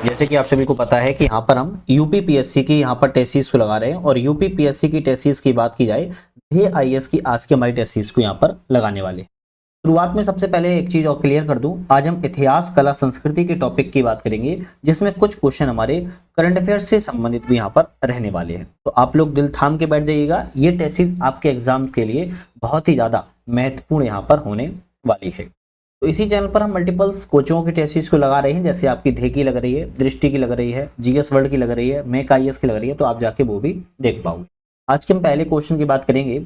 जैसे कि आप सभी को पता है कि यहाँ पर हम यूपीपीएससी की यहाँ पर टेसिस को लगा रहे हैं और यूपीपीएससी की टेसिस की बात की जाए, ध्येय आईएएस की आज की हमारी टेसिस को यहाँ पर लगाने वाले हैं। शुरुआत में सबसे पहले एक चीज और क्लियर कर दूं, आज हम इतिहास कला संस्कृति के टॉपिक की बात करेंगे, जिसमें कुछ क्वेश्चन हमारे करंट अफेयर्स से संबंधित भी यहाँ पर रहने वाले हैं। तो आप लोग दिल थाम के बैठ जाइएगा, ये टेसिस आपके एग्जाम के लिए बहुत ही ज्यादा महत्वपूर्ण यहाँ पर होने वाली है। तो इसी चैनल पर हम मल्टीपल्स कोचिंगों की टेस्टिस को लगा रहे हैं, जैसे आपकी ध्ये की लग रही है, दृष्टि की लग रही है, जीएस वर्ल्ड की लग रही है, मेक आईएएस की लग रही है, तो आप जाके वो भी देख पाओगे। आज के हम पहले क्वेश्चन की बात करेंगे।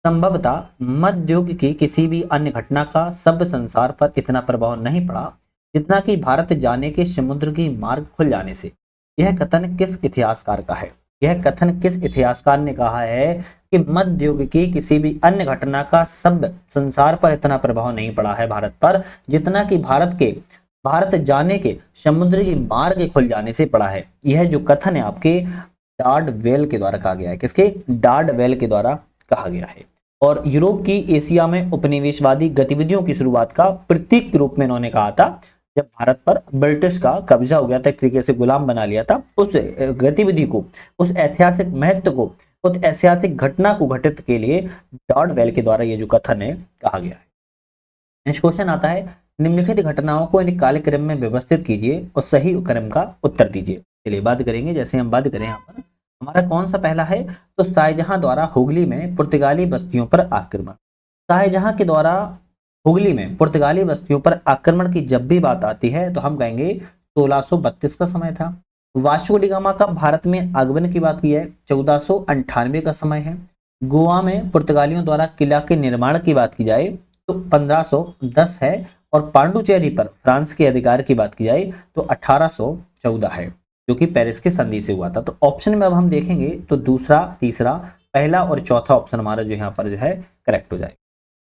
संभवतः मध्य युग की किसी भी अन्य घटना का सभ्य संसार पर इतना प्रभाव नहीं पड़ा जितना कि भारत जाने के समुद्र की मार्ग खुल जाने से। यह कथन किस इतिहासकार का है? यह कथन किस इतिहासकार ने कहा है कि मध्य युग की किसी भी अन्य घटना का सभ्य संसार पर इतना प्रभाव नहीं पड़ा है भारत पर जितना कि भारत जाने के समुद्र की मार्ग खुल जाने से पड़ा है। यह जो कथन है आपके डार्डवेल के द्वारा कहा गया है। किसके? डार्डवेल के द्वारा कहा गया है। और यूरोप की एशिया में उपनिवेशवादी गतिविधियों की शुरुआत का प्रतीक के रूप में इन्होंने कहा था, जब भारत पर ब्रिटिश का कब्जा हो गया था, एक तरीके से गुलाम बना लिया था, उस गतिविधि को, उस ऐतिहासिक महत्व को, उस ऐतिहासिक घटना को घटित के लिए डार्डवेल के द्वारा ये जो कथन है कहा गया है। नेक्स्ट क्वेश्चन आता है, निम्नलिखित घटनाओं को इन कालक्रम में व्यवस्थित कीजिए और सही क्रम का उत्तर दीजिए। चलिए बात करेंगे, जैसे हम बात करें यहाँ पर हमारा कौन सा पहला है, तो शाहजहां द्वारा हुगली में पुर्तगाली बस्तियों पर आक्रमण। शाहजहां के द्वारा हुगली में पुर्तगाली बस्तियों पर आक्रमण की जब भी बात आती है तो हम कहेंगे 1632 का समय था। वास्को डी गामा का भारत में आगमन की बात की है, 1498 का समय है। गोवा में पुर्तगालियों द्वारा किला के निर्माण की बात की जाए तो 1510 है। और पांडुचेरी पर फ्रांस के अधिकार की बात की जाए तो 1814 है, जो कि पेरिस के संधि से हुआ था। तो ऑप्शन में अब हम देखेंगे तो दूसरा, तीसरा, पहला और चौथा ऑप्शन हमारा जो यहाँ पर जो है करेक्ट हो जाएगा।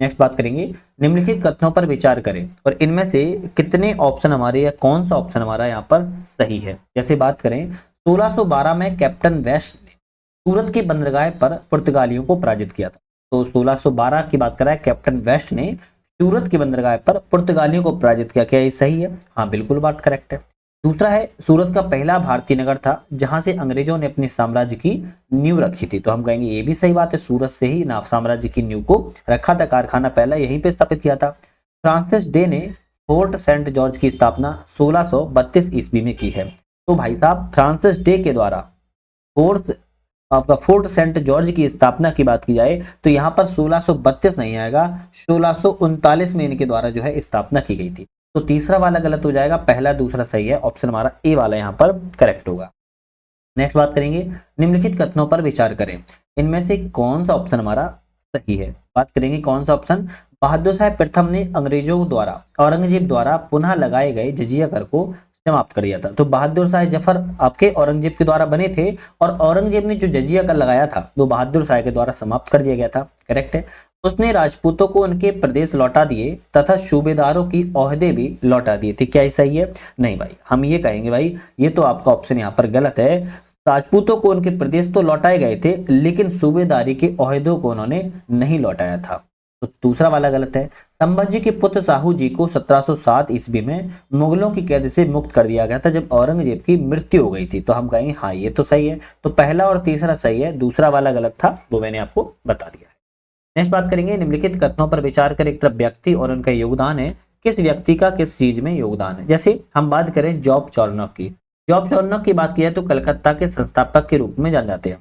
नेक्स्ट बात करेंगे, निम्नलिखित कथनों पर विचार करें और इनमें से कितने ऑप्शन हमारे या कौन सा ऑप्शन हमारा यहाँ पर सही है। जैसे बात करें, 1612 में कैप्टन वेस्ट ने सूरत की बंदरगाह पर पुर्तगालियों को पराजित किया था। तो 1612 की बात कर रहा है, कैप्टन वेस्ट ने सूरत की बंदरगाह पर पुर्तगालियों को पराजित किया। क्या ये सही है? हाँ, बिल्कुल बात करेक्ट है। दूसरा है, सूरत का पहला भारतीय नगर था जहां से अंग्रेजों ने अपने साम्राज्य की नींव रखी थी। तो हम कहेंगे ये भी सही बात है, सूरत से ही साम्राज्य की नींव को रखा था, कारखाना पहला यहीं पे स्थापित किया था। फ्रांसिस डे ने फोर्ट सेंट जॉर्ज की स्थापना 1632 ईस्वी में की है। तो भाई साहब, फ्रांसिस डे के द्वारा फोर्ट सेंट जॉर्ज की स्थापना की बात की जाए तो यहाँ पर 1632 नहीं आएगा, 1639 में इनके द्वारा जो है स्थापना की गई थी। तो तीसरा वाला गलत हो जाएगा, पहला दूसरा सही है, ऑप्शन हमारा ए वाला यहाँ पर करेक्ट होगा। नेक्स्ट बात करेंगे, निम्नलिखित कथनों पर विचार करें, इनमें से कौन सा ऑप्शन हमारा सही है। बात करेंगे कौन सा ऑप्शन, बहादुर शाह प्रथम ने अंग्रेजों द्वारा औरंगजेब द्वारा पुनः लगाए गए जजिया कर को समाप्त कर दिया था। तो बहादुर शाह जफर आपके औरंगजेब के द्वारा बने थे और औरंगजेब ने जो जजिया कर लगाया था वो बहादुर शाह के द्वारा समाप्त कर दिया गया था। करेक्ट है। उसने राजपूतों को उनके प्रदेश लौटा दिए तथा सूबेदारों की ओहदे भी लौटा दिए थे। क्या ये सही है? नहीं भाई, हम ये कहेंगे भाई ये तो आपका ऑप्शन यहाँ पर गलत है। राजपूतों को उनके प्रदेश तो लौटाए गए थे लेकिन सूबेदारी के ओहदों को उन्होंने नहीं लौटाया था। तो दूसरा वाला गलत है। संभाजी के पुत्र साहू जी को 1707 ईस्वी में मुगलों की कैद से मुक्त कर दिया गया था जब औरंगजेब की मृत्यु हो गई थी। तो हम कहेंगे हाँ ये तो सही है। तो पहला और तीसरा सही है, दूसरा वाला गलत था, वो मैंने आपको बता दिया है। नेक्स्ट बात करेंगे, निम्नलिखित कथनों पर विचार कर, एक तरफ व्यक्ति और उनका योगदान है, किस व्यक्ति का किस चीज में योगदान है। जैसे हम बात करें जॉब चार्नॉक की, जॉब चार्नॉक की बात की जाए तो कलकत्ता के संस्थापक के रूप में जान जाते हैं।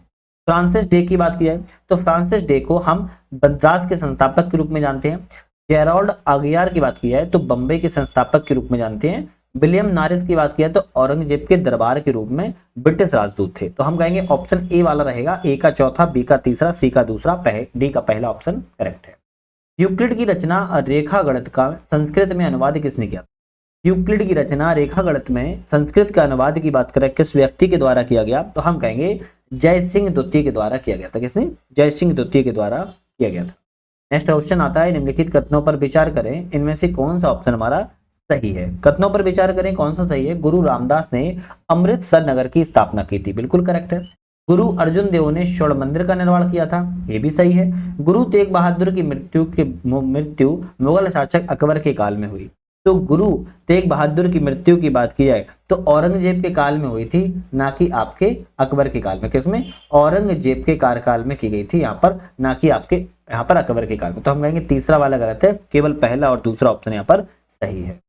फ्रांसिस डे की बात की जाए तो फ्रांसिस डे को हम मद्रास के संस्थापक के रूप में जानते हैं। जेराल्ड आगियार की बात की जाए तो बम्बई के संस्थापक के रूप में जानते हैं। विलियम नारिस की बात की जाए तो औरंगजेब के दरबार के रूप में ब्रिटिश राजदूत थे। तो हम कहेंगे ऑप्शन ए वाला रहेगा, ए का चौथा, बी का तीसरा, सी का दूसरा, डी का पहला ऑप्शन करेक्ट है। यूक्लिड की रचना रेखा गणित का संस्कृत में अनुवाद किसने किया? यूक्लिड की रचना रेखा गणित में संस्कृत का अनुवाद की बात करें किस व्यक्ति के द्वारा किया गया तो हम कहेंगे जय सिंह द्वितीय के द्वारा किया गया था। किसने? जय सिंह द्वितीय के द्वारा किया गया था। नेक्स्ट क्वेश्चन आता है, निम्नलिखित कथनों पर विचार करें, इनमें से कौन सा ऑप्शन हमारा सही है। कथनों पर विचार करें कौन सा सही है। गुरु रामदास ने अमृतसर नगर की स्थापना की थी, बिल्कुल करेक्ट है। गुरु अर्जुन देव ने स्वर्ण मंदिर का निर्माण किया था, ये भी सही है। गुरु तेग बहादुर की मृत्यु मुगल शासक अकबर के काल में हुई। तो गुरु तेग बहादुर की मृत्यु की बात की जाए तो औरंगजेब के काल में हुई थी, ना कि आपके अकबर के काल में। किसमें? औरंगजेब के कार्यकाल में की गई थी यहाँ पर, ना कि आपके यहाँ पर अकबर के काल में। तो हम कहेंगे तीसरा वाला गलत है, केवल पहला और दूसरा ऑप्शन यहाँ पर सही है।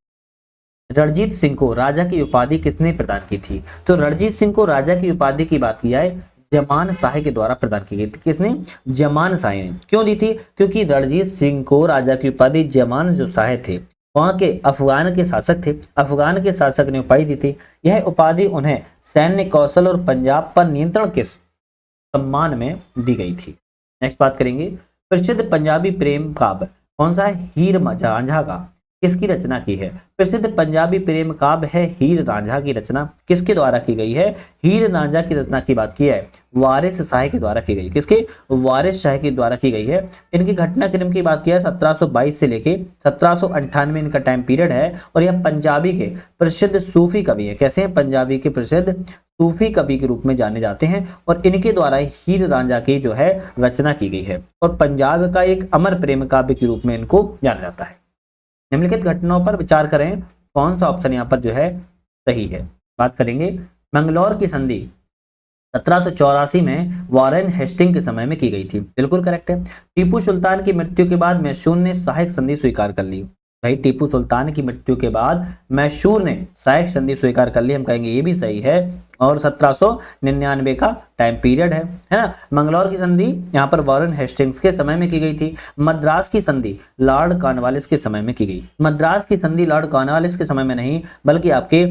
रणजीत सिंह को राजा की उपाधि किसने प्रदान की थी? तो रणजीत सिंह को राजा की उपाधि की बात की जाए जमान शाह के द्वारा प्रदान की गई थी। किसने? जमान शाह ने। क्यों दी थी? क्योंकि रणजीत सिंह को राजा की उपाधि जमान जो शाह थे, वहां के अफगान के शासक थे, अफगान के शासक ने उपाधि दी थी। यह उपाधि उन्हें सैन्य कौशल और पंजाब पर नियंत्रण के सम्मान में दी गई थी। नेक्स्ट बात करेंगे, प्रसिद्ध पंजाबी प्रेम काव्य कौन सा है? हीर रांझा का किसकी रचना की है? प्रसिद्ध पंजाबी प्रेम काव्य है हीर रांझा की रचना किसके द्वारा की गई है? हीर रांझा की रचना की बात की है वारिस शाह के द्वारा की गई। किसके? वारिस शाह के द्वारा की गई है। इनकी घटनाक्रम की बात की है 1722 से लेके 1798 इनका टाइम पीरियड है, और यह पंजाबी के प्रसिद्ध सूफी कवि है। कैसे हैं? पंजाबी के प्रसिद्ध सूफी कवि के रूप में जाने जाते हैं, और इनके द्वारा हीर रांझा की जो है रचना की गई है, और पंजाब का एक अमर प्रेम काव्य के रूप में इनको जाना जाता है। निम्नलिखित घटनाओं पर विचार करें, कौन सा ऑप्शन यहाँ पर जो है सही है। बात करेंगे, मंगलौर की संधि 1784 में वॉरेन हेस्टिंग के समय में की गई थी। बिल्कुल करेक्ट है। टीपू सुल्तान की मृत्यु के बाद मैसूर ने सहायक संधि स्वीकार कर ली। भाई टीपू सुल्तान की मृत्यु के बाद मैसूर ने सहायक संधि स्वीकार कर ली, हम कहेंगे ये भी सही है, और 1799 का टाइम पीरियड है ना। मंगलौर की संधि यहाँ पर वॉरेन हेस्टिंग्स के समय में की गई थी। मद्रास की संधि लॉर्ड कॉर्नवालिस के समय में की गई। मद्रास की संधि लॉर्ड कॉर्नवालिस के समय में नहीं, बल्कि आपके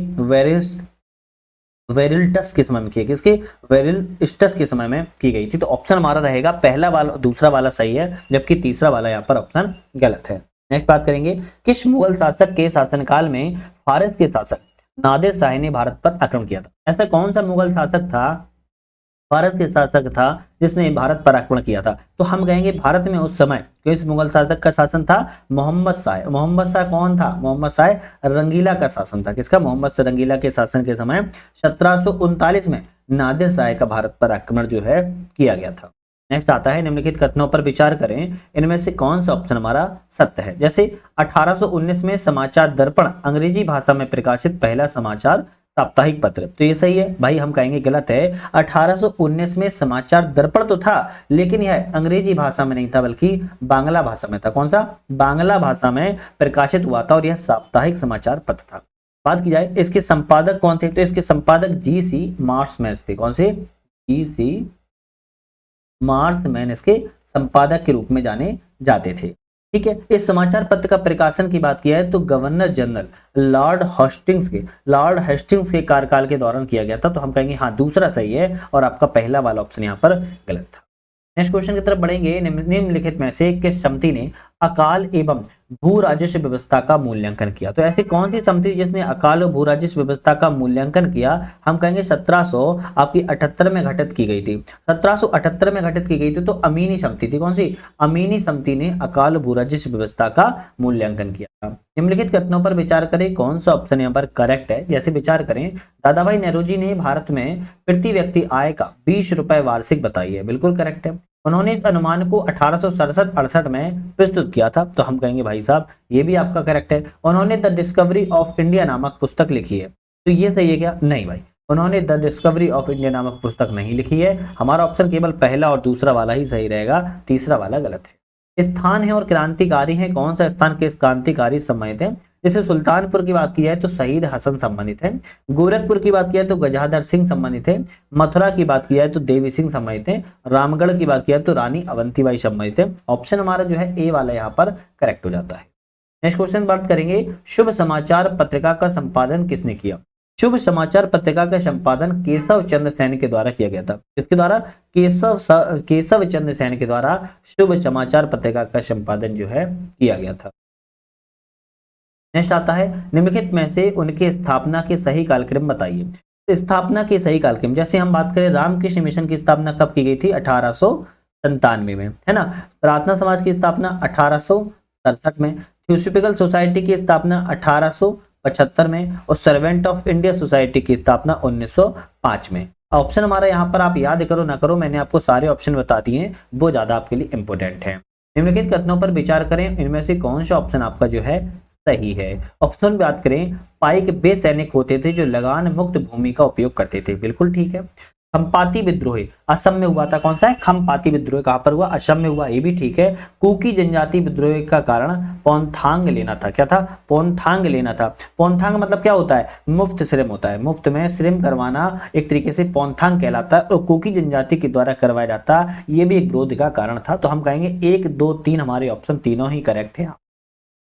वेरिल्टस के समय में की। किसके? वेरिल्टस के समय में की गई थी। तो ऑप्शन हमारा रहेगा पहला वाला, दूसरा वाला सही है, जबकि तीसरा वाला यहाँ पर ऑप्शन गलत है। नेक्स्ट बात करेंगे, किस मुगल शासक के शासनकाल में फारस के शासक नादिर शाह ने भारत पर आक्रमण किया था? ऐसा कौन सा मुगल शासक था, फारस के शासक था, जिसने भारत पर आक्रमण किया था? तो हम कहेंगे भारत में उस समय किस मुगल शासक का शासन था? मोहम्मद शाह। मोहम्मद शाह कौन था? मोहम्मद शाह रंगीला का शासन था। किसका? मोहम्मद शाह रंगीला के शासन के समय 1739 में नादिर शाह का भारत पर आक्रमण जो है किया गया था। नेक्स्ट आता है, निम्नलिखित कथनों पर विचार करें, इनमें से कौन सा ऑप्शन हमारा सत्य है? जैसे 1819 में समाचार दर्पण अंग्रेजी भाषा में प्रकाशित पहला समाचार साप्ताहिक पत्र, तो ये सही है। भाई हम कहेंगे गलत है। 1819 में समाचार दर्पण तो था, लेकिन यह अंग्रेजी भाषा में नहीं था, बल्कि बांग्ला भाषा में था। कौन सा? बांग्ला भाषा में प्रकाशित हुआ था, और यह साप्ताहिक समाचार पत्र था। बात की जाए इसके संपादक कौन थे, तो इसके संपादक जी.सी. मार्शमैन थे। कौन से? जी.सी. मार्शमैन इसके संपादक के रूप में जाने जाते थे। ठीक है। इस समाचार पत्र का प्रकाशन की बात किया है तो गवर्नर जनरल लॉर्ड हेस्टिंग्स के कार्यकाल के दौरान किया गया था। तो हम कहेंगे हाँ दूसरा सही है, और आपका पहला वाला ऑप्शन यहाँ पर गलत था। नेक्स्ट क्वेश्चन की तरफ बढ़ेंगे। निम्नलिखित में से किस समिति ने अकाल एवं भू राजस्व व्यवस्था का मूल्यांकन किया? तो ऐसी कौन सी समिति जिसने अकाल और भू राजस्व व्यवस्था का मूल्यांकन किया? हम कहेंगे 1778 में गठित की गई थी। 1778 में गठित की गई थी, तो अमीनी समिति थी। कौन सी? अमीनी समिति ने अकाल भू राजस्व व्यवस्था का मूल्यांकन किया था। निम्नलिखित कथनों पर विचार करें, कौन सा ऑप्शन यहाँ पर करेक्ट है? जैसे विचार करें, दादाभाई नेहरू ने भारत में प्रति व्यक्ति आय का 20 रुपए वार्षिक बताई है। बिल्कुल करेक्ट है। उन्होंने इस अनुमान को 1867-68 में प्रस्तुत किया था। तो हम कहेंगे भाई साहब ये भी आपका करेक्ट है। उन्होंने द डिस्कवरी ऑफ इंडिया नामक पुस्तक लिखी है। तो ये सही है क्या? नहीं भाई, उन्होंने द डिस्कवरी ऑफ इंडिया नामक पुस्तक नहीं लिखी है। हमारा ऑप्शन केवल पहला और दूसरा वाला ही सही रहेगा, तीसरा वाला गलत है। स्थान है और क्रांतिकारी है, कौन सा स्थान के क्रांतिकारी सम्मानित है? जैसे सुल्तानपुर की बात की जाए तो शहीद हसन सम्मानित है। गोरखपुर की बात की जाए तो गजाधर सिंह सम्मानित है। मथुरा की बात की जाए तो देवी सिंह सम्मानित है। रामगढ़ की बात की जाए तो रानी अवंतीबाई सम्मानित है। ऑप्शन हमारा जो है ए वाला यहाँ पर करेक्ट हो जाता है। नेक्स्ट क्वेश्चन बात करेंगे, शुभ समाचार पत्रिका का संपादन किसने किया? शुभ समाचार पत्रिका का संपादन केशव चंद्र सैन के द्वारा किया गया था। किसके द्वारा? केशव चंद्र सैन के द्वारा शुभ समाचार पत्रिका का संपादन जो है किया गया था। नेक्स्ट आता है, निम्नलिखित में से उनके स्थापना के सही कालक्रम बताइए। स्थापना के सही कालक्रम, जैसे हम बात करें रामकृष्ण मिशन की स्थापना कब की गई थी? 1897 में, है ना। प्रार्थना समाज की स्थापना 1867 में। थियोसॉफिकल सोसाइटी की स्थापना 1875 में, और सर्वेंट ऑफ इंडिया सोसाइटी की स्थापना 1905 में। ऑप्शन हमारा यहाँ पर आप याद करो ना करो, मैंने आपको सारे ऑप्शन बता दिए, वो ज्यादा आपके लिए इंपोर्टेंट है। निम्नलिखित कथनों पर विचार करें, इनमें से कौन सा ऑप्शन आपका जो है सही है। ऑप्शन में बात करें, पाइक वे सैनिक होते थे जो लगान मुक्त भूमि का उपयोग करते थे, बिल्कुल ठीक है। खम्पाती विद्रोह असम में हुआ था, कौन सा है, खम्पाती विद्रोह कहां पर हुआ, असम में हुआ, ये भी ठीक है। कुकी जनजाति विद्रोह का कारण पोंथांग लेना था, क्या था, पोंथांग लेना था। पोंथांग मतलब क्या होता है, मुफ्त श्रम होता है, मुफ्त में श्रम करवाना एक तरीके से पोंथांग कहलाता है, और कुकी जनजाति के द्वारा करवाया जाता, ये भी एक विरोध का कारण था। तो हम कहेंगे 1 2 3 हमारे ऑप्शन तीनों ही करेक्ट है।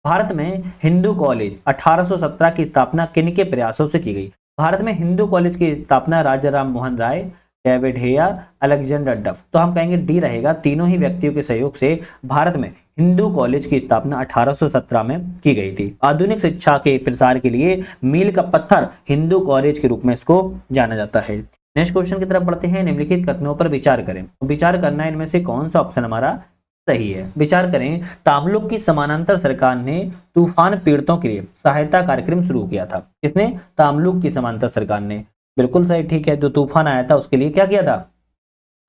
भारत में हिंदू कॉलेज 1817 की स्थापना किनके प्रयासों से की गई। भारत में हिंदू कॉलेज की स्थापना राजा Ram Mohan Roy, David Hare, Alexander डफ। तो हम कहेंगे डी रहेगा, तीनों ही व्यक्तियों के सहयोग से भारत में हिंदू कॉलेज की स्थापना 1817 में की गई थी। आधुनिक शिक्षा के प्रसार के लिए मील का पत्थर हिंदू कॉलेज के रूप में इसको जाना जाता है। नेक्स्ट क्वेश्चन की तरफ बढ़ते हैं। निम्नलिखित कथनों पर विचार करें। विचार करना है इनमें से कौन सा ऑप्शन हमारा सही है। विचार करें, तामलुक की समानांतर सरकार ने तूफान पीड़ितों के लिए सहायता कार्यक्रम शुरू किया था। किसने, तामलुक की समानांतर सरकार ने, बिल्कुल सही, ठीक है। जो तूफान आया था उसके लिए क्या किया था,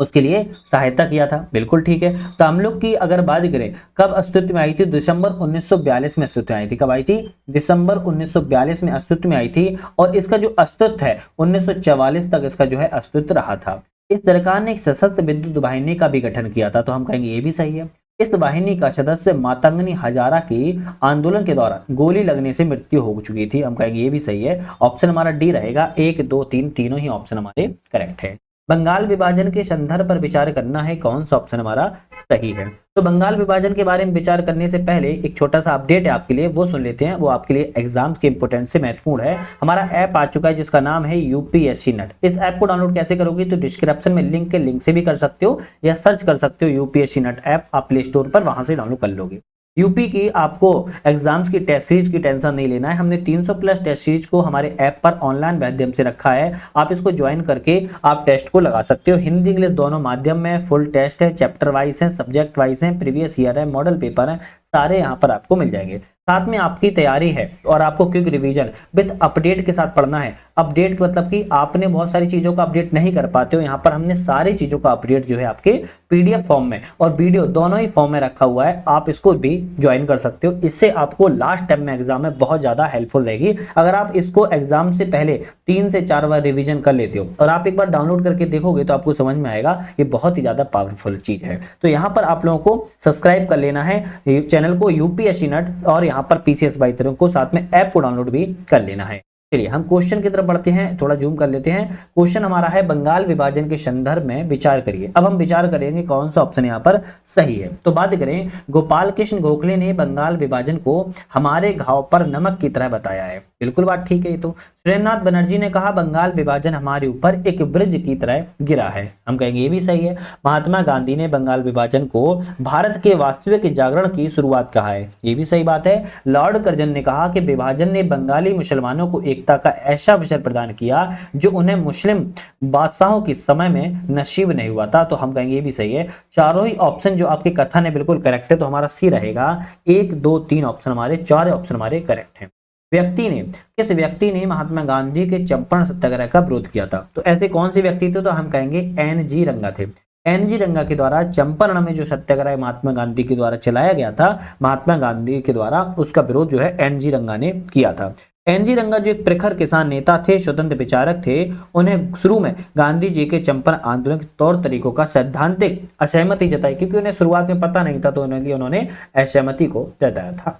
उसके लिए सहायता किया था, बिल्कुल ठीक है। तामलुक की अगर बात करें कब अस्तित्व में आई थी, दिसंबर 1942 में अस्तित्व में आई थी। कब आई थी, दिसंबर 1942 में अस्तित्व में आई थी, और इसका जो अस्तित्व है 1944 तक इसका जो है अस्तित्व रहा था। इस सरकार ने एक सशस्त्र विद्युत वाहिनी का भी गठन किया था, तो हम कहेंगे ये भी सही है। इस वाहिनी का सदस्य मातंगनी हजारा की आंदोलन के दौरान गोली लगने से मृत्यु हो चुकी थी, हम कहेंगे ये भी सही है। ऑप्शन हमारा डी रहेगा, 1 2 3 तीनों ही ऑप्शन हमारे करेक्ट है। बंगाल विभाजन के संदर्भ पर विचार करना है, कौन सा ऑप्शन हमारा सही है। तो बंगाल विभाजन के बारे में विचार करने से पहले एक छोटा सा अपडेट है आपके लिए, वो सुन लेते हैं। वो आपके लिए एग्जाम के इंपोर्टेंट से महत्वपूर्ण है। हमारा ऐप आ चुका है जिसका नाम है यूपीएससी नेट। इस ऐप को डाउनलोड कैसे करोगे, तो डिस्क्रिप्शन में लिंक के लिंक से भी कर सकते हो, या सर्च कर सकते हो यूपीएससी नेट ऐप, आप प्ले स्टोर पर वहां से डाउनलोड कर लोगे। यूपी की आपको एग्जाम्स की टेस्ट सीरीज की टेंशन नहीं लेना है। हमने 300 प्लस टेस्ट सीरीज को हमारे ऐप पर ऑनलाइन माध्यम से रखा है। आप इसको ज्वाइन करके आप टेस्ट को लगा सकते हो। हिंदी इंग्लिश दोनों माध्यम में फुल टेस्ट है, चैप्टर वाइज है, सब्जेक्ट वाइज है, प्रीवियस ईयर है, मॉडल पेपर है, सारे यहाँ पर आपको मिल जाएंगे। साथ में आपकी तैयारी है और आपको क्विक रिवीजन विद अपडेट के साथ पढ़ना है। अपडेट मतलब कि आपने बहुत सारी चीजों का अपडेट नहीं कर पाते हो, यहाँ पर हमने सारी चीजों का अपडेट जो है आपके पीडीएफ फॉर्म में और वीडियो दोनों ही फॉर्म में रखा हुआ है। आप इसको भी ज्वाइन कर सकते हो। इससे आपको लास्ट टाइम में एग्जाम में बहुत ज्यादा हेल्पफुल रहेगी। अगर आप इसको एग्जाम से पहले 3 से 4 बार रिविजन कर लेते हो और आप एक बार डाउनलोड करके देखोगे तो आपको समझ में आएगा ये बहुत ही ज्यादा पावरफुल चीज है। तो यहाँ पर आप लोगों को सब्सक्राइब कर लेना है चैनल को यूपीएससी नेट, और यहाँ पर पीसीएस बाई तरह को साथ में ऐप को डाउनलोड भी कर लेना है। चलिए हम क्वेश्चन की तरफ बढ़ते हैं, थोड़ा जूम कर लेते हैं। क्वेश्चन हमारा है बंगाल विभाजन के संदर्भ में विचार करिए। अब हम विचार करेंगे कौन सा ऑप्शन यहाँ पर सही है। तो बात करें, गोपाल कृष्ण गोखले ने बंगाल विभाजन को हमारे घाव पर नमक की तरह बताया है, बिल्कुल बात ठीक है। ये तो सुरेंद्रनाथ बनर्जी ने कहा बंगाल विभाजन हमारे ऊपर एक ब्रिज की तरह गिरा है, हम कहेंगे ये भी सही है। महात्मा गांधी ने बंगाल विभाजन को भारत के वास्तविक जागरण की शुरुआत कहा है, ये भी सही बात है। लॉर्ड कर्जन ने कहा कि विभाजन ने बंगाली मुसलमानों को एकता का ऐसा अवसर प्रदान किया जो उन्हें मुस्लिम बादशाहों के समय में नसीब नहीं हुआ था, तो हम कहेंगे ये भी सही है। चारों ही ऑप्शन जो आपके कथन है बिल्कुल करेक्ट है, तो हमारा सी रहेगा। 1 2 3 ऑप्शन हमारे, 4 ऑप्शन हमारे करेक्ट है। किस व्यक्ति ने महात्मा गांधी के चंपारण सत्याग्रह का विरोध किया था, तो ऐसे कौन से व्यक्ति थे, तो हम कहेंगे एन.जी. रंगा थे। एन.जी. रंगा के द्वारा चंपारण में जो सत्याग्रह महात्मा गांधी के द्वारा चलाया गया था, महात्मा गांधी के द्वारा उसका विरोध जो है एन.जी. रंगा ने किया था। एन.जी. रंगा जो एक प्रखर किसान नेता थे, स्वतंत्र विचारक थे, उन्हें शुरू में गांधी जी के चंपारण आंदोलन के तौर तरीकों का सैद्धांतिक असहमति जताई, क्योंकि उन्हें शुरुआत में पता नहीं था, तो उन्होंने असहमति को जताया था।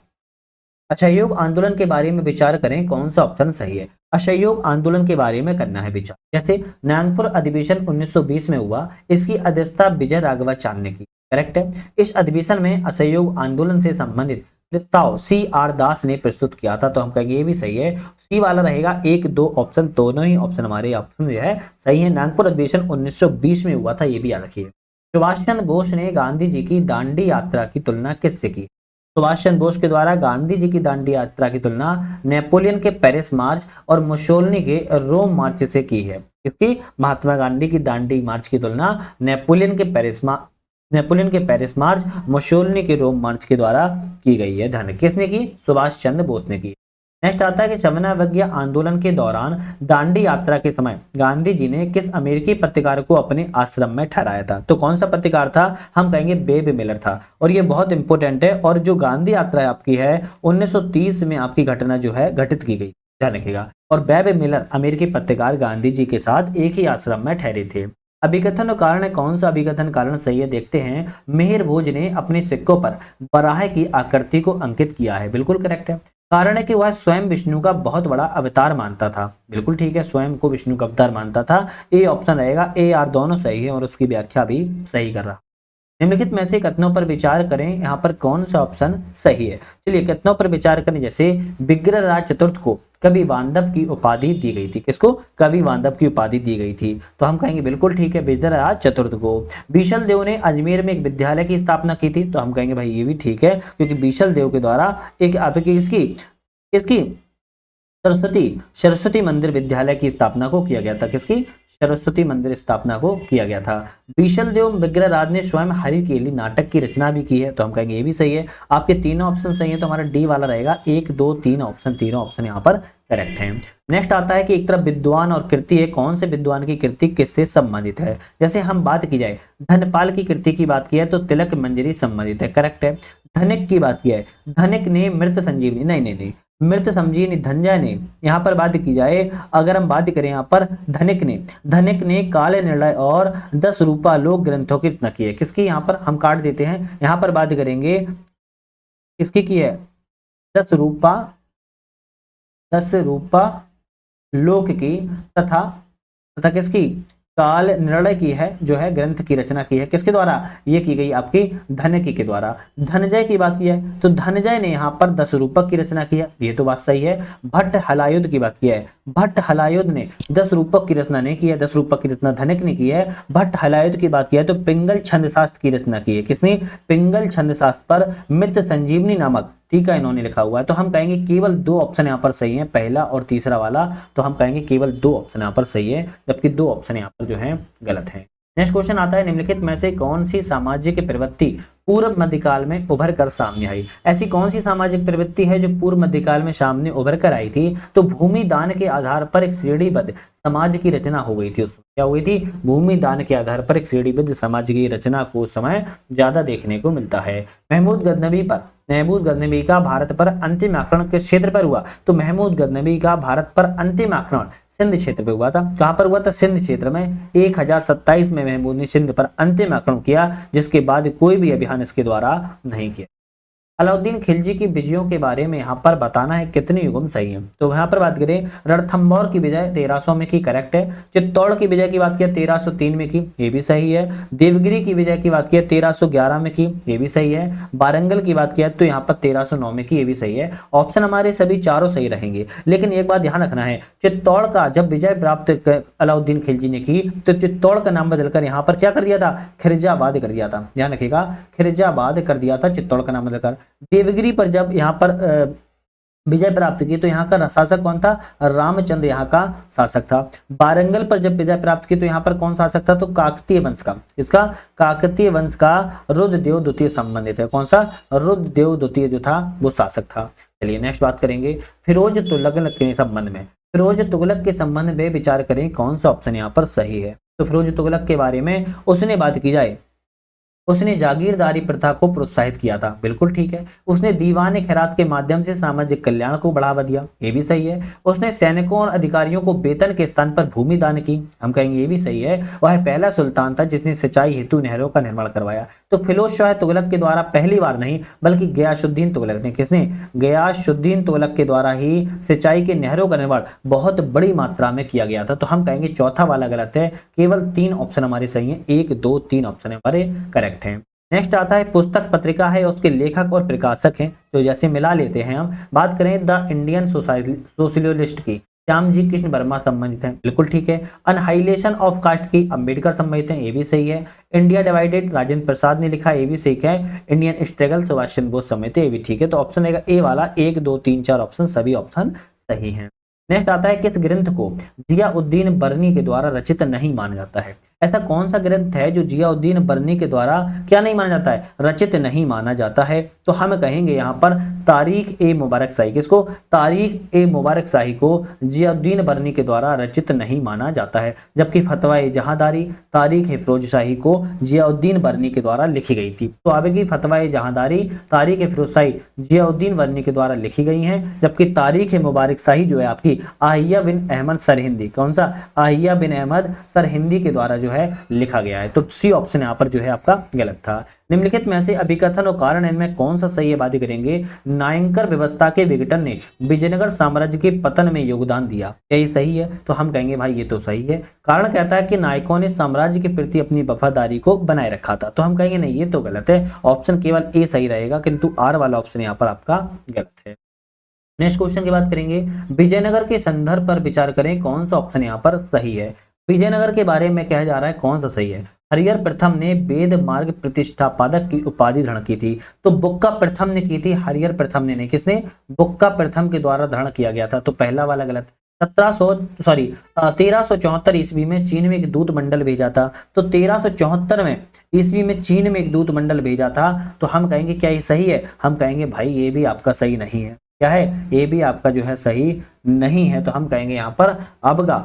असहयोग आंदोलन के बारे में विचार करें, कौन सा ऑप्शन सही है। असहयोग आंदोलन के बारे में करना है विचार। जैसे नागपुर अधिवेशन 1920 में हुआ, इसकी अध्यक्षता विजय राघवाचार्य ने की, करेक्ट है। इस अधिवेशन में असहयोग आंदोलन से संबंधित प्रस्ताव C.R. दास ने प्रस्तुत किया था, तो हम कहेंगे ये भी सही है। सी वाला रहेगा। 1 2 ऑप्शन, दोनों ही ऑप्शन हमारे ऑप्शन जो है सही है। नागपुर अधिवेशन 1920 में हुआ था, ये भी याद रखिए। सुभाष चंद्र बोस ने गांधी जी की दांडी यात्रा की तुलना किससे की। सुभाष चंद्र बोस के द्वारा गांधी जी की दांडी यात्रा की तुलना नेपोलियन के पेरिस मार्च और मुसोलिनी के रोम मार्च से की है। इसकी महात्मा गांधी की दांडी मार्च की तुलना नेपोलियन के पेरिस मार्च, मुसोलिनी के रोम मार्च के द्वारा की गई है। ध्यान किसने की, सुभाष चंद्र बोस ने की। नेक्स्ट आता है कि समन्वय आंदोलन के दौरान दांडी यात्रा के समय गांधी जी ने किस अमेरिकी पत्रकार को अपने आश्रम में ठहराया था? तो कौन सा पत्रकार था? हम कहेंगे बेब मिलर था। और ये बहुत इंपॉर्टेंट है। और जो गांधी यात्रा आपकी है 1930 में आपकी घटना जो है घटित की गई, ध्यान रखिएगा। और बेब मिलर अमेरिकी पत्रकार गांधी जी के साथ एक ही आश्रम में ठहरे थे। अभिकथन और कारण है, कौन सा अभिकथन कारण सही है देखते हैं। मेहर भोज ने अपने सिक्कों पर वराह की आकृति को अंकित किया है, बिल्कुल करेक्ट है। कारण है कि वह स्वयं विष्णु का बहुत बड़ा अवतार मानता था, बिल्कुल ठीक है, स्वयं को विष्णु का अवतार मानता था। ए ऑप्शन रहेगा, ए आर दोनों सही है और उसकी व्याख्या भी सही कर रहा। निम्नलिखित में से कथनों पर विचार करें, यहाँ पर कौन सा ऑप्शन सही है। चलिए कथनों पर विचार करें। जैसे विग्रहराज चतुर्थ को कवि बांधव की उपाधि दी गई थी, किसको? कवि बांधव की उपाधि दी गई थी, तो हम कहेंगे बिल्कुल ठीक है, विग्रहराज चतुर्थ को। बीशल देव ने अजमेर में एक विद्यालय की स्थापना की थी, तो हम कहेंगे भाई ये भी ठीक है, क्योंकि बीशल देव के द्वारा एक आपकी इसकी सरस्वती मंदिर विद्यालय की स्थापना को किया गया था। किसकी? सरस्वती मंदिर स्थापना को किया गया था। बीशल देव विग्रहराज ने स्वयं हरिकेली नाटक की रचना भी की है, तो हम कहेंगे ये भी सही है। आपके तीनों ऑप्शन सही है, तो हमारा डी वाला रहेगा। 1 2 3 ऑप्शन, तीनों ऑप्शन यहाँ पर करेक्ट है। नेक्स्ट आता है कि एक तरफ विद्वान और कृति है, कौन से विद्वान की कृति किससे संबंधित है? जैसे हम बात की जाए धनपाल की कृति की बात की है तो तिलक मंजरी संबंधित है, करेक्ट है। धनिक की बात की है, धनिक ने मृत संजीवनी, नहीं, मृत संजीवनी धनंजय ने। यहाँ पर बात की जाए, अगर हम बात करें यहाँ पर धनिक ने काले निर्णय और 10 रूपा लोक ग्रंथों की रचना की है। किसकी? यहाँ पर हम काट देते हैं, यहाँ पर बात करेंगे किसकी की है? 10 रूपा लोक की तथा किसकी? काल निर्णय की है, जो है ग्रंथ की रचना की है। किसके द्वारा? ये की गई आपकी धनकी के द्वारा। धनंजय की बात की है तो धनंजय ने यहाँ पर 10 रूपक की रचना की है, ये तो बात सही है। भट्ट हलायुध की बात की है, भट्ट हलायुध ने 10 रूपक की रचना नहीं की है, 10 रूपक की रचना धनिक ने की है। भट्ट हलायुध की बात की है तो पिंगल छंद शास्त्र की रचना की है। किसने? पिंगल छंद शास्त्र पर मृत संजीवनी नामक टीका इन्होंने लिखा हुआ है। तो हम कहेंगे केवल 2 ऑप्शन यहाँ पर सही है, पहला और तीसरा वाला। तो हम कहेंगे केवल 2 ऑप्शन यहाँ पर सही है, जबकि 2 ऑप्शन यहाँ पर जो है गलत है। नेक्स्ट क्वेश्चन आता है, निम्नलिखित में से कौन सी सामाजिक प्रवृत्ति पूर्व मध्यकाल में उभर कर सामने आई? ऐसी कौन सी सामाजिक प्रवृत्ति है जो पूर्व मध्यकाल में सामने उभर कर आई थी? तो भूमि दान के आधार पर एक श्रेणीबद्ध समाज की रचना हो गई थी। उसमें क्या हुई थी? भूमि दान के आधार पर एक श्रेणीबद्ध समाज की रचना को समय ज्यादा देखने को मिलता है। महमूद गजनवी का भारत पर अंतिम आक्रमण किस क्षेत्र पर हुआ? तो महमूद गजनवी का भारत पर अंतिम आक्रमण सिंध क्षेत्र पे हुआ था। कहां पर हुआ था? सिंध क्षेत्र में। 1027 में महमूद ने सिंध पर अंतिम आक्रमण किया, जिसके बाद कोई भी अभियान इसके द्वारा नहीं किया। अलाउद्दीन खिलजी की विजयों के बारे में यहाँ पर बताना है कितने युगम सही है। तो यहाँ पर बात करें, रणथंभौर की विजय 1300 में की, करेक्ट है। चित्तौड़ की विजय की बात किया 1303 में की, ये भी सही है। देवगिरी की विजय की बात किया 1311 में की, ये भी सही है। वारंगल की बात किया तो यहाँ पर 1309 में की, ये भी सही है। ऑप्शन हमारे सभी चारों सही रहेंगे, लेकिन एक बात ध्यान रखना है, चित्तौड़ का जब विजय प्राप्त अलाउद्दीन खिलजी ने की तो चित्तौड़ का नाम बदलकर यहाँ पर क्या कर दिया था? खिरजाबाद कर दिया था। ध्यान रखिएगा, खिरजाबाद कर दिया था चित्तौड़ का नाम बदलकर। देवगिरी पर जब यहाँ पर विजय प्राप्त की तो यहाँ का शासक कौन था? रामचंद्र यहाँ का शासक था। वारंगल पर जब विजय प्राप्त की तो यहाँ पर कौन शासक था? तो काकतीय वंश का, इसका काकतीय वंश का रुद्रदेव द्वितीय संबंधित है। कौन सा? रुद्रदेव द्वितीय जो था वो शासक था। चलिए नेक्स्ट बात करेंगे फिरोज तुगलक के संबंध में। फिरोज तुगलक के संबंध में विचार करें कौन सा ऑप्शन यहाँ पर सही है। तो फिरोज तुगलक के बारे में उसने बात की जाए, उसने जागीरदारी प्रथा को प्रोत्साहित किया था, बिल्कुल ठीक है। उसने दीवान खैरात के माध्यम से सामाजिक कल्याण को बढ़ावा दिया, ये भी सही है। उसने सैनिकों और अधिकारियों को वेतन के स्थान पर भूमि दान की, हम कहेंगे ये भी सही है। वह पहला सुल्तान था जिसने सिंचाई हेतु नहरों का निर्माण करवाया। तो फिरोज शाह तुगलक के द्वारा पहली बार नहीं बल्कि गयासुद्दीन तुगलक ने, किसने? गयासुद्दीन तुगलक के द्वारा ही सिंचाई के नहरों का निर्माण बहुत बड़ी मात्रा में किया गया था। तो हम कहेंगे चौथा वाला गलत है, केवल 3 ऑप्शन हमारे सही है, 1 2 3 ऑप्शन हमारे करेक्ट है। नेक्स्ट आता है पुस्तक पत्रिका है, उसके लेखक और प्रकाशक हैं, तो जैसे मिला लेते हैं हम। बात करें द इंडियन सोशलिस्ट की, श्याम जी कृष्ण वर्मा संबंधित हैं, बिल्कुल ठीक है। अनहाइलेशन ऑफ कास्ट की अंबेडकर संबंधित हैं, ये भी सही है। इंडिया डिवाइडेड राजेंद्र प्रसाद ने लिखा, ये भी सही है। इंडियन स्ट्रगल सुभाष चंद्र बोस संबंधित है, ये भी ठीक है। तो ऑप्शन रहेगा ए वाला, 1 2 3 4 ऑप्शन सभी ऑप्शन सही हैं। नेक्स्ट आता है किस ग्रंथ को जियाउद्दीन बरनी के द्वारा रचित नहीं माना जाता है? ऐसा कौन सा ग्रंथ है जो जियाउद्दीन बर्नी के द्वारा क्या नहीं माना जाता है, रचित नहीं माना जाता है? तो हम कहेंगे यहाँ पर तारीख ए मुबारक शाही। किसको? तारीख ए मुबारक शाही को जियाउद्दीन बर्नी के द्वारा रचित नहीं माना जाता है। जबकि फतवा ए जहांदारी तारीख ए फिरोज शाही को जियाउद्दीन बर्नी के द्वारा लिखी गई थी। तो आगे फतवा ए जहांदारी तारीख ए फिरोज शाही जियाउद्दीन बर्नी के द्वारा लिखी गई हैं, जबकि तारीख ए मुबारक शाही जो है आपकी आहिया बिन अहमद सरहिंदी, कौन सा? आहिया बिन अहमद सरहिंदी के द्वारा जो है लिखा गया है। तो सी ऑप्शन यहाँ पर जो है आपका गलत था। निम्नलिखित में से अभिकथन और कारण इनमें कौन सा सही है, बात करेंगे। नायंकर व्यवस्था के विघटन ने विजयनगर साम्राज्य के पतन में योगदान दिया, क्या ये सही है? तो हम कहेंगे भाई ये तो सही है। कारण कहता है कि नायकों ने साम्राज्य के प्रति अपनी वफादारी को बनाए रखा था, तो हम कहेंगे नहीं ये तो गलत है, ऑप्शन केवल ए सही रहेगा, किंतु आर वाला ऑप्शन यहाँ पर आपका गलत है। नेक्स्ट क्वेश्चन की बात करेंगे, विजयनगर के संदर्भ पर विचार करें, कौन सा ऑप्शन यहाँ पर सही है? विजयनगर के बारे में कहा जा रहा है, कौन सा सही है? हरिहर प्रथम ने वेद मार्ग प्रतिष्ठापादक की उपाधि धारण की थी, तो बुक्का प्रथम ने की थी, हरिहर प्रथम ने नहीं। किसने? बुक्का प्रथम के द्वारा धारण किया गया था, तो पहला वाला गलत। 1374 ईस्वी में चीन में एक दूत मंडल भेजा था, तो 1374 में ईस्वी में चीन में एक दूत मंडल भेजा था, तो हम कहेंगे क्या ये सही है? हम कहेंगे भाई ये भी आपका सही नहीं है। क्या है? ये भी आपका जो है सही नहीं है, तो हम कहेंगे यहाँ पर आपका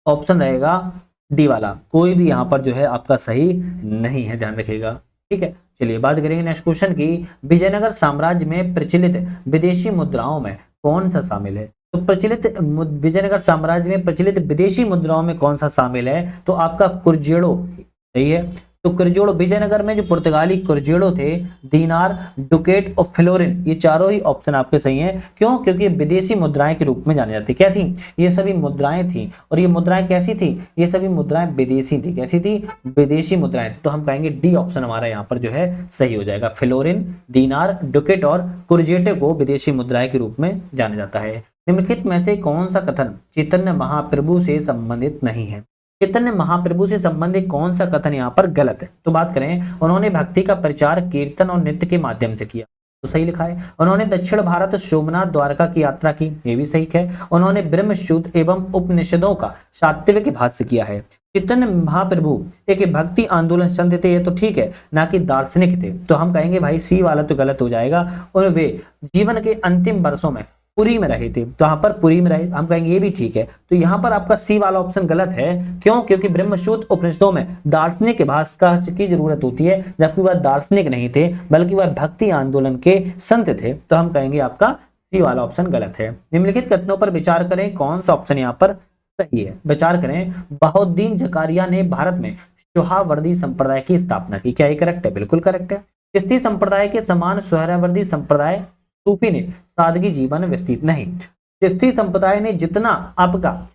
ऑप्शन रहेगा डी वाला, कोई भी यहाँ पर जो है आपका सही नहीं है, ध्यान रखिएगा। ठीक है, चलिए बात करेंगे नेक्स्ट क्वेश्चन की, विजयनगर साम्राज्य में प्रचलित विदेशी मुद्राओं में कौन सा शामिल है? तो प्रचलित विजयनगर साम्राज्य में प्रचलित विदेशी मुद्राओं में कौन सा शामिल है? तो आपका कुर्जेड़ो सही है। तो कुर्जेड़ो, विजयनगर में जो पुर्तगाली कुर्जेड़ो थे, दीनार, डुकेट और फ्लोरिन, ये चारों ही ऑप्शन आपके सही हैं। क्यों? क्योंकि विदेशी मुद्राएं के रूप में जानी जाती। क्या थी? ये सभी मुद्राएं थी, और ये मुद्राएं कैसी थी? ये सभी मुद्राएं विदेशी थी। कैसी थी? विदेशी मुद्राएं थी। तो हम कहेंगे डी ऑप्शन हमारा यहाँ पर जो है सही हो जाएगा। फ्लोरिन, दीनार, डुकेट और कुर्जेटे को विदेशी मुद्राएं के रूप में जाना जाता है। निम्नलिखित में से कौन सा कथन चैतन्य महाप्रभु से संबंधित नहीं है? चैतन्य महाप्रभु से संबंधित कौन सा कथन यहाँ पर गलत है? तो बात करें, उन्होंने भक्ति का प्रचार कीर्तन और नृत्य के माध्यम से किया, तो सही लिखा है। उन्होंने दक्षिण भारत सोमनाथ द्वारका की यात्रा की, ये भी सही है। उन्होंने ब्रह्मसूत्र एवं उपनिषदों का सात्विक भाष्य किया है। चैतन्य महाप्रभु एक भक्ति आंदोलन संत थे, ये तो ठीक है, ना कि दार्शनिक थे, तो हम कहेंगे भाई सी वाला तो गलत हो जाएगा। और वे जीवन के अंतिम वर्षों में पुरी में रहे थे, तो यहाँ पर पुरी में रहे, हम कहेंगे ये भी ठीक है। तो यहाँ पर आपका सी वाला ऑप्शन गलत है। क्यों? क्योंकि ब्रह्मसूत्र उपनिषदों में दार्शनिक भाष्य की जरूरत होती है, जबकि वह दार्शनिक नहीं थे, बल्कि वह भक्ति आंदोलन के संत थे, तो हम कहेंगे आपका सी वाला ऑप्शन गलत है। निम्नलिखित कथनों पर विचार करें, कौन सा ऑप्शन यहाँ पर सही है? विचार करें, बहाउद्दीन जकारिया ने भारत में सोहरावर्दी संप्रदाय की स्थापना की, क्या ये करेक्ट है? बिल्कुल करेक्ट है। चिश्ती संप्रदाय के समान सोहरावर्दी संप्रदाय सूफी ने सादगी जीवन व्यतीत नहीं। चिश्ती संप्रदाय ने जितना आपका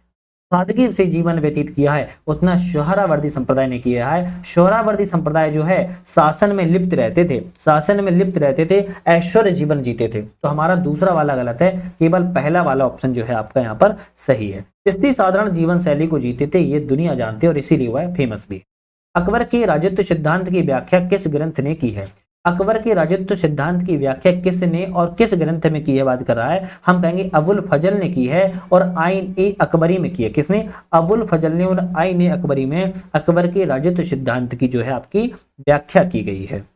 सादगी से जीवन व्यतीत किया है, उतना सोहरावर्दी संप्रदाय ने किया है। सोहरावर्दी संप्रदाय जो है शासन में लिप्त रहते थे, शासन में लिप्त रहते थे, ऐश्वर्य जीवन जीते थे, तो हमारा दूसरा वाला गलत है, केवल पहला वाला ऑप्शन जो है आपका यहाँ पर सही है। चिश्ती साधारण जीवन शैली को जीते थे, ये दुनिया जानती है, और इसीलिए वह फेमस भी। अकबर के राजत्व सिद्धांत की व्याख्या किस ग्रंथ ने की है? अकबर के राजत्व सिद्धांत की व्याख्या किसने और किस ग्रंथ में की है, बात कर रहा है। हम कहेंगे अबुल फजल ने की है, और आइन ए अकबरी में की है। किसने? अबुल फजल ने, और आइन ए अकबरी में अकबर के राजत्व सिद्धांत की जो है आपकी व्याख्या की गई है।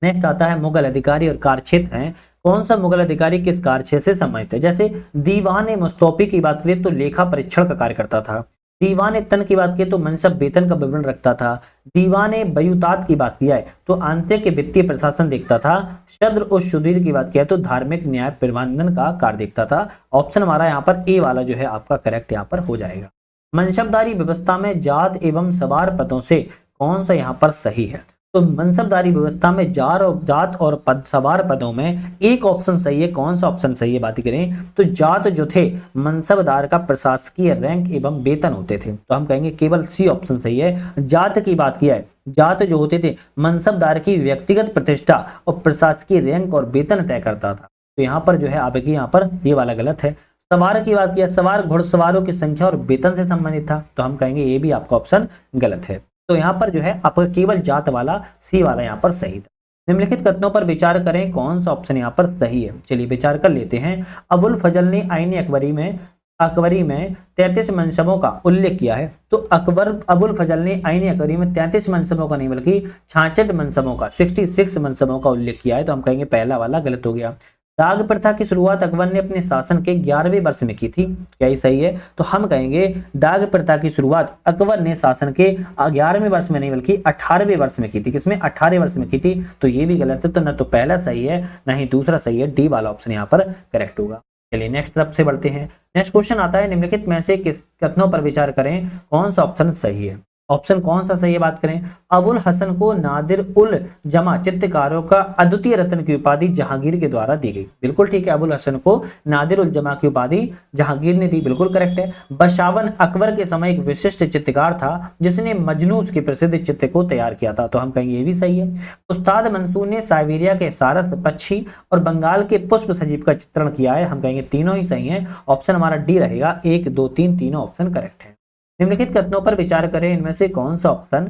नेक्स्ट आता है मुगल अधिकारी और कार्यक्षेत्र हैं, कौन सा मुगल अधिकारी किस कार्यक्षेत्र से संबंधित है? जैसे दीवान मुस्तौफी की बात करें तो लेखा परीक्षण का कार्य करता था। दीवान तन की बात करें तो मनसब वेतन का विवरण रखता था। दीवान बयूतात की बात किया है तो आंतरिक के वित्तीय प्रशासन देखता था। शद्र और शुदीर की बात किया तो धार्मिक न्याय प्रबंधन का कार्य देखता था। ऑप्शन हमारा यहाँ पर ए वाला जो है आपका करेक्ट यहाँ पर हो जाएगा। मनसबदारी व्यवस्था में जात एवं सवार पदों से कौन सा यहाँ पर सही है? तो मनसबदारी व्यवस्था में जात और पद सवार पदों में एक ऑप्शन सही है। कौन सा ऑप्शन सही है बात करें तो जात जो थे मनसबदार का प्रशासकीय रैंक एवं वेतन होते थे, तो हम कहेंगे केवल सी ऑप्शन सही है। जात की बात किया है, जात जो होते थे मनसबदार की व्यक्तिगत प्रतिष्ठा और प्रशासकीय रैंक और वेतन तय करता था, तो यहाँ पर जो है आपकी यहाँ पर ये वाला गलत है। सवार की बात किया, सवार घुड़सवारों की संख्या और वेतन से संबंधित था, तो हम कहेंगे ये भी आपका ऑप्शन गलत है। तो यहाँ पर जो है आपका केवल जात वाला सी वाला यहाँ पर सही था। निम्नलिखित कथनों पर विचार करें, कौन सा ऑप्शन यहाँ पर सही है? चलिए विचार कर लेते हैं। अबुल फजल ने आईन अकबरी में अकबरी में 33 मनसबों का उल्लेख किया है, तो अकबर अबुल फजल ने आईन अकबरी में 33 मनसबों का नहीं बल्कि 66 मनसबों का 66 मनसबों का उल्लेख किया है, तो हम कहेंगे पहला वाला गलत हो गया। दाग प्रथा की शुरुआत अकबर ने अपने शासन के 11वें वर्ष में की थी, क्या ये सही है? तो हम कहेंगे दाग प्रथा की शुरुआत अकबर ने शासन के 11वें वर्ष में नहीं बल्कि 18वें वर्ष में की थी। किसमें? 18 वर्ष में की थी, तो ये भी गलत है। तो न तो पहला सही है न ही दूसरा सही है, डी वाला ऑप्शन यहाँ पर करेक्ट होगा। चलिए नेक्स्ट तरफ से बढ़ते हैं। नेक्स्ट क्वेश्चन आता है, निम्नलिखित में से किस कथनों पर विचार करें, कौन सा ऑप्शन सही है? ऑप्शन कौन सा सही है बात करें, अबुल हसन को नादिर उल जमा चित्रकारों का अद्वितीय रत्न की उपाधि जहांगीर के द्वारा दी गई। बिल्कुल ठीक है, अबुल हसन को नादिर उल जमा की उपाधि जहांगीर ने दी, बिल्कुल करेक्ट है। बशावन अकबर के समय एक विशिष्ट चित्रकार था जिसने मजनूस के प्रसिद्ध चित्र को तैयार किया था, तो हम कहेंगे ये भी सही है। उस्ताद मंसूर ने साइबेरिया के सारस पक्षी और बंगाल के पुष्प सजीव का चित्रण किया है, हम कहेंगे तीनों ही सही है। ऑप्शन हमारा डी रहेगा, 1 2 3 तीनों ऑप्शन करेक्ट है। निम्नलिखित कथनों पर विचार करें, इनमें से कौन सा ऑप्शन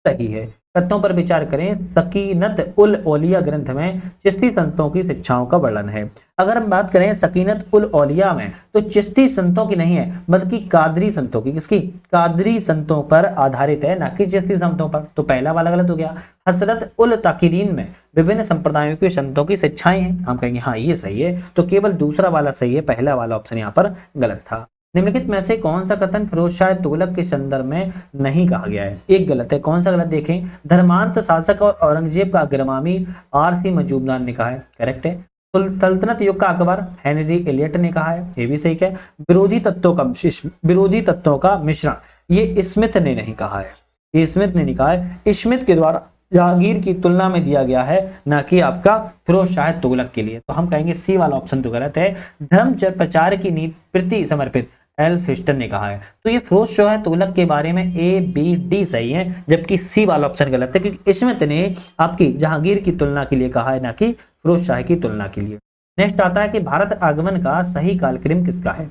सही है? कथनों पर विचार करें, सकीनत उल औलिया ग्रंथ में चिश्ती संतों की शिक्षाओं का वर्णन है। अगर हम बात करें सकीनत उल औलिया में, तो चिश्ती संतों की नहीं है बल्कि कादरी संतों की, किसकी? कादरी संतों पर आधारित है, ना कि चिश्ती संतों पर, तो पहला वाला गलत हो गया। हसरत उल ताकिरीन में विभिन्न संप्रदायों के संतों की शिक्षाएं हैं, हम कहेंगे हाँ ये सही है, तो केवल दूसरा वाला सही है, पहला वाला ऑप्शन यहाँ पर गलत था। निम्नलिखित में से कौन सा कथन फिरोज शाह तुगलक के संदर्भ में नहीं कहा गया है? एक गलत है, कौन सा गलत देखें, धर्मांत शासक और औरंगजेब का अग्रगामी आरसी मजूमदार ने कहा है, करेक्ट है। सल्तनत युग का अकबर हेनरी एलियट ने कहा है, ये भी सही है। विरोधी तत्वों का मिश्रण, ये स्मिथ ने नहीं कहा है, ये स्मिथ ने नहीं कहा है, स्मिथ के द्वारा जहांगीर की तुलना में दिया गया है, ना कि आपका फिरोज शाह तुगलक के लिए, तो हम कहेंगे सी वाला ऑप्शन तो गलत है। धर्म प्रचार की नीति प्रति समर्पित एल फिस्टन ने कहा है, तो ये फिरोज शाह तुगलक के बारे में ए बी डी सही है, जबकि सी वाला ऑप्शन गलत है, क्योंकि स्मिथ ने आपकी जहांगीर की तुलना के लिए कहा है, ना कि फिरोज शाह की तुलना के लिए। नेक्स्ट आता है कि भारत आगमन का सही कालक्रम किसका है?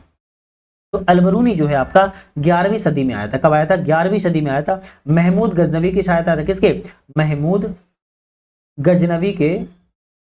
तो अलबरूनी जो है आपका 11वीं सदी में आया था। कब आया था? 11वीं सदी में आया था। महमूद गजनवी की सहायता था, किसके? महमूद गजनवी के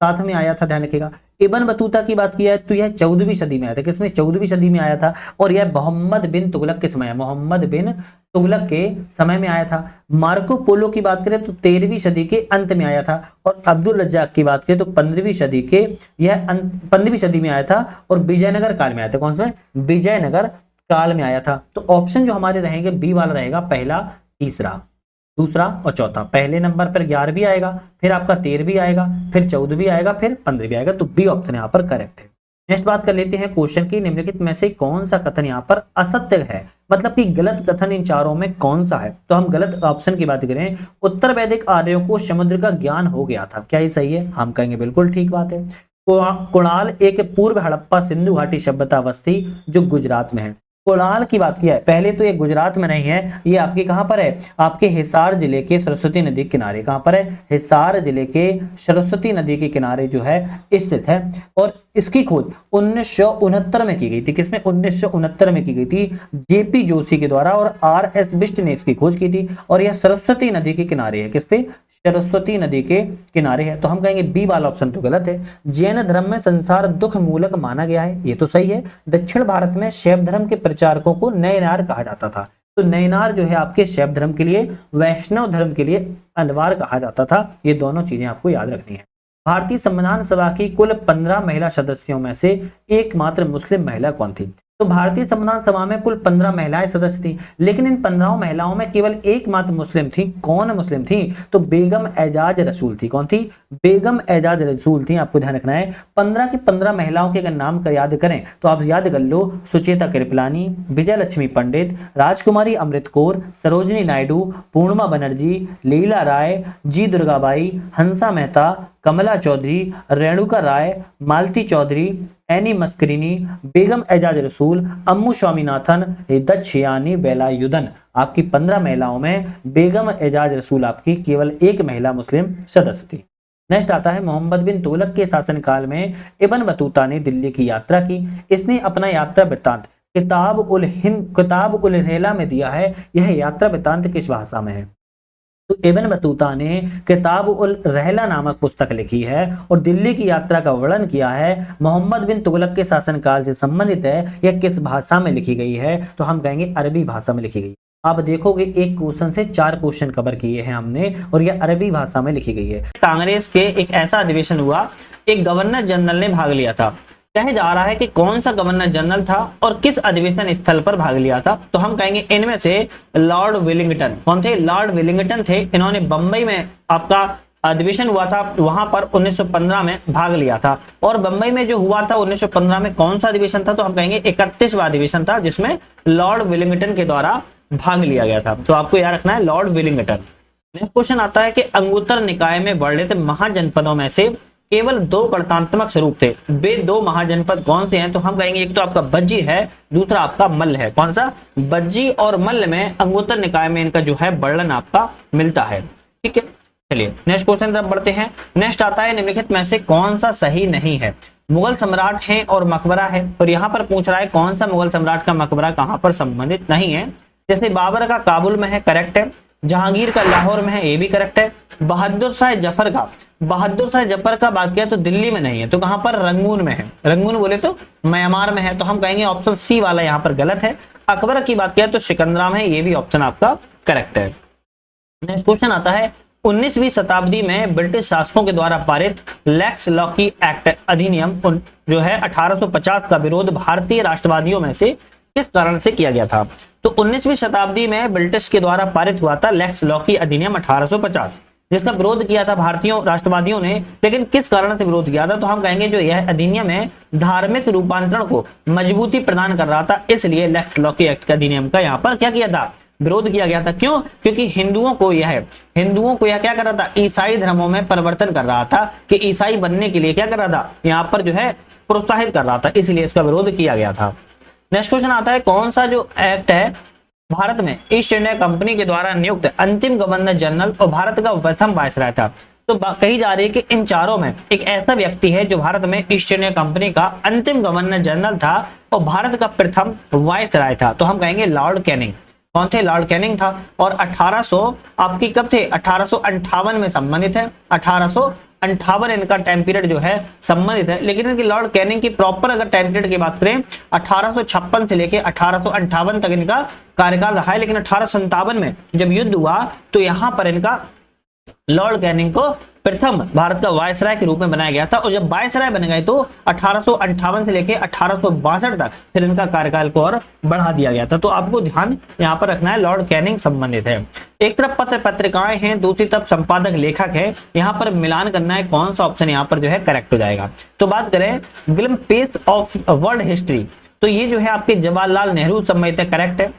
साथ में आया था, ध्यान रखिएगा। इब्न बतूता की बात किया है तो यह 14वीं सदी में आया था, किसमें? 14वीं सदी में आया था, और यह मोहम्मद बिन तुगलक के समय, मोहम्मद बिन तुगलक के समय में आया था। मार्को पोलो की बात करें तो 13वीं सदी के अंत में आया था, और अब्दुल रज्जाक की बात करें तो 15वीं सदी के 15वीं सदी में आया था, और विजयनगर काल में आया था। कौन सा? विजयनगर काल में आया था। तो ऑप्शन जो हमारे रहेंगे बी वाला रहेगा, पहला, तीसरा, दूसरा और चौथा। पहले नंबर पर 11वीं आएगा, फिर आपका 13वीं आएगा, फिर 14वीं आएगा, फिर 15वीं आएगा, तो बी ऑप्शन यहाँ पर करेक्ट है। नेक्स्ट बात कर लेते हैं क्वेश्चन की, निम्नलिखित में से कौन सा कथन यहाँ पर असत्य है, मतलब कि गलत कथन इन चारों में कौन सा है? तो हम गलत ऑप्शन की बात करें, उत्तर वैदिक आर्यों को समुद्र का ज्ञान हो गया था, क्या ये सही है? हम कहेंगे बिल्कुल ठीक बात है। कुणाल एक पूर्व हड़प्पा सिंधु घाटी सभ्यता बस्ती जो गुजरात में है। कुणाल की बात किया है, पहले तो ये गुजरात में नहीं है, ये आपके कहां पर है? आपके हिसार जिले के सरस्वती नदी के किनारे। कहां पर है? हिसार जिले के सरस्वती नदी के किनारे जो है स्थित है, और इसकी खोज 1969 में की गई थी। किसमें? 1969 में की गई थी, जेपी जोशी के द्वारा, और आर.एस. बिष्ट ने इसकी खोज की थी, और यह सरस्वती नदी के किनारे है। किस पे? सरस्वती नदी के किनारे है, तो हम कहेंगे बी वाला ऑप्शन तो गलत है। जैन धर्म में संसार दुख मूलक माना गया है, ये तो सही है। दक्षिण भारत में शैव धर्म के प्रचारकों को नयनार कहा जाता था, तो नयनार जो है आपके शैव धर्म के लिए, वैष्णव धर्म के लिए अनवार कहा जाता था। ये दोनों चीजें आपको याद रखनी है। भारतीय संविधान सभा की कुल 15 महिला सदस्यों में से एकमात्र मुस्लिम महिला कौन थी? तो भारतीय संविधान सभा में कुल 15 महिलाएं सदस्य थी, लेकिन इन 15 महिलाओं में केवल एकमात्र मुस्लिम थी। कौन मुस्लिम थी? तो बेगम एजाज रसूल थी। कौन थी? बेगम एजाज रसूल थी, आपको ध्यान रखना है। 15 की 15 महिलाओं के अगर नाम कर याद करें तो आप याद कर लो, सुचेता कृपलानी, विजय लक्ष्मी पंडित, राजकुमारी अमृत कौर, सरोजनी नायडू, पूर्णिमा बनर्जी, लीला राय, जी दुर्गाबाई, हंसा मेहता, कमला चौधरी, रेणुका राय, मालती चौधरी, एनी मस्करीनी, बेगम एजाज रसूल, अम्मू स्वामीनाथन, दक्षयानी वेलायुधन। आपकी 15 महिलाओं में बेगम एजाज रसूल आपकी केवल एक महिला मुस्लिम सदस्य थी। नेक्स्ट आता है, मोहम्मद बिन तुगलक के शासनकाल में इब्न बतूता ने दिल्ली की यात्रा की। इसने अपना यात्रा वृत्तांत किताब उल रेहला में दिया है। यह यात्रा वृत्तांत किस भाषा में है? तो इब्न बतूता ने किताब उल रहला नामक पुस्तक लिखी है और दिल्ली की यात्रा का वर्णन किया है, मोहम्मद बिन तुगलक के शासनकाल से संबंधित है, यह किस भाषा में लिखी गई है? तो हम कहेंगे अरबी भाषा में लिखी गई। आप देखोगे एक क्वेश्चन से 4 क्वेश्चन कवर किए हैं हमने और यह अरबी भाषा में लिखी गई है। कांग्रेस के एक ऐसा अधिवेशन हुआ, एक गवर्नर जनरल ने भाग लिया था। कहा जा रहा है कि कौन सा गवर्नर जनरल था और किस अधिवेशन स्थल पर भाग लिया था? तो हम कहेंगे इनमें से लॉर्ड वेलिंगटन। कौन थे? लॉर्ड वेलिंगटन थे। इन्होंने बंबई में आपका अधिवेशन हुआ था, वहां पर 1915 में भाग लिया था। और बंबई में जो हुआ था 1915 में कौन सा अधिवेशन था? तो हम कहेंगे 31वां अधिवेशन था, जिसमें लॉर्ड वेलिंगटन के द्वारा भाग लिया गया था। तो आपको याद रखना है लॉर्ड वेलिंगटन। नेक्स्ट क्वेश्चन आता है कि अंगुत्तर निकाय में वर्णित महाजनपदों में से केवल 2 गणतांत्रिक स्वरूप थे, वे 2 महाजनपद कौन से हैं? तो हम कहेंगे एक तो आपका बज्जी है, दूसरा आपका मल्ल है। कौन सा? बज्जी और मल्ल में अंगुत्तर निकाय में इनका जो है वर्णन आपका मिलता है। ठीक है, चलिए नेक्स्ट क्वेश्चन तरफ बढ़ते हैं। नेक्स्ट आता है निम्नलिखित में से कौन सा सही नहीं है? मुगल सम्राट है और मकबरा है, और यहाँ पर पूछ रहा है कौन सा मुगल सम्राट का मकबरा कहाँ पर संबंधित नहीं है। जैसे बाबर का काबुल में है, करेक्ट है। जहांगीर का लाहौर में है, ये भी करेक्ट है। बहादुर शाह जफर का बात किया तो दिल्ली में नहीं है, तो कहां पर? रंगून में है। रंगून बोले तो म्यांमार में है, तो हम कहेंगे ऑप्शन सी वाला यहाँ पर गलत है। अकबर की बात किया तो सिकंदरा में है, ये भी ऑप्शन आपका करेक्ट है। नेक्स्ट क्वेश्चन आता है 19वीं शताब्दी में ब्रिटिश शासकों के द्वारा पारित लेक्स लॉकी एक्ट अधिनियम जो है 1850 का विरोध भारतीय राष्ट्रवादियों में से किस कारण से किया गया था? तो 19वीं शताब्दी में ब्रिटिश के द्वारा पारित हुआ था लेक्स लॉकी अधिनियम 1850, जिसका विरोध किया था भारतीय राष्ट्रवादियों ने। लेकिन किस कारण से विरोध किया था? तो हम कहेंगे जो यह अधिनियम है धार्मिक रूपांतरण को मजबूती प्रदान कर रहा था, इसलिए लेक्स लॉकी एक्ट अधिनियम का यहाँ पर क्या किया था? विरोध किया गया था। क्यों? क्योंकि हिंदुओं को यह क्या कर रहा था? ईसाई धर्मों में परिवर्तन कर रहा था, कि ईसाई बनने के लिए क्या कर रहा था? यहाँ पर जो है प्रोत्साहित कर रहा था, इसलिए इसका विरोध किया गया था। नेक्स्ट क्वेश्चन आता है कौन सा जो एक्ट है भारत में ईस्ट इंडिया कंपनी के द्वारा नियुक्त अंतिम गवर्नर जनरल और भारत का प्रथम वायसराय था? तो कही जा रही है कि इन चारों में एक ऐसा व्यक्ति है जो भारत में ईस्ट इंडिया कंपनी का अंतिम गवर्नर जनरल था और भारत का प्रथम वायसराय था। तो हम कहेंगे लॉर्ड कैनिंग। कौन थे? लॉर्ड कैनिंग था। और 1800 आपकी कब थे? 1858 में संबंधित है। 1858 इनका टाइम पीरियड जो है संबंधित है। लेकिन इनकी लॉर्ड कैनिंग की प्रॉपर अगर टाइम पीरियड की बात करें 1856 से लेके 1858 तक इनका कार्यकाल रहा है। लेकिन 1857 में जब युद्ध हुआ तो यहां पर इनका लॉर्ड कैनिंग को प्रथम भारत का वायसराय के रूप में बनाया गया था। और जब वायसराय बन गए तो 1858 से लेके 1862 तक फिर इनका कार्यकाल को और बढ़ा दिया गया था। तो आपको ध्यान यहाँ पर रखना है, लॉर्ड कैनिंग संबंधित है। एक तरफ पत्र पत्रिकाएं हैं, दूसरी तरफ संपादक लेखक है, यहाँ पर मिलान करना है कौन सा ऑप्शन यहाँ पर जो है करेक्ट हो जाएगा। तो बात करें glimpse page of world history, तो ये जो है आपके जवाहरलाल नेहरू संबंधित है, करेक्ट है।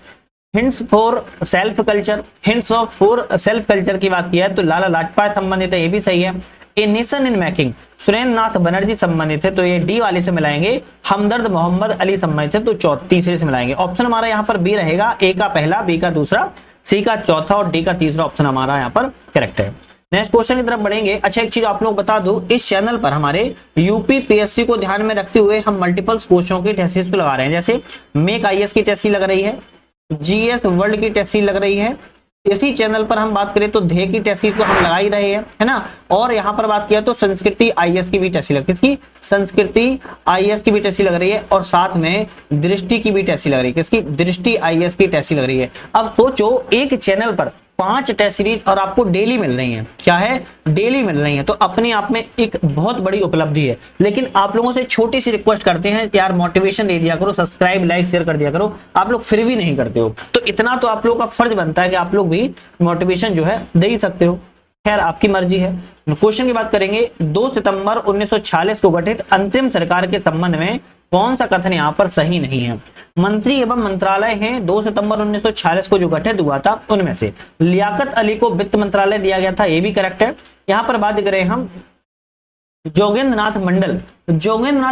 Hints for self culture, hints of for self culture की बात किया है तो लाला लाजपत संबंधित है, ये भी सही है। A nation in making Surendra Nath Banerjee संबंधित है, तो ये डी वाले से मिलाएंगे। हमदर्द मोहम्मद अली संबंधित है, तो तीसरे से मिलाएंगे। ऑप्शन हमारा यहाँ पर बी रहेगा, ए का पहला, बी का दूसरा, सी का चौथा और डी का तीसरा ऑप्शन हमारा यहाँ पर करेक्ट है। नेक्स्ट क्वेश्चन की तरफ बढ़ेंगे। अच्छा एक चीज आप लोग बता दूं, इस चैनल पर हमारे यूपीपीएससी को ध्यान में रखते हुए हम मल्टीपल क्वेश्चनों की टेस्ट सीरीज को लगा रहे हैं। जैसे मेक आईएएस की टेस्ट सीरीज लग रही है, जीएस वर्ल्ड की टेस्ट सीरीज लग रही है। इसी चैनल पर हम बात करें तो ध्येय की टेस्ट सीरीज को हम लगा ही रहे हैं, है ना। और यहाँ पर बात किया तो संस्कृति आईएएस की भी टेस्ट सीरीज, किसकी? संस्कृति आईएएस की भी टेस्ट सीरीज लग रही है। और साथ में दृष्टि की भी टेस्ट सीरीज लग रही है, किसकी? दृष्टि आईएएस की टेस्ट सीरीज लग रही है। अब सोचो एक चैनल पर 5 टेस्ट सीरीज और आपको डेली मिल रही है, क्या है? डेली मिल रही है, तो अपने आप में एक बहुत बड़ी उपलब्धि है। लेकिन आप लोगों से छोटी सी रिक्वेस्ट करते हैं कि यार मोटिवेशन दे दिया करो, सब्सक्राइब लाइक शेयर कर दिया करो, आप लोग फिर भी नहीं करते हो। तो इतना तो आप लोगों का फर्ज बनता है कि आप लोग भी मोटिवेशन जो है दे ही सकते हो। खैर आपकी मर्जी है। क्वेश्चन की बात करेंगे, 2 सितंबर 1946 को गठित अंतरिम सरकार के संबंध में कौन सा कथन यहाँ पर सही नहीं है? मंत्री एवं मंत्रालय हैं 2 सितंबर 1946 को जो गठित हुआ था उनमें से लियाकत अली को वित्त मंत्रालय दिया गया था, ये भी करेक्ट है। यहाँ पर बात करें हम जोगेंद्रनाथ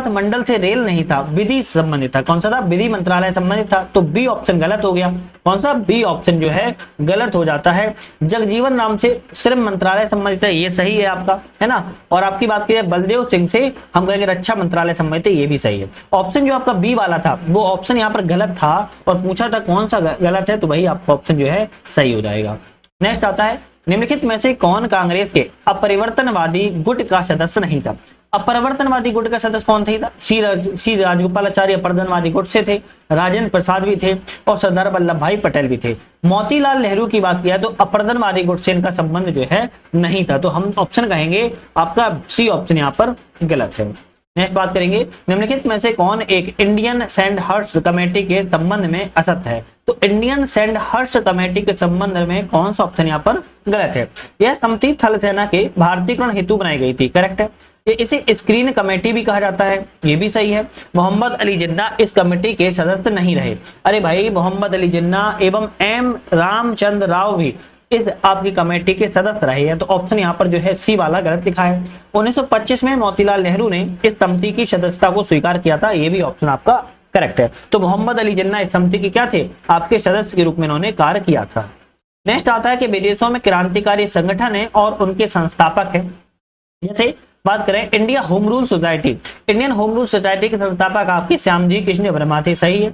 मंडल से रेल नहीं था, विधि संबंधित था। कौन सा था? विधि मंत्रालय संबंधित था, तो बी ऑप्शन गलत हो गया। कौन सा? बी ऑप्शन जो है गलत हो जाता है। जगजीवन राम से श्रम मंत्रालय संबंधित है, ये सही है आपका, है ना। और आपकी बात की बलदेव सिंह से हम कहेंगे रक्षा मंत्रालय संबंधित है, ये भी सही है। ऑप्शन जो आपका बी वाला था वो ऑप्शन यहाँ पर गलत था और पूछा था कौन सा गलत है, तो वही आपका ऑप्शन जो है सही हो जाएगा। नेक्स्ट आता है निम्नलिखित में से कौन कांग्रेस के अपरिवर्तनवादी गुट का सदस्य नहीं था। अपरिवर्तनवादी गुट का सदस्य कौन था? सी राजगोपालाचारी अपरिवर्तनवादी गुट से थे, राजेंद्र प्रसाद भी थे और सरदार वल्लभ भाई पटेल भी थे। मोतीलाल नेहरू की बात किया तो अपरिवर्तनवादी गुट से इनका संबंध जो है नहीं था, तो हम ऑप्शन कहेंगे आपका सी ऑप्शन यहाँ पर गलत है। नेक्स्ट बात करेंगे निम्नलिखित में से कौन एक इंडियन सैंडहर्स्ट कमेटी के संबंध में असत्य है। तो इंडियन सैंडहर्स्ट कमेटी के संबंध में कौन सा ऑप्शन यहाँ पर गलत है? यह समिति थल सेना के भारतीयकरण हेतु बनाई गई थी, करेक्ट है। ये इसे स्क्रीन कमेटी भी कहा जाता है, ये भी सही है। मोहम्मद अली जिन्ना इस कमेटी के सदस्य नहीं रहे। अरे भाई, मोहम्मद अली जिन्ना एवं एम रामचंद्र राव भी इस आपकी कमेटी के सदस्य रहे हैं, तो ऑप्शन यहाँ पर जो है सी वाला गलत लिखा है। 1925 में मोतीलाल नेहरू ने इस समिति की सदस्यता को स्वीकार किया था, ये भी ऑप्शन आपका करेक्ट है। तो मोहम्मद अली जिन्ना इस समिति के क्या थे? आपके सदस्य के रूप में इन्होंने कार्य किया था। नेक्स्ट आता है कि विदेशों में क्रांतिकारी संगठन है और उनके संस्थापक है। जैसे बात करें India home rule society, Indian home rule society के संस्थापक आपके श्यामजी कृष्ण वर्मा थे, सही है।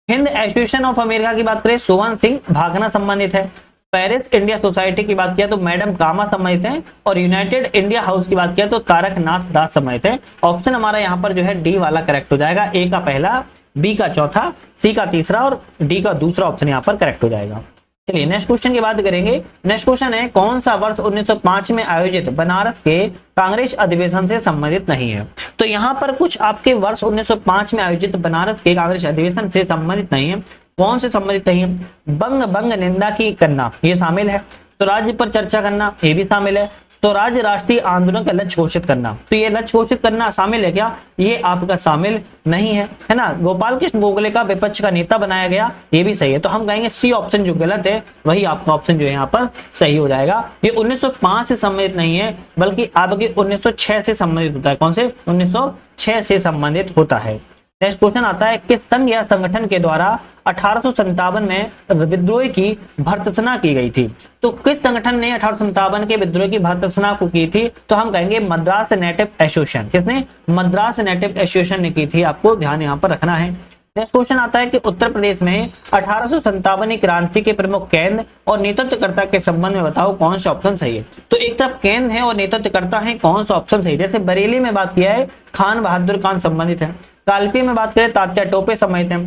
हिंद एसोसिएशन ऑफ अमेरिका की बात करें सोहन सिंह भागना संबंधित है। पेरिस इंडिया सोसाइटी की बात किया तो मैडम कामा संबंधित है और यूनाइटेड इंडिया हाउस की बात किया तो तारक नाथ दास संबंधित है। ऑप्शन हमारा यहाँ पर जो है डी वाला करेक्ट हो जाएगा। ए का पहला, बी का चौथा, सी का तीसरा और डी का दूसरा ऑप्शन यहाँ पर करेक्ट हो जाएगा। चलिए नेक्स्ट क्वेश्चन की बात करेंगे। नेक्स्ट क्वेश्चन है कौन सा वर्ष 1905 में आयोजित बनारस के कांग्रेस अधिवेशन से संबंधित नहीं है। तो यहाँ पर कुछ आपके वर्ष 1905 में आयोजित बनारस के कांग्रेस अधिवेशन से संबंधित नहीं है। कौन से संबंधित नहीं है? बंग निंदा की करना ये शामिल है, स्वराज्य पर चर्चा करना ये भी शामिल है, स्वराज्य राष्ट्रीय आंदोलन का लक्ष्य घोषित करना, तो ये लक्ष्य घोषित करना शामिल है क्या? ये आपका शामिल नहीं है, है ना। गोपाल कृष्ण गोखले का विपक्ष का नेता बनाया गया, ये भी सही है। तो हम कहेंगे सी ऑप्शन जो गलत है वही आपका ऑप्शन जो है यहाँ पर सही हो जाएगा। ये 1905 से संबंधित नहीं है बल्कि आपके 1906 से संबंधित होता है। कौन से? 1906 से संबंधित होता है। नेक्स्ट क्वेश्चन आता है किस संघ या संगठन के द्वारा 1857 में विद्रोह की भर्त्सना की गई थी। तो किस संगठन ने 1857 के विद्रोह की भर्त्सना को की थी? तो हम कहेंगे मद्रास नेटिव एसोसिएशन। किसने? मद्रास नेटिव एसोसिएशन ने की थी, आपको ध्यान यहाँ पर रखना है। नेक्स्ट क्वेश्चन आता है कि उत्तर प्रदेश में 1857 क्रांति के प्रमुख केंद्र और नेतृत्वकर्ता के संबंध में बताओ कौन सा ऑप्शन सही है। तो एक तरफ केंद्र है और नेतृत्वकर्ता है, कौन सा ऑप्शन सही? जैसे बरेली में बात किया है खान बहादुर खान संबंधित है, कालपी में बात करें तात्या टोपे संबंधित है,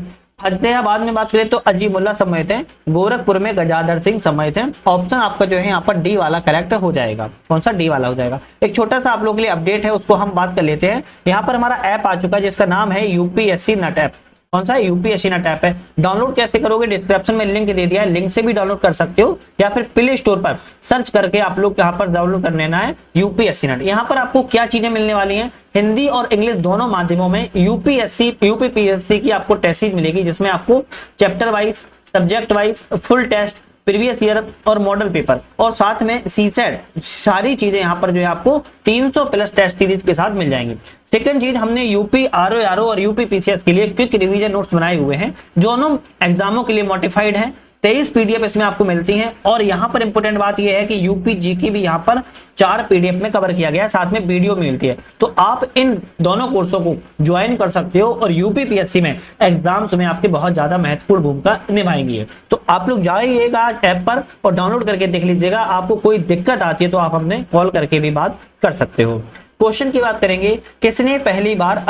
फतेहाबाद में बात करें तो अजीमुल्ला संबंधित है, गोरखपुर में गजाधर सिंह संबंधित है। ऑप्शन आपका जो है यहाँ पर डी वाला करेक्ट हो जाएगा। कौन सा? डी वाला हो जाएगा। एक छोटा सा आप लोगों के लिए अपडेट है, उसको हम बात कर लेते हैं। यहाँ पर हमारा ऐप आ चुका है जिसका नाम है यूपीएससी नट ऐप। कौन सा? यूपीएससी नट ऐप है। डाउनलोड कैसे करोगे? डिस्क्रिप्शन में लिंक दे दिया है, लिंक से भी डाउनलोड कर सकते हो या फिर प्ले स्टोर पर सर्च करके आप लोग यहाँ पर डाउनलोड कर लेना है यूपीएससी नट। यहाँ पर आपको क्या चीजें मिलने वाली हैं? हिंदी और इंग्लिश दोनों माध्यमों में यूपीपीएससी की आपको टेस्ट मिलेगी जिसमें आपको chapter wise, subject wise, full test, previous year और मॉडल पेपर और साथ में सीसेट, सारी चीजें यहाँ पर जो है आपको 300 प्लस टेस्ट सीरीज के साथ मिल जाएंगी। सेकंड चीज, हमने यूपी आरओ और यूपी पीसीएस के लिए क्विक रिवीजन नोट्स बनाए हुए हैं, दोनों एग्जामों के लिए मॉडिफाइड हैं। 23 पीडीएफ इसमें आपको मिलती हैं और यहाँ पर इंपोर्टेंट बात यह है कि यूपी जीके भी यहाँ पर 4 पीडीएफ में कवर किया गया है, साथ में वीडियो भी मिलती है। तो आप इन दोनों कोर्सों को ज्वाइन कर सकते हो और यूपीपीएससी में एग्जाम्स में आपकी बहुत ज्यादा महत्वपूर्ण भूमिका निभाएंगी। तो आप लोग जाइएगा ऐप पर और डाउनलोड करके देख लीजिएगा। आपको कोई दिक्कत आती है तो आप हमने कॉल करके भी बात कर सकते हो। क्वेश्चन की बात करेंगे, किसने पहली बार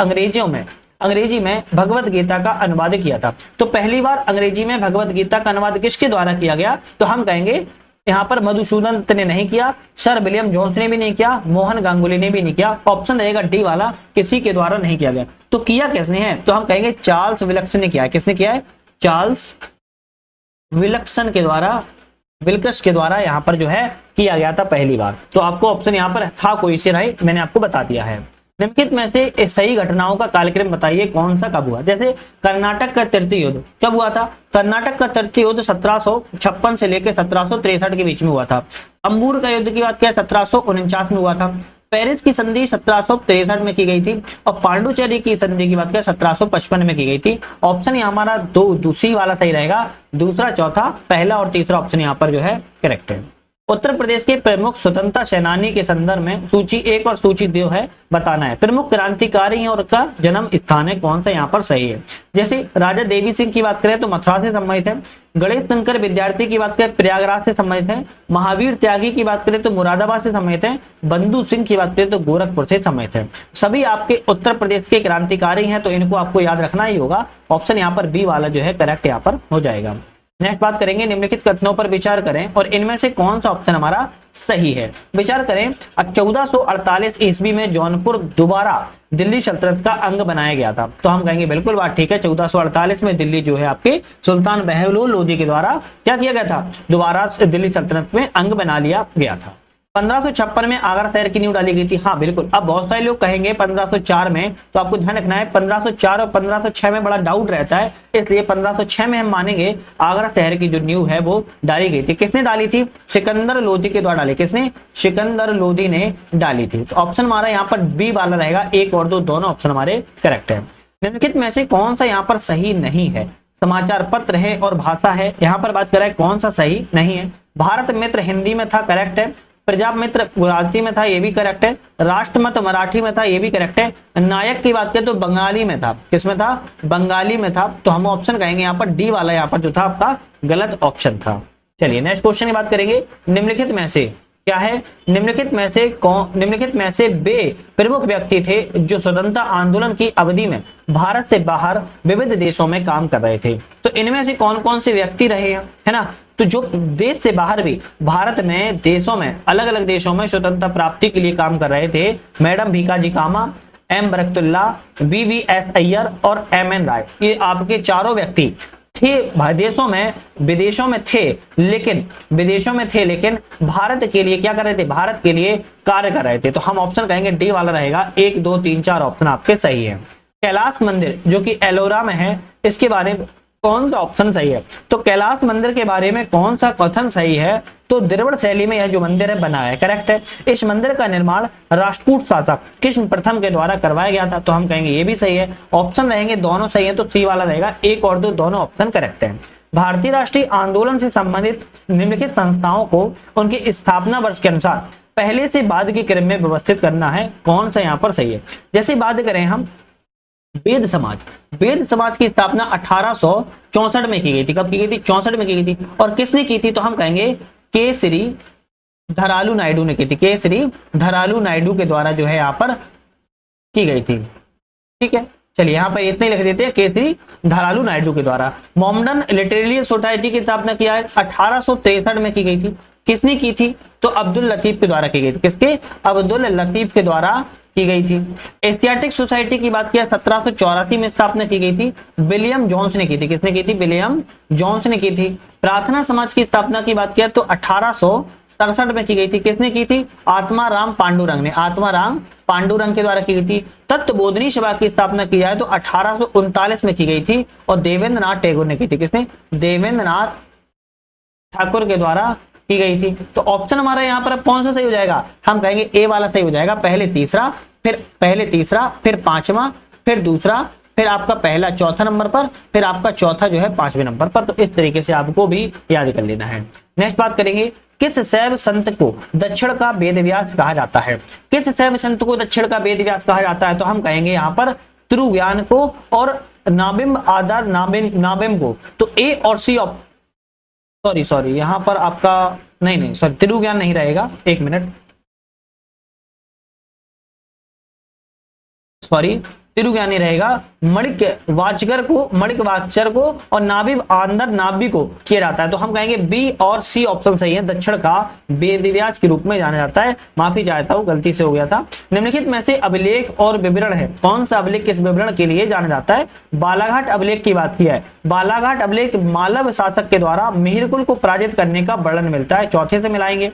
अंग्रेजी में भगवत गीता का अनुवाद किया था। तो पहली बार अंग्रेजी में भगवत गीता का अनुवाद किसके द्वारा किया गया? तो हम कहेंगे यहाँ पर मधुसूदन दत्त ने नहीं किया, सर विलियम जोन्स ने भी नहीं किया, मोहन गांगुली ने भी नहीं किया। ऑप्शन रहेगा डी वाला, किसी के द्वारा नहीं किया गया। तो किया किसने है? तो हम कहेंगे चार्ल्स विल्कस ने किया है। किसने किया है? चार्ल्स विल्कस के द्वारा यहाँ पर जो है किया गया था पहली बार। तो आपको ऑप्शन यहाँ पर था कोई से रहे, मैंने आपको बता दिया है। निम्नलिखित में से एक सही घटनाओं का कालक्रम बताइए कौन सा कब हुआ। जैसे कर्नाटक का तृतीय युद्ध कब हुआ था? कर्नाटक का तृतीय युद्ध 1756 से लेकर 1763 के बीच में हुआ था। अंबूर का युद्ध की बात किया 1749 में हुआ था। पेरिस की संधि 1763 में की गई थी और पांडुचेरी की संधि की बात किया 1755 में की गई थी। ऑप्शन यहाँ हमारा दूसरी वाला सही रहेगा, दूसरा, चौथा, पहला और तीसरा ऑप्शन यहाँ पर जो है करेक्ट है। उत्तर प्रदेश के प्रमुख स्वतंत्रता सेनानी के संदर्भ में सूची 1 और सूची 2 है, बताना है। प्रमुख क्रांतिकारी और का जन्म स्थान है, कौन सा यहाँ पर सही है। जैसे राजा देवी सिंह की बात करें तो मथुरा से संबंधित है। गणेश शंकर विद्यार्थी की बात करें प्रयागराज से संबंधित है। महावीर त्यागी की बात करें तो मुरादाबाद से संबंधित है। बंधु सिंह की बात करें तो गोरखपुर से संबंधित है। सभी आपके उत्तर प्रदेश के क्रांतिकारी हैं, तो इनको आपको याद रखना ही होगा। ऑप्शन यहाँ पर बी वाला जो है करेक्ट यहाँ पर हो जाएगा। नेक्स्ट बात करेंगे, निम्नलिखित कथनों पर विचार करें और इनमें से कौन सा ऑप्शन हमारा सही है। विचार करें, 1448 ईस्वी में जौनपुर दोबारा दिल्ली सल्तनत का अंग बनाया गया था। तो हम कहेंगे बिल्कुल बात ठीक है, 1448 में दिल्ली जो है आपके सुल्तान बहलोल लोदी के द्वारा क्या किया गया था, दोबारा दिल्ली सल्तनत में अंग बना लिया गया था। 1556 में आगरा शहर की नींव डाली गई थी। हाँ बिल्कुल। अब बहुत सारे लोग कहेंगे 1504 में, तो आपको ध्यान रखना है 1504 और 1506 में बड़ा डाउट रहता है, इसलिए 1506 में हम मानेंगे आगरा शहर की जो नींव है वो डाली गई थी। किसने डाली थी, सिकंदर लोधी के द्वारा डाली। किसने, सिकंदर लोधी ने डाली थी। तो ऑप्शन हमारा यहाँ पर बी वाला रहेगा, 1 और 2 दोनों ऑप्शन हमारे करेक्ट है। निम्नलिखित में से कौन सा यहाँ पर सही नहीं है। समाचार पत्र है और भाषा है, यहाँ पर बात कर रहा है कौन सा सही नहीं है। भारत मित्र हिंदी में था, करेक्ट है। प्रजा मित्र गुजराती में था, ये भी करेक्ट है। राष्ट्रमत मराठी में था, ये भी करेक्ट है। नायक की बात करें तो बंगाली में था। किसमें था, बंगाली में था। तो हम ऑप्शन कहेंगे यहाँ पर डी वाला यहाँ पर जो था आपका गलत ऑप्शन था। चलिए नेक्स्ट क्वेश्चन की बात करेंगे, निम्नलिखित में से क्या है, निम्नलिखित में से वे प्रमुख व्यक्ति थे जो स्वतंत्रता आंदोलन की अवधि में भारत से बाहर विविध देशों में काम कर रहे थे। तो इनमें से कौन कौन से व्यक्ति रहे हैं, है ना। तो जो देश से बाहर भी भारत में देशों में अलग अलग देशों में स्वतंत्रता प्राप्ति के लिए काम कर रहे थे, मैडम भीकाजी कामा, एम बरकतुल्ला, VVS अय्यर और MN राय, ये आपके चारों व्यक्ति थे विदेशों में थे, लेकिन भारत के लिए क्या कर रहे थे, भारत के लिए कार्य कर रहे थे। तो हम ऑप्शन कहेंगे डी वाला रहेगा, 1 2 3 4 ऑप्शन आपके सही है। कैलाश मंदिर जो कि एलोरा में है, इसके बारे में कौन सा ऑप्शन सही है। तो कैलाश मंदिर के बारे में कौन सा कथन सही है, तो द्रविड़ शैली में यह जो मंदिर है बना है, करेक्ट है। इस मंदिर का निर्माण राष्ट्रकूट शासक कृष्ण प्रथम के द्वारा करवाया गया था। तो हम कहेंगे ये भी सही है। ऑप्शन रहेंगे दोनों सही है, तो सी वाला रहेगा, 1 और 2 दोनों ऑप्शन करेक्ट है। भारतीय राष्ट्रीय आंदोलन से संबंधित निम्नलिखित संस्थाओं को उनकी स्थापना वर्ष के अनुसार पहले से बाद के क्रम में व्यवस्थित करना है, कौन सा यहाँ पर सही है। जैसे बात करें हम वेद समाज की स्थापना 1864 में की गई थी। कब की गई थी, 64 में की गई थी। और किसने की थी, तो हम कहेंगे के श्री धरालू नायडू ने की थी। के श्री धरालू नायडू के द्वारा जो है यहाँ पर की गई थी, ठीक है। चलिए यहाँ पर इतने लिख देते हैं, के श्री धरालू नायडू के द्वारा। मोमडन लिटरेरी सोसाइटी की स्थापना किया है 1863 में की गई थी। किसने की थी, तो अब्दुल लतीफ के द्वारा की गई थी। किसके, अब्दुल लतीफ के द्वारा की गई थी। एशियाटिक सोसाइटी की बात किया 1784 में स्थापना की गई थी, विलियम जोन्स ने की थी। किसने की थी, विलियम जोन्स ने की थी। प्रार्थना समाज की स्थापना की बात किया तो 1867 में की गई थी। किसने की थी, आत्माराम पांडुरंग ने, आत्माराम पांडुरंग के द्वारा की गई थी। तत्वबोधनी सभा की स्थापना की जाए तो 1839 में की गई थी और देवेंद्र नाथ टैगोर ने की थी। किसने, देवेंद्र नाथ ठाकुर के द्वारा की गई थी। तो ऑप्शन हमारा यहाँ पर कौन सा सही हो जाएगा, हम कहेंगे ए वाला सही हो जाएगा। पहले तीसरा, फिर पांचवा, फिर दूसरा, फिर आपका पहला चौथा नंबर पर, फिर आपका चौथा जो है 5वें नंबर पर। तो इस तरीके से आपको भी याद कर लेना है। नेक्स्ट बात करेंगे, किस शैव संत को दक्षिण का वेदव्यास कहा जाता है। किस शैव संत को दक्षिण का वेदव्यास कहा जाता है, तो हम कहेंगे यहाँ पर त्रुव्यान को और नाबिम आदर नाबिम को। तो ए और सी सॉरी यहां पर आपका नहीं सॉरी त्रिव्यान नहीं रहेगा, 1 मिनट, सॉरी त्रिव्यानी रहेगा। मणिक वाचकर को और नाबिब आंदर नाबी को किया जाता है। तो हम कहेंगे बी और सी ऑप्शन सही है, दक्षिण का वेदव्यास के रूप में जाना जाता है। माफी चाहता हूं, गलती से हो गया था। निम्नलिखित में से अभिलेख और विवरण है, कौन सा अभिलेख किस विवरण के लिए जाना जाता है। बालाघाट अभिलेख की बात किया है। बालाघाट अभिलेख मालव शासक के द्वारा मिहिरकुल को पराजित करने का वर्णन मिलता है, चौथे से मिलाएंगे।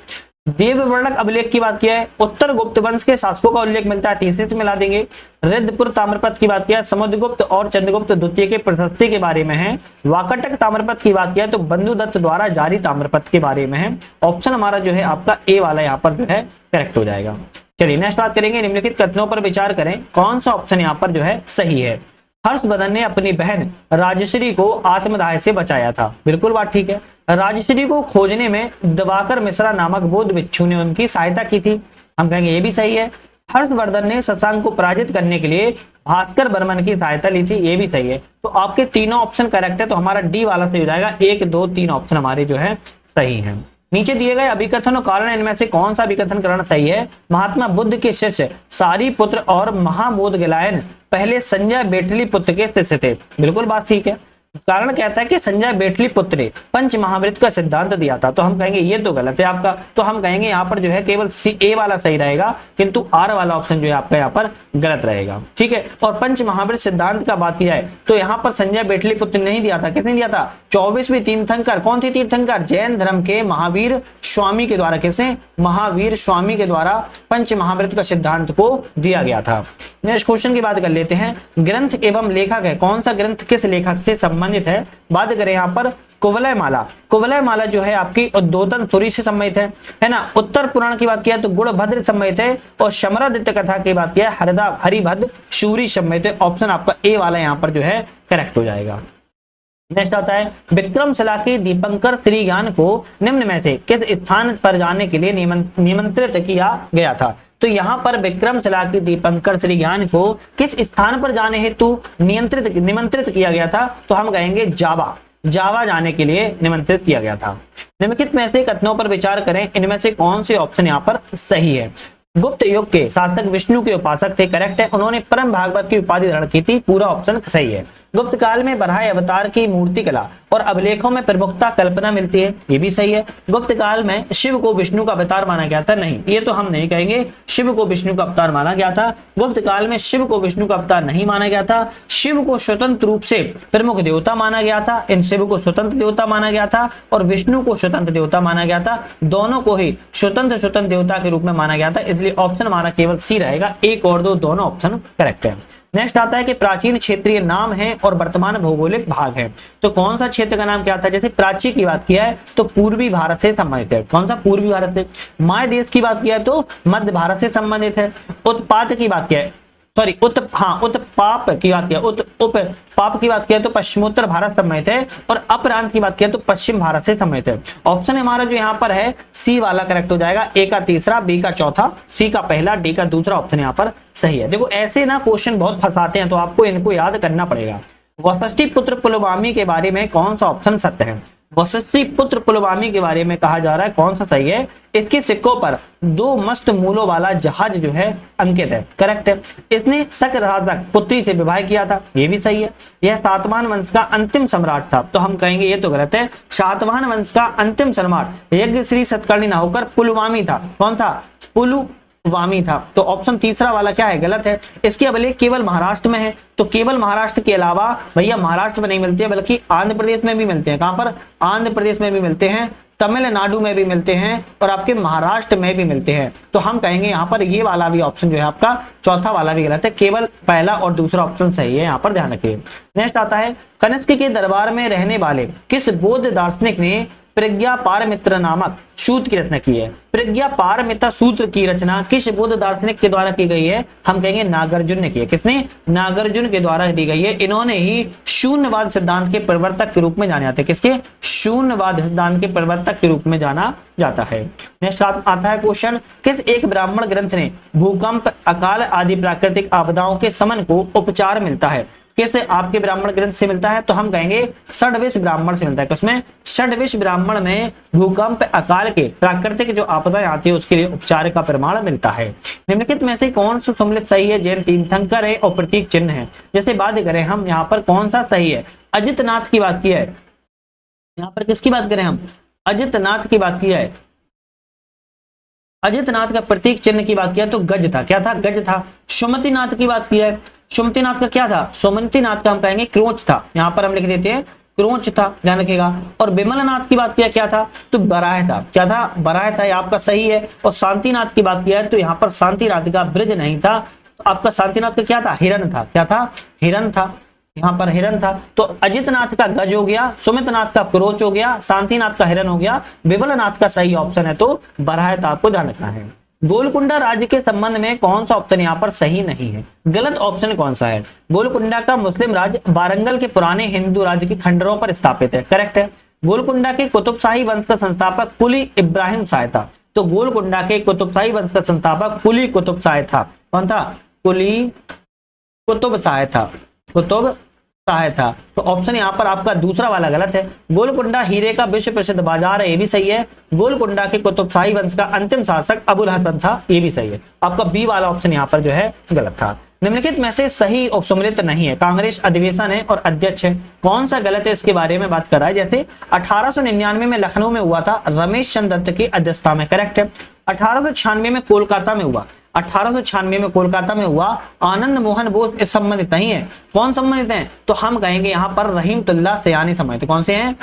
देववर्णक अभिलेख की बात किया है, उत्तर गुप्त वंश के शासकों का उल्लेख मिलता है, तीसरे से मिला देंगे। रिद्धपुर ताम्रपत्र की बात किया है, समुद्रगुप्त और चंद्रगुप्त द्वितीय के प्रशस्ति के बारे में है। वाकटक ताम्रपत्र की बात किया तो बंधुदत्त द्वारा जारी ताम्रपत्र के बारे में है। ऑप्शन हमारा जो है आपका ए वाला यहाँ पर जो है करेक्ट हो जाएगा। चलिए नेक्स्ट बात करेंगे, निम्नलिखित कथनों पर विचार करें, कौन सा ऑप्शन यहाँ पर जो है सही है। हर्षवर्धन ने अपनी बहन राजश्री को आत्मदाह से बचाया था। बिल्कुल बात ठीक है। राजश्री को खोजने में दिवाकर मिश्रा नामक बौद्ध भिक्षु ने उनकी सहायता की थी। हम कहेंगे ये भी सही है। हर्षवर्धन ने शशांक को पराजित करने के लिए भास्कर बर्मन की सहायता ली थी। ये भी सही है। तो आपके तीनों ऑप्शन करेक्ट है, तो हमारा डी वाला सही हो जाएगा। 1, 2, 3 ऑप्शन हमारे जो है सही है। नीचे दिए गए अभिकथनों कारण इनमें से कौन सा अभिकथन करना सही है? महात्मा बुद्ध के शिष्य सारीपुत्र और महामोदगलायन पहले संजय बेटली पुत्र के शिष्य थे। बिल्कुल बात ठीक है। कारण कहता है कि संजय बेटली पुत्र ने पंच महावृत्त का सिद्धांत दिया था। तो हम कहेंगे ये तो गलत है आपका। तो हम कहेंगे यहाँ पर जो है केवल ए वाला सही रहेगा, किंतु आर वाला ऑप्शन जो है आपका यहाँ पर गलत रहेगा। ठीक है। और पंच महावृत्त सिद्धांत का बात की जाए तो यहाँ पर संजय बेटली पुत्र नहीं दिया था। किसने दिया था? 24वीं तीर्थंकर। कौन थी तीर्थंकर? जैन धर्म के महावीर स्वामी के द्वारा। किसने? महावीर स्वामी के द्वारा पंच महावृत्त का सिद्धांत को दिया गया था। नेक्स्ट क्वेश्चन की बात कर लेते हैं। ग्रंथ एवं लेखक है, कौन सा ग्रंथ किस लेखक से संबंधित है? बात करें यहाँ पर कुवलय माला। कुवलय माला जो है आपकी उद्बोधन सूरी से संबंधित है ना। उत्तर पुराण की बात किया तो गुणभद्र संबंधित है, और समरादित्य कथा की बात किया हरिभद्र शूरी संबंधित है। ऑप्शन आपका ए वाला यहाँ पर जो है करेक्ट हो जाएगा। नेक्स्ट आता है विक्रमशिला के दीपंकर श्रीज्ञान को निम्न में से किस स्थान पर जाने के लिए निमंत्रित किया गया था? तो यहाँ पर विक्रमशिला के दीपंकर श्रीज्ञान को किस स्थान पर जाने हेतु निमंत्रित किया गया था? तो हम कहेंगे जावा जाने के लिए निमंत्रित किया गया था। निम्नलिखित में से कथनों पर विचार करें, इनमें से कौन से ऑप्शन यहाँ पर सही है? गुप्त युग के शासक विष्णु के उपासक थे। करेक्ट है। उन्होंने परम भागवत की उपाधि धारण की थी। पूरा ऑप्शन सही है। गुप्त काल में बराह अवतार की मूर्ति कला और अभिलेखों में प्रमुखता कल्पना मिलती है। ये भी सही है। गुप्त काल में शिव को विष्णु का अवतार माना गया था। नहीं, ये तो हम नहीं कहेंगे शिव को विष्णु का अवतार माना गया था। गुप्त काल में शिव को विष्णु का अवतार नहीं माना गया था। शिव को स्वतंत्र रूप से प्रमुख देवता माना गया था। इन शिव को स्वतंत्र देवता माना गया था और विष्णु को स्वतंत्र देवता माना गया था। दोनों को ही स्वतंत्र देवता के रूप में माना गया था। इसलिए ऑप्शन हमारा केवल सी रहेगा। 1 और 2 दोनों ऑप्शन करेक्ट है। नेक्स्ट आता है कि प्राचीन क्षेत्रीय नाम है और वर्तमान भौगोलिक भाग है। तो कौन सा क्षेत्र का नाम क्या था? जैसे प्राची की बात किया है तो पूर्वी भारत से संबंधित है। कौन सा? पूर्वी भारत से। माय देश की बात किया है तो मध्य भारत से संबंधित है। उत्पात की बात किया है, सॉरी उत्पाप की बात किया, उपपाप की बात किया तो पश्चिमोत्तर भारत संबंधित है, और अपरांत की बात किया तो पश्चिम भारत से संबंधित है। ऑप्शन हमारा जो यहाँ पर है सी वाला करेक्ट हो जाएगा। ए का तीसरा, बी का चौथा, सी का पहला, डी का दूसरा ऑप्शन यहाँ पर सही है। देखो ऐसे ना क्वेश्चन बहुत फंसाते हैं, तो आपको इनको याद करना पड़ेगा। वशिष्ठी पुत्र पुलवामी के बारे में कौन सा ऑप्शन सत्य है? वशिष्ठी पुत्र पुलवामी के बारे में कहा जा रहा है, कौन सा सही है? इसके सिक्कों पर 2 मस्त मूलों वाला जहाज जो है अंकित है। करेक्ट है। इसने शक राजक पुत्री से विवाह किया था। ये भी सही है। यह सातवाहन वंश का अंतिम सम्राट था। तो हम कहेंगे ये तो गलत है। सातवाहन वंश का अंतिम सम्राट यज्ञ श्री सतकर्णी ना होकर पुलवामी था। कौन था? पुलवामी था। तो ऑप्शन तीसरा वाला क्या है? गलत है। इसके अभिलेख केवल महाराष्ट्र में है। तो केवल महाराष्ट्र के अलावा भैया महाराष्ट्र में नहीं मिलते हैं, बल्कि आंध्र प्रदेश में भी मिलते हैं। कहां पर? आंध्र प्रदेश में भी मिलते हैं, तमिलनाडु में भी मिलते हैं, और आपके महाराष्ट्र में भी मिलते हैं। तो हम कहेंगे यहाँ पर ये वाला भी ऑप्शन जो है आपका चौथा वाला भी गलत है। केवल पहला और दूसरा ऑप्शन सही है। यहाँ पर ध्यान रखिए। नेक्स्ट आता है कनिष्क के दरबार में रहने वाले किस बौद्ध दार्शनिक ने प्रज्ञा पारमित्र नामक सूत्र की रचना की है? प्रज्ञा पारमित्र सूत्र की रचना किस बौद्ध दार्शनिक के द्वारा की गई है? हम कहेंगे नागार्जुन ने की है। किसने? नागार्जुन के द्वारा दी गई है। इन्होंने ही शून्यवाद सिद्धांत के प्रवर्तक के रूप में जाने जाते हैं। किसके? शून्यवाद सिद्धांत के प्रवर्तक के रूप में जाना जाता है। नेक्स्ट आता है क्वेश्चन, किस एक ब्राह्मण ग्रंथ ने भूकंप, अकाल आदि प्राकृतिक आपदाओं के शमन को उपचार मिलता है? किस आपके ब्राह्मण ग्रंथ से मिलता है? तो हम कहेंगे षड्विश ब्राह्मण से मिलता है। किसमें? षड्विश ब्राह्मण में भूकंप, अकाल के प्राकृतिक जो आपदाएं आती है उसके लिए उपचार का प्रमाण मिलता है। निम्नलिखित में से कौन सा सम्मिलित सही है? जैन तीर्थंकर है और प्रतीक चिन्ह है। जैसे बात करें हम यहाँ पर कौन सा सही है? अजितनाथ की बात की है। यहाँ पर किसकी बात करें हम? अजितनाथ की बात किया है। अजितनाथ का प्रतीक चिन्ह की बात किया तो गज था। क्या था? गज था। सुमतिनाथ की बात की है। सुमतिनाथ का क्या था? सुमतिनाथ का हम कहेंगे क्रोच था। यहाँ पर हम लिख देते हैं क्रोच था, ध्यान रखिएगा। और विमलनाथ की बात किया क्या था? तो बराह था। क्या था? बराह था। ये आपका सही है। और शांतिनाथ की बात किया है तो यहाँ पर शांतिनाथ का ब्रज नहीं था। तो आपका शांतिनाथ का क्या था? हिरण था। क्या था? हिरण था। यहाँ पर हिरण था। तो अजितनाथ का गज हो गया, सुमितनाथ का क्रोच हो गया, शांतिनाथ का हिरण हो गया, विमलनाथ का सही ऑप्शन है तो बराह था। आपको ध्यान रखना है। गोलकुंडा राज्य के संबंध में कौन सा ऑप्शन यहाँ पर सही नहीं है? गलत ऑप्शन कौन सा है? गोलकुंडा का मुस्लिम राज्य वारंगल के पुराने हिंदू राज्य के खंडरों पर स्थापित है, करेक्ट है। गोलकुंडा के कुतुबशाही वंश का संस्थापक कुली इब्राहिम शाह था। तो गोलकुंडा के कुतुबशाही वंश का संस्थापक कुली कुतुब शाह था। कौन था? कुली कुतुब शाह था, कुतुब शाह था। तो ऑप्शन यहाँ पर आपका दूसरा वाला गलत है। गोलकुंडा हीरे का विश्व प्रसिद्ध बाजार है, ये भी सही है। गोलकुंडा के कुतुबशाही वंश का अंतिम शासक अबुल हसन था, ये भी सही है। आपका बी वाला ऑप्शन यहाँ पर जो है गलत था। निम्नलिखित में से सही सम्मिलित नहीं है। कांग्रेस अधिवेशन है और अध्यक्ष है, कौन सा गलत है इसके बारे में बात कर रहा है। जैसे 1899 में लखनऊ में हुआ था रमेश चंद्र दत्त की अध्यक्षता में, करेक्ट है। 1896 में कोलकाता में हुआ, 1896 में कोलकाता में हुआ। आनंद मोहन बोस इस संबंधित नहीं है। कौन संबंधित है? तो हम कहेंगे यहाँ पर रहीमतुल्लाह सयानी संबंधित। कौन से हैं?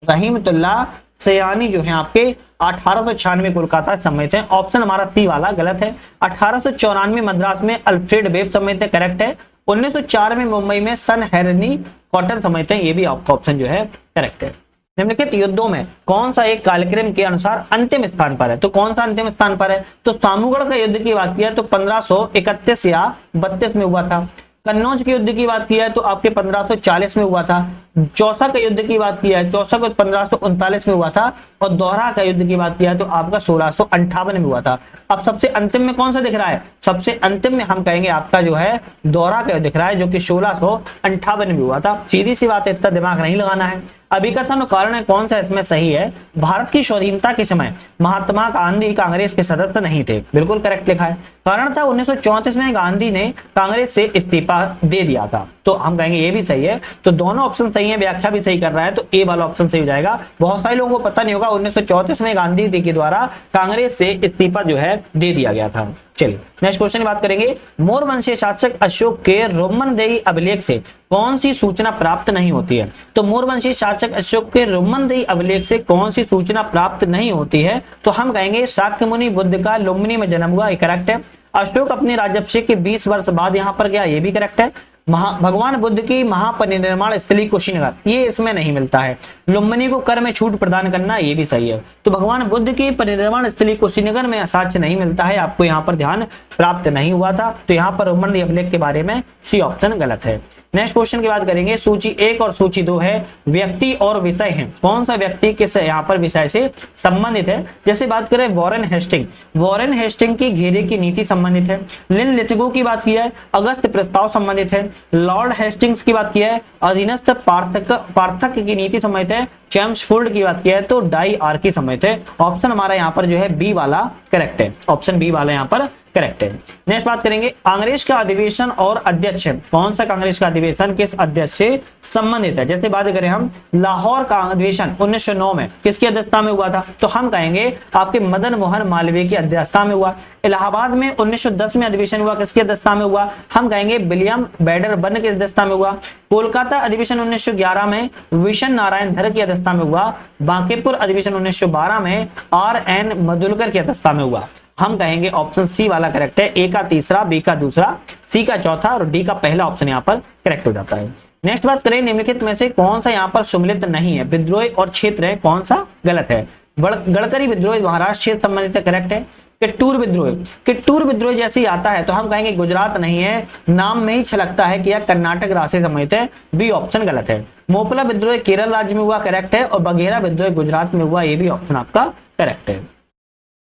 रहीमतुल्लाह सयानी जो है आपके 1896 कोलकाता सम्मिलित है। ऑप्शन हमारा सी वाला गलत है। 1894 मद्रास में अल्फ्रेड वेब सम्मिलित है, करेक्ट है। 1904 में मुंबई में सन हेनरी कॉटन सम्मिलित है, ये भी आपका ऑप्शन जो है करेक्ट है। निम्नलिखित युद्धों में कौन सा एक कालक्रम के अनुसार अंतिम स्थान पर है? तो कौन सा अंतिम स्थान पर है? तो सामूगढ़ का युद्ध की बात किया तो 1531 या 32 में हुआ था। कन्नौज के युद्ध की बात किया है तो आपके 1540 में हुआ था। चौसा का युद्ध की बात किया है, चौसा को 1539 में हुआ था। और दोहरा का युद्ध की बात किया है तो आपका 1658 में हुआ था। अब सबसे अंतिम में कौन सा दिख रहा है? सबसे अंतिम में हम कहेंगे आपका जो है दोहरा का दिख रहा है, जो कि 1658 में हुआ था। सीधी सी बात है, इतना दिमाग नहीं लगाना है। अभिकथन कारण है कौन सा इसमें सही है? भारत की स्वाधीनता के समय महात्मा गांधी कांग्रेस के सदस्य नहीं थे, बिल्कुल करेक्ट लिखा है। कारण था 1934 में गांधी ने कांग्रेस से इस्तीफा दे दिया था, तो हम कहेंगे ये भी सही है। तो दोनों ऑप्शन सही है, व्याख्या भी सही कर रहा है, तो ए वाला ऑप्शन सही हो जाएगा। बहुत सारे लोगों को पता नहीं होगा 1934 में गांधी जी के द्वारा कांग्रेस से इस्तीफा जो है दे दिया गया था। चलिए नेक्स्ट क्वेश्चन की बात करेंगे। मोर वंशीय शासक अशोक के रोमनदेही अभिलेख से कौन सी सूचना प्राप्त नहीं होती है? तो मोर वंशीय शासक अशोक के रोमनदेही अभिलेख से कौन सी सूचना प्राप्त नहीं होती है? तो हम कहेंगे शाक्य मुनि बुद्ध का लुम्बिनी में जन्म हुआ, ये करेक्ट है। अशोक अपने राज्याभिषेक के 20 वर्ष बाद यहाँ पर गया, ये भी करेक्ट है। भगवान बुद्ध की महापरिनिर्वाण स्थली कुशीनगर, ये इसमें नहीं मिलता है। लुम्बिनी को कर में छूट प्रदान करना, ये भी सही है। तो भगवान बुद्ध की परिनिर्वाण स्थली कुशीनगर में साक्ष्य नहीं मिलता है, आपको यहाँ पर ध्यान प्राप्त नहीं हुआ था। तो यहाँ पर रोमन अभिलेख के बारे में सी ऑप्शन गलत है। नेक्स्ट क्वेश्चन की बात करेंगे। सूची 1 और सूची 2 है व्यक्ति और विषय है, कौन सा व्यक्ति किस यहाँ पर विषय से संबंधित है? जैसे बात करें वॉरेन हेस्टिंग, वॉरेन हेस्टिंग की घेरे की नीति संबंधित है। लिनलिथगो की बात किया है, अगस्त प्रस्ताव संबंधित है। लॉर्ड हेस्टिंग्स की बात किया है, अधीनस्थ पार्थक की नीति संबंधित है। चैम्सफोर्ड की बात किया है तो डाई आर्की संबंधित है। ऑप्शन हमारा यहाँ पर जो है बी वाला करेक्ट है, ऑप्शन बी वाला यहाँ पर करेक्ट है। नेक्स्ट बात करेंगे कांग्रेस का अधिवेशन और अध्यक्ष है, कौन सा कांग्रेस का अधिवेशन किस अध्यक्ष से संबंधित है? जैसे बात करें हम लाहौर का अधिवेशन 1909 में किसकी अध्यक्षता में हुआ था? तो हम कहेंगे आपके मदन मोहन मालवीय की अध्यक्षता में हुआ। इलाहाबाद में 1910 में अधिवेशन हुआ, किसकी अध्यक्षता में हुआ? हम कहेंगे विलियम बैडरबर्न की अध्यक्षता में हुआ। कोलकाता अधिवेशन 1911 में विशन नारायण धर की अध्यक्षता में हुआ। बांकीपुर अधिवेशन 1912 में RN मधुलकर की अध्यक्षता में हुआ। हम कहेंगे ऑप्शन सी वाला करेक्ट है। ए का तीसरा, बी का दूसरा, सी का चौथा और डी का पहला ऑप्शन यहाँ पर करेक्ट हो जाता है। नेक्स्ट बात करें निम्नलिखित में से कौन सा यहाँ पर सम्मिलित नहीं है? विद्रोह और क्षेत्र है, कौन सा गलत है? गड़करी विद्रोह महाराष्ट्र क्षेत्र संबंधित है, करेक्ट है। किट्टूर विद्रोह, किट्टूर विद्रोह जैसे ही आता है तो हम कहेंगे गुजरात नहीं है, नाम में ही छलकता है कि यह कर्नाटक राज्य से संबंधित है, बी ऑप्शन गलत है। मोपला विद्रोह केरल राज्य में हुआ, करेक्ट है। और बघेरा विद्रोह गुजरात में हुआ, ये भी ऑप्शन आपका करेक्ट है।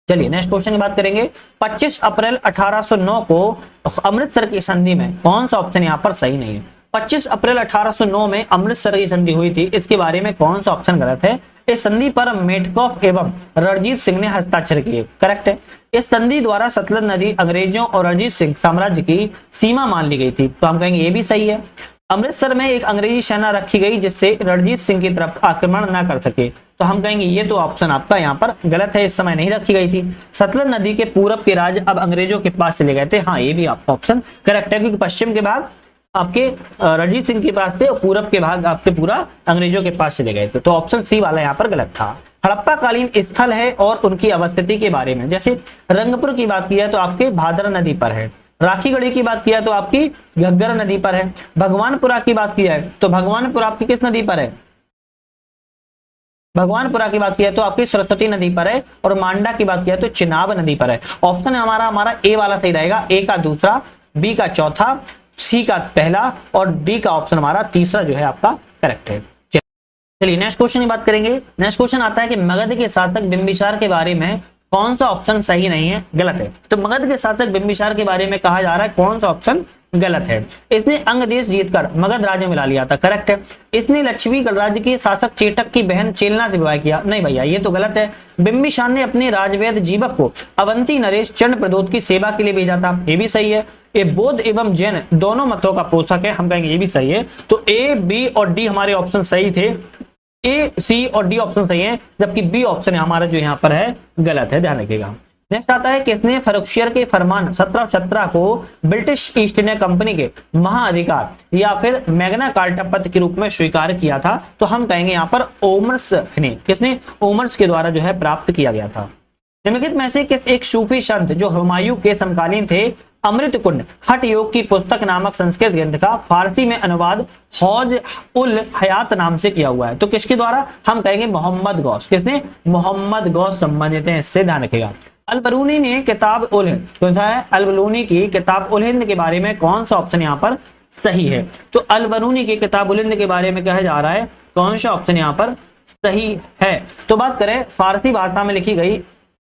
चलिए नेक्स्ट क्वेश्चन की बात करेंगे। 25 अप्रैल 1809 को अमृतसर की संधि में कौन सा ऑप्शन यहाँ पर सही नहीं है? 25 अप्रैल 1809 में अमृतसर की संधि हुई थी, इसके बारे में कौन सा ऑप्शन गलत है? इस संधि पर मेटकॉफ एवं रणजीत सिंह ने हस्ताक्षर किए, करेक्ट है। इस संधि द्वारा सतलज नदी अंग्रेजों और रणजीत सिंह साम्राज्य की सीमा मान ली गई थी, तो हम कहेंगे ये भी सही है। अमृतसर में एक अंग्रेजी सेना रखी गई जिससे रणजीत सिंह की तरफ आक्रमण न कर सके, तो हम कहेंगे ये तो ऑप्शन आपका यहाँ पर गलत है, इस समय नहीं रखी गई थी। सतलज नदी के पूरब के राज्य अब अंग्रेजों के पास चले गए थे, हाँ ये भी आपका ऑप्शन करेक्ट है, क्योंकि पश्चिम के भाग आपके रणजीत सिंह के पास थे और पूरब के भाग आपके पूरा अंग्रेजों के पास चले गए थे, तो ऑप्शन सी वाला यहाँ पर गलत था। हड़प्पा कालीन स्थल है और उनकी अवस्थिति के बारे में, जैसे रंगपुर की बात किया तो आपके भादरा नदी पर है। राखीगढ़ी की बात किया तो आपकी घग्गर नदी पर है। भगवानपुरा की बात किया है तो भगवानपुर आपकी किस नदी पर है? भगवानपुरा की बात किया तो आपकी सरस्वती नदी पर है, और मांडा की बात किया तो चिनाब नदी पर है। ऑप्शन हमारा ए वाला सही रहेगा, ए का दूसरा, बी का चौथा, सी का पहला और डी का ऑप्शन हमारा तीसरा जो है आपका करेक्ट है। चलिए नेक्स्ट क्वेश्चन की बात करेंगे। नेक्स्ट क्वेश्चन आता है कि मगध के शासक बिंबिसार के बारे में कौन सा ऑप्शन सही नहीं है, गलत है। तो मगध के शासक बिंबिसार के बारे में कहा जा रहा है कौन सा ऑप्शन गलत है। इसने अंग देश जीतकर मगध राज्य में मिला लिया था, करेक्ट है। इसने लक्ष्मी गणराज्य के शासक चेटक की बहन चेलना से विवाह किया, नहीं भैया ये तो गलत है। बिंबिसार ने अपने राजवैद जीवक को अवंती नरेश चंड प्रदोत की सेवा के लिए भेजा था, ये भी सही है। ये बौद्ध एवं जैन दोनों मतों का पोषक है, हम कहेंगे ये भी सही है। तो ए, बी और डी हमारे ऑप्शन सही थे, ए, सी और डी ऑप्शन सही है, जबकि बी ऑप्शन हमारा जो यहाँ पर है गलत है, ध्यान रखिएगा। नेक्स्ट आता है किसने फर्रुखशियर के फरमान 1717 को ब्रिटिश ईस्ट इंडिया कंपनी के महाअधिकार या फिर मैग्ना कार्टा पत्र के रूप में स्वीकार किया था। तो हम कहेंगे यहाँ पर ओमर्स ने, किसने, ओमर्स के द्वारा जो है प्राप्त किया गया था। निम्नलिखित में से किस एक सूफी संत जो हुमायूं के समकालीन थे अमृत कुंड हठ योग की पुस्तक नामक संस्कृत ग्रंथ का फारसी में अनुवाद हौज उल हयात नाम से किया हुआ है। तो किसके द्वारा, हम कहेंगे मोहम्मद गौस, किसने, मोहम्मद गौस संबंधित है, इससे ध्यान रखेगा। अल-बरूनी ने किताब उल हिंद, कौन सा है, अल-बरूनी की किताब उल हिंद के बारे में कौन सा ऑप्शन यहाँ पर सही है। तो अल-बरूनी की किताब उल हिंद के बारे में कहा जा रहा है कौन सा ऑप्शन यहाँ पर सही है। तो बात करें फारसी भाषा में लिखी गई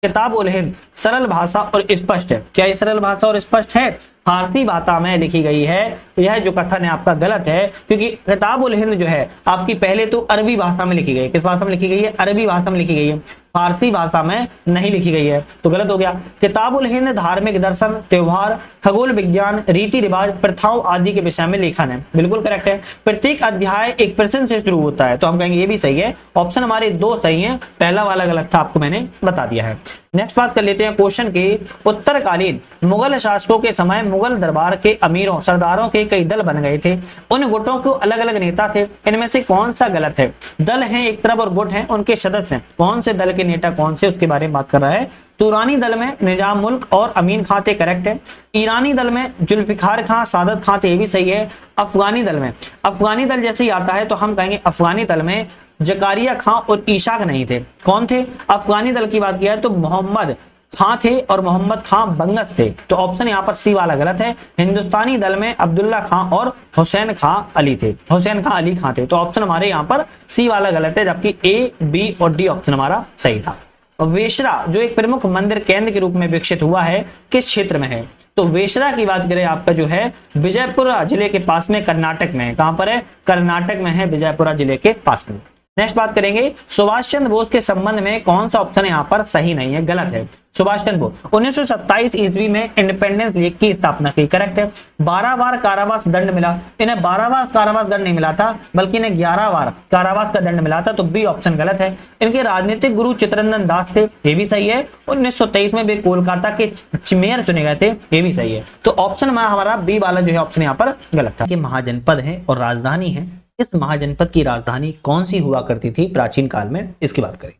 किताब उल हिंद सरल भाषा और स्पष्ट है, क्या ये सरल भाषा और स्पष्ट है, फारसी भाषा में लिखी गई है। तो यह जो कथन है आपका गलत है, क्योंकि किताब उल हिंद जो है आपकी पहले तो अरबी भाषा में लिखी गई है, किस भाषा में लिखी गई है, अरबी भाषा में लिखी गई है, फारसी भाषा में नहीं लिखी गई है, तो गलत हो गया। किताब उल हिंद धार्मिक दर्शन, त्योहार, खगोल विज्ञान, रीति रिवाज, प्रथाओं आदि के विषय में लेखन है, बिल्कुल करेक्ट है। प्रत्येक अध्याय एक प्रश्न से शुरू होता है, तो हम कहेंगे ये भी सही है। ऑप्शन हमारे दो सही है, पहला वाला गलत था, आपको मैंने बता दिया है। नेक्स्ट बात कर लेते हैं क्वेश्चन के उत्तरकालीन मुगल शासकों के समय मुगल दरबार के अमीरों सरदारों के कई दल बन गए थे, उन गुटों को अलग अलग नेता थे, इनमें से कौन सा गलत है। दल हैं एक तरफ और गुट हैं उनके सदस्य हैं, कौन से दल के नेता कौन से, उसके बारे में बात कर रहा है। तुरानी दल में निजाम मुल्क और अमीन खां थे, करेक्ट है। ईरानी दल में जुल्फिकार खां, सादत खां थे, ये भी सही है। अफगानी दल में, अफगानी दल जैसे ही आता है तो हम कहेंगे अफगानी दल में जकारिया खां और ईशाक नहीं थे, कौन थे। अफगानी दल की बात किया तो मोहम्मद खां थे और मोहम्मद खां बंगस थे, तो ऑप्शन यहाँ पर सी वाला गलत है। हिंदुस्तानी दल में अब्दुल्ला खां और हुसैन खां अली थे, हुसैन खां अली खां थे, तो ऑप्शन हमारे यहाँ पर सी वाला गलत है, जबकि ए, बी और डी ऑप्शन हमारा सही था। वेशरा जो एक प्रमुख मंदिर केंद्र के रूप में विकसित हुआ है किस क्षेत्र में है। तो वेशरा की बात करें आपका जो है विजयपुरा जिले के पास में, कर्नाटक में है, कहां पर है, कर्नाटक में है, विजयपुरा जिले के पास में। नेक्स्ट बात करेंगे सुभाष चंद्र बोस के संबंध में कौन सा ऑप्शन यहाँ पर सही नहीं है, गलत है। सुभाष चंद्र बोस 1927 ईस्वी में इंडिपेंडेंस लीग की स्थापना की, करेक्ट है। 12 बार कारावास दंड मिला, इन्हें 12 बार कारावास दंड नहीं मिला था बल्कि इन्हें 11 बार कारावास का दंड मिला था, तो बी ऑप्शन गलत है। इनके राजनीतिक गुरु चित्तरंजन दास थे, ये भी सही है। 1923 में वे कोलकाता के मेयर चुने गए थे, ये भी सही है। तो ऑप्शन हमारा बी वाला जो है ऑप्शन यहाँ पर गलत था। महाजनपद है और राजधानी है, इस महाजनपद की राजधानी कौन सी हुआ करती थी प्राचीन काल में, इसकी बात करें।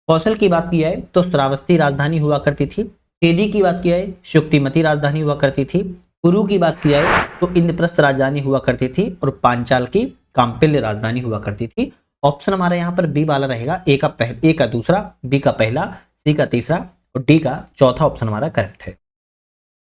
कौशल की बात की है तो श्रावस्ती राजधानी हुआ करती थी। केदी की बात की है शुक्तिमती राजधानी हुआ करती थी। कुरु की बात की जाए तो इंद्रप्रस्थ राजधानी हुआ करती थी और पांचाल की कांपिल्य राजधानी हुआ करती थी। ऑप्शन हमारा यहाँ पर बी वाला रहेगा, ए का दूसरा, बी का पहला, सी का तीसरा और डी का चौथा ऑप्शन हमारा करेक्ट है।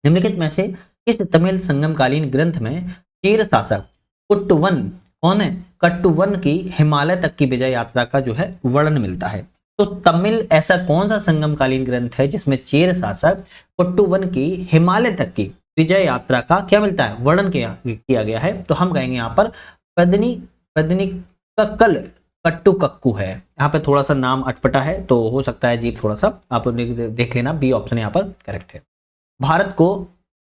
निम्नलिखित में से इस तमिल संगमकालीन ग्रंथ में चेर शासक कुट्टुवन कौन है, कट्टुवन की हिमालय तक की विजय यात्रा का जो है वर्णन मिलता है। तो तमिल ऐसा कौन सा संगमकालीन ग्रंथ है जिसमें चेर शासक कुट्टुवन की हिमालय तक की विजय यात्रा का क्या मिलता है, वर्णन किया गया है। तो हम कहेंगे यहाँ पर पद्निकक्कल कट्टुकक्कू है। यहाँ पे थोड़ा सा नाम अटपटा है तो हो सकता है जी थोड़ा सा आप देख लेना, बी ऑप्शन यहाँ पर करेक्ट है। भारत को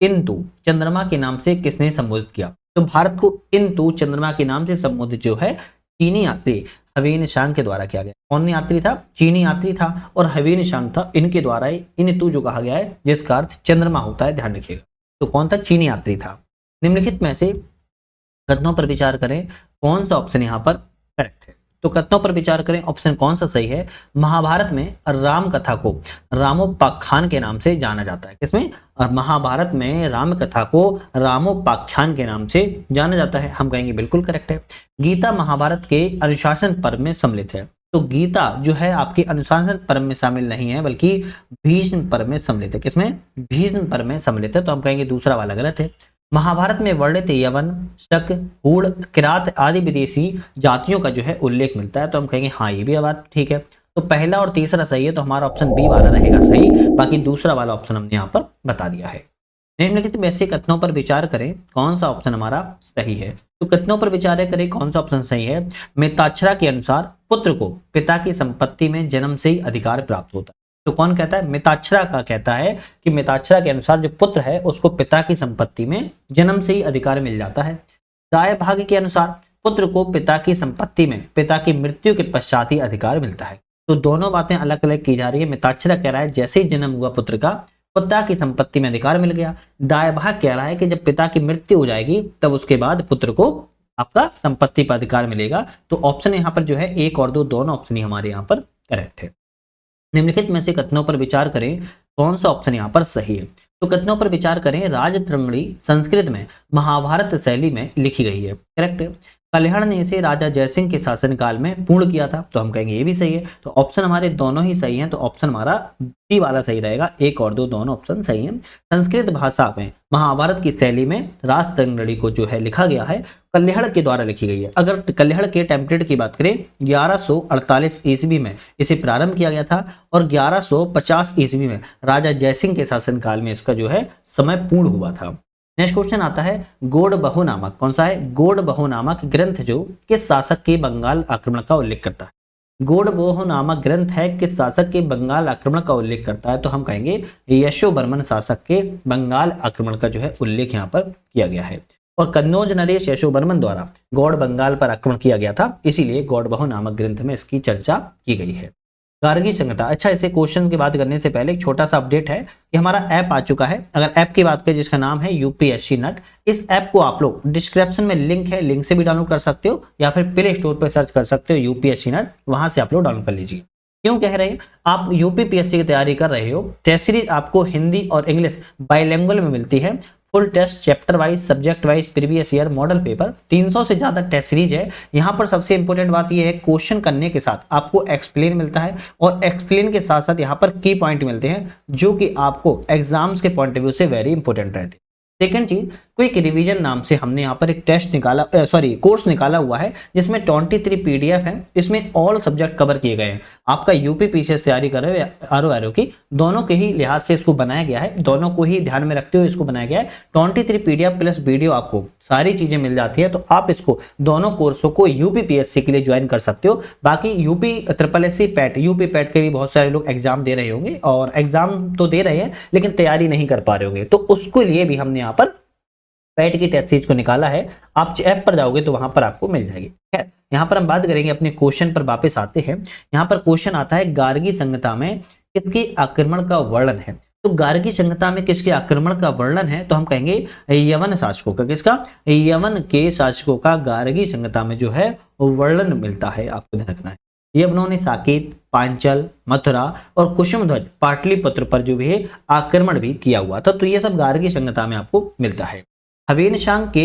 इंदु चंद्रमा के नाम से किसने संबोधित किया। तो भारत को इंदु चंद्रमा के नाम से संबोधित जो है चीनी यात्री हवेन शांग के द्वारा किया गया। कौन यात्री था, चीनी यात्री था और हवेन शांग था, इनके द्वारा इंदु जो कहा गया है जिसका अर्थ चंद्रमा होता है, ध्यान रखिएगा। तो कौन था, चीनी यात्री था। निम्नलिखित में से कथनों पर विचार करें कौन सा ऑप्शन यहाँ पर करेक्ट है। तो कथनों पर विचार करें, ऑप्शन कौन सा सही है। महाभारत में राम कथा को रामोपाख्यान के नाम से जाना जाता है, किसमें, महाभारत में राम कथा को रामोपाख्यान के नाम से जाना जाता है, हम कहेंगे बिल्कुल करेक्ट है। गीता महाभारत के अनुशासन पर्व में सम्मिलित है। तो गीता जो है आपके अनुशासन पर्व में शामिल नहीं है, बल्कि भीष्म पर्व में सम्मिलित है। किसमें? भीष्म पर्व में सम्मिलित है, तो हम कहेंगे दूसरा वाला गलत है। महाभारत में वर्णित यवन, शक, हूण, किरात आदि विदेशी जातियों का जो है उल्लेख मिलता है, तो हम कहेंगे हाँ ये भी बात ठीक है। तो पहला और तीसरा सही है, तो हमारा ऑप्शन बी वाला रहेगा सही, बाकी दूसरा वाला ऑप्शन हमने यहाँ पर बता दिया है। निम्नलिखित में से कथनों पर विचार करें, कौन सा ऑप्शन हमारा सही है। तो कथनों पर विचार करें कौन सा ऑप्शन सही है। मिताक्षरा के अनुसार पुत्र को पिता की संपत्ति में जन्म से ही अधिकार प्राप्त होता है। तो कौन कहता है? मिताक्षरा का कहता है कि मिताक्षरा के अनुसार जो पुत्र है उसको पिता की संपत्ति में जन्म से ही अधिकार मिल जाता है। दाय भाग के अनुसार पुत्र को पिता की संपत्ति में पिता की मृत्यु के पश्चात ही अधिकार मिलता है। तो दोनों बातें अलग अलग की जा रही है। मिताक्षरा कह रहा है जैसे ही जन्म हुआ पुत्र का, पिता की संपत्ति में अधिकार मिल गया। दाय भाग कह रहा है कि जब पिता की मृत्यु हो जाएगी तब उसके बाद पुत्र को आपका संपत्ति पर अधिकार मिलेगा। तो ऑप्शन यहाँ पर जो है 1 और 2 दोनों ऑप्शन ही हमारे यहाँ पर करेक्ट है। निम्नलिखित में से कथनों पर विचार करें, कौन सा ऑप्शन यहाँ पर सही है। तो कथनों पर विचार करें, राजतरंगिणी संस्कृत में महाभारत शैली में लिखी गई है, करेक्ट है। कल्याण ने इसे राजा जयसिंह के शासनकाल में पूर्ण किया था, तो हम कहेंगे ये भी सही है। तो ऑप्शन हमारे दोनों ही सही हैं, तो ऑप्शन हमारा डी वाला सही रहेगा। 1 और 2 दोनों ऑप्शन सही हैं। संस्कृत भाषा में महाभारत की शैली में राजतरंगिणी को जो है लिखा गया है कल्याण के द्वारा लिखी गई है। अगर कल्याण के टेम्पलेट की बात करें 1148 ईस्वी में इसे प्रारंभ किया गया था और 1150 ईस्वी में राजा जयसिंह के शासनकाल में इसका जो है समय पूर्ण हुआ था। नेक्स्ट क्वेश्चन आता है, गौड़बहु नामक, कौन सा है? गौड़बहु नामक ग्रंथ जो किस शासक के बंगाल आक्रमण का उल्लेख करता है। गौड़बहु नामक ग्रंथ है किस शासक के बंगाल आक्रमण का उल्लेख करता है, तो हम कहेंगे यशोवर्मन शासक के बंगाल आक्रमण का जो है उल्लेख यहाँ पर किया गया है। और कन्नौज नरेश यशोवर्मन द्वारा गौड़ बंगाल पर आक्रमण किया गया था, इसीलिए गौड़बहु नामक ग्रंथ में इसकी चर्चा की गई है। गार्गी संहिता, अच्छा इसे क्वेश्चन की बात करने से पहले एक छोटा सा अपडेट है कि हमारा ऐप आ चुका है। अगर ऐप की बात करें जिसका नाम है यूपीएससी नट, इस ऐप को आप लोग डिस्क्रिप्शन में लिंक है, लिंक से भी डाउनलोड कर सकते हो या फिर प्ले स्टोर पर सर्च कर सकते हो यूपीएससी नट, वहां से आप लोग डाउनलोड कर लीजिए। क्यों कह रहे हैं? आप यूपीपीएससी की तैयारी कर रहे हो, टेस्ट सीरीज आपको हिंदी और इंग्लिश बाइलिंगुअल में मिलती है। Full test, chapter wise, subject wise, previous year, model paper, 300 से ज्यादा टेस्ट सीरीज है। यहाँ पर सबसे इंपॉर्टेंट बात यह है क्वेश्चन करने के साथ आपको एक्सप्लेन मिलता है और एक्सप्लेन के साथ साथ यहाँ पर की पॉइंट मिलते हैं जो कि आपको एग्जाम्स के पॉइंट ऑफ व्यू से वेरी इंपॉर्टेंट रहते हैं। सेकेंड चीज, क्विक रिवीजन नाम से हमने यहाँ पर एक टेस्ट निकाला कोर्स निकाला हुआ है जिसमें 23 पीडीएफ है। इसमें ऑल सब्जेक्ट कवर किए गए हैं। आपका यूपी पीसीएस तैयारी कर रहे हो आरओ की, दोनों के ही लिहाज से इसको बनाया गया है, दोनों को ही ध्यान में रखते हुए इसको बनाया गया है। 23 पीडीएफ प्लस वीडियो आपको सारी चीजें मिल जाती है, तो आप इसको दोनों कोर्सों को यूपीपीएससी के लिए ज्वाइन कर सकते हो। बाकी UP triple SC PAT, UP PAT के भी बहुत सारे लोग एग्जाम दे रहे होंगे और एग्जाम तो दे रहे हैं लेकिन तैयारी नहीं कर पा रहे होंगे, तो उसके लिए भी हमने यहाँ पर पैट की टेस्ट सीरीज को निकाला है। आप ऐप पर जाओगे तो वहां पर आपको मिल जाएगी। खैर, यहाँ पर हम बात करेंगे अपने क्वेश्चन पर वापस आते हैं। यहाँ पर क्वेश्चन आता है, गार्गी संहिता में किसके आक्रमण का वर्णन है। तो गार्गी संहिता में किसके आक्रमण का वर्णन है, तो हम कहेंगे यवन शासकों का। किसका? यवन के शासकों का गार्गी संहिता में जो है वर्णन मिलता है। आपको ध्यान रखना है, यवनों ने साकेत, पांचल, मथुरा और कुसुमध्वज पाटलिपुत्र पर जो भी है आक्रमण भी किया हुआ था। तो ये सब गार्गी संहिता में आपको मिलता है। ह्वेनसांग के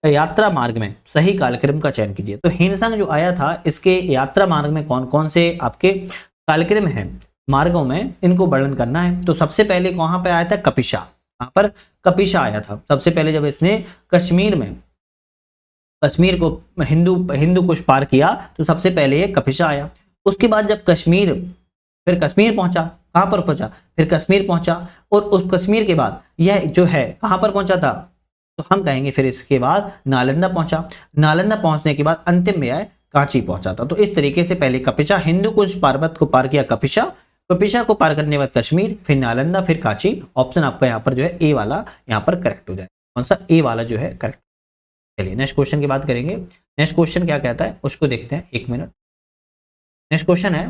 यात्रा मार्ग में सही कालक्रम का चयन कीजिए। तो ह्वेनसांग जो आया था इसके यात्रा मार्ग में कौन कौन से आपके कालक्रम हैं, मार्गों में, इनको वर्णन करना है। तो सबसे पहले कहां पे आया था? कपिशा। यहाँ पर कपिशा आया था सबसे पहले, जब इसने कश्मीर को हिंदू कुश पार किया तो सबसे पहले ये कपिशा आया। उसके बाद जब कश्मीर पहुंचा, कहां पर पहुंचा? फिर कश्मीर पहुंचा और उस कश्मीर के बाद यह जो है कहां पर पहुंचा था, तो हम कहेंगे फिर इसके बाद नालंदा पहुंचा। नालंदा पहुंचने के बाद अंतिम में आए कांची पहुंचा था। तो इस तरीके से पहले कपिशा, हिंदू कुश पर्वत को पार किया कपिशा को पार करने के बाद कश्मीर, फिर नालंदा, फिर कांची। ऑप्शन आपका यहाँ पर जो है ए वाला यहाँ पर करेक्ट हो जाए। कौन सा? ए वाला जो है करेक्ट। चलिए नेक्स्ट क्वेश्चन की बात करेंगे। नेक्स्ट क्वेश्चन क्या कहता है उसको देखते हैं, 1 मिनट। नेक्स्ट क्वेश्चन है,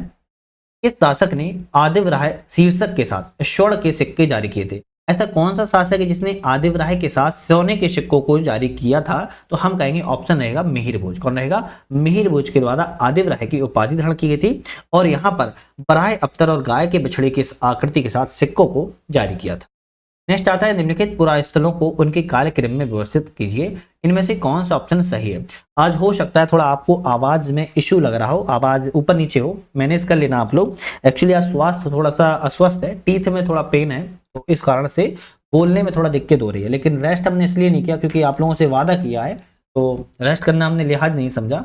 किस शासक ने आदिवराय शीर्षक के साथ स्वर्ण के सिक्के जारी किए थे। ऐसा कौन सा शासक है जिसने आदिवराय के साथ सोने के सिक्कों को जारी किया था, तो हम कहेंगे ऑप्शन रहेगा मिहिर भोज। कौन रहेगा? मिहिर भोज के द्वारा आदिवराय की उपाधि धारण की गई थी और यहाँ पर बराह अख्तर और गाय के बछड़े की आकृति के साथ सिक्कों को जारी किया था। नेक्स्ट आता है निम्नलिखित पुरास्थलों को उनके कार्यक्रम में व्यवस्थित कीजिए, इनमें से कौन सा ऑप्शन सही है। आज हो सकता है थोड़ा आपको आवाज में इश्यू लग रहा हो, आवाज ऊपर नीचे हो, मैनेज कर लेना आप लोग। एक्चुअली आज स्वास्थ्य थोड़ा सा अस्वस्थ है, टीथ में थोड़ा पेन है, तो इस कारण से बोलने में थोड़ा दिक्कत हो रही है। लेकिन रेस्ट हमने इसलिए नहीं किया क्योंकि आप लोगों से वादा किया है, तो रेस्ट करना हमने लिहाज नहीं समझा।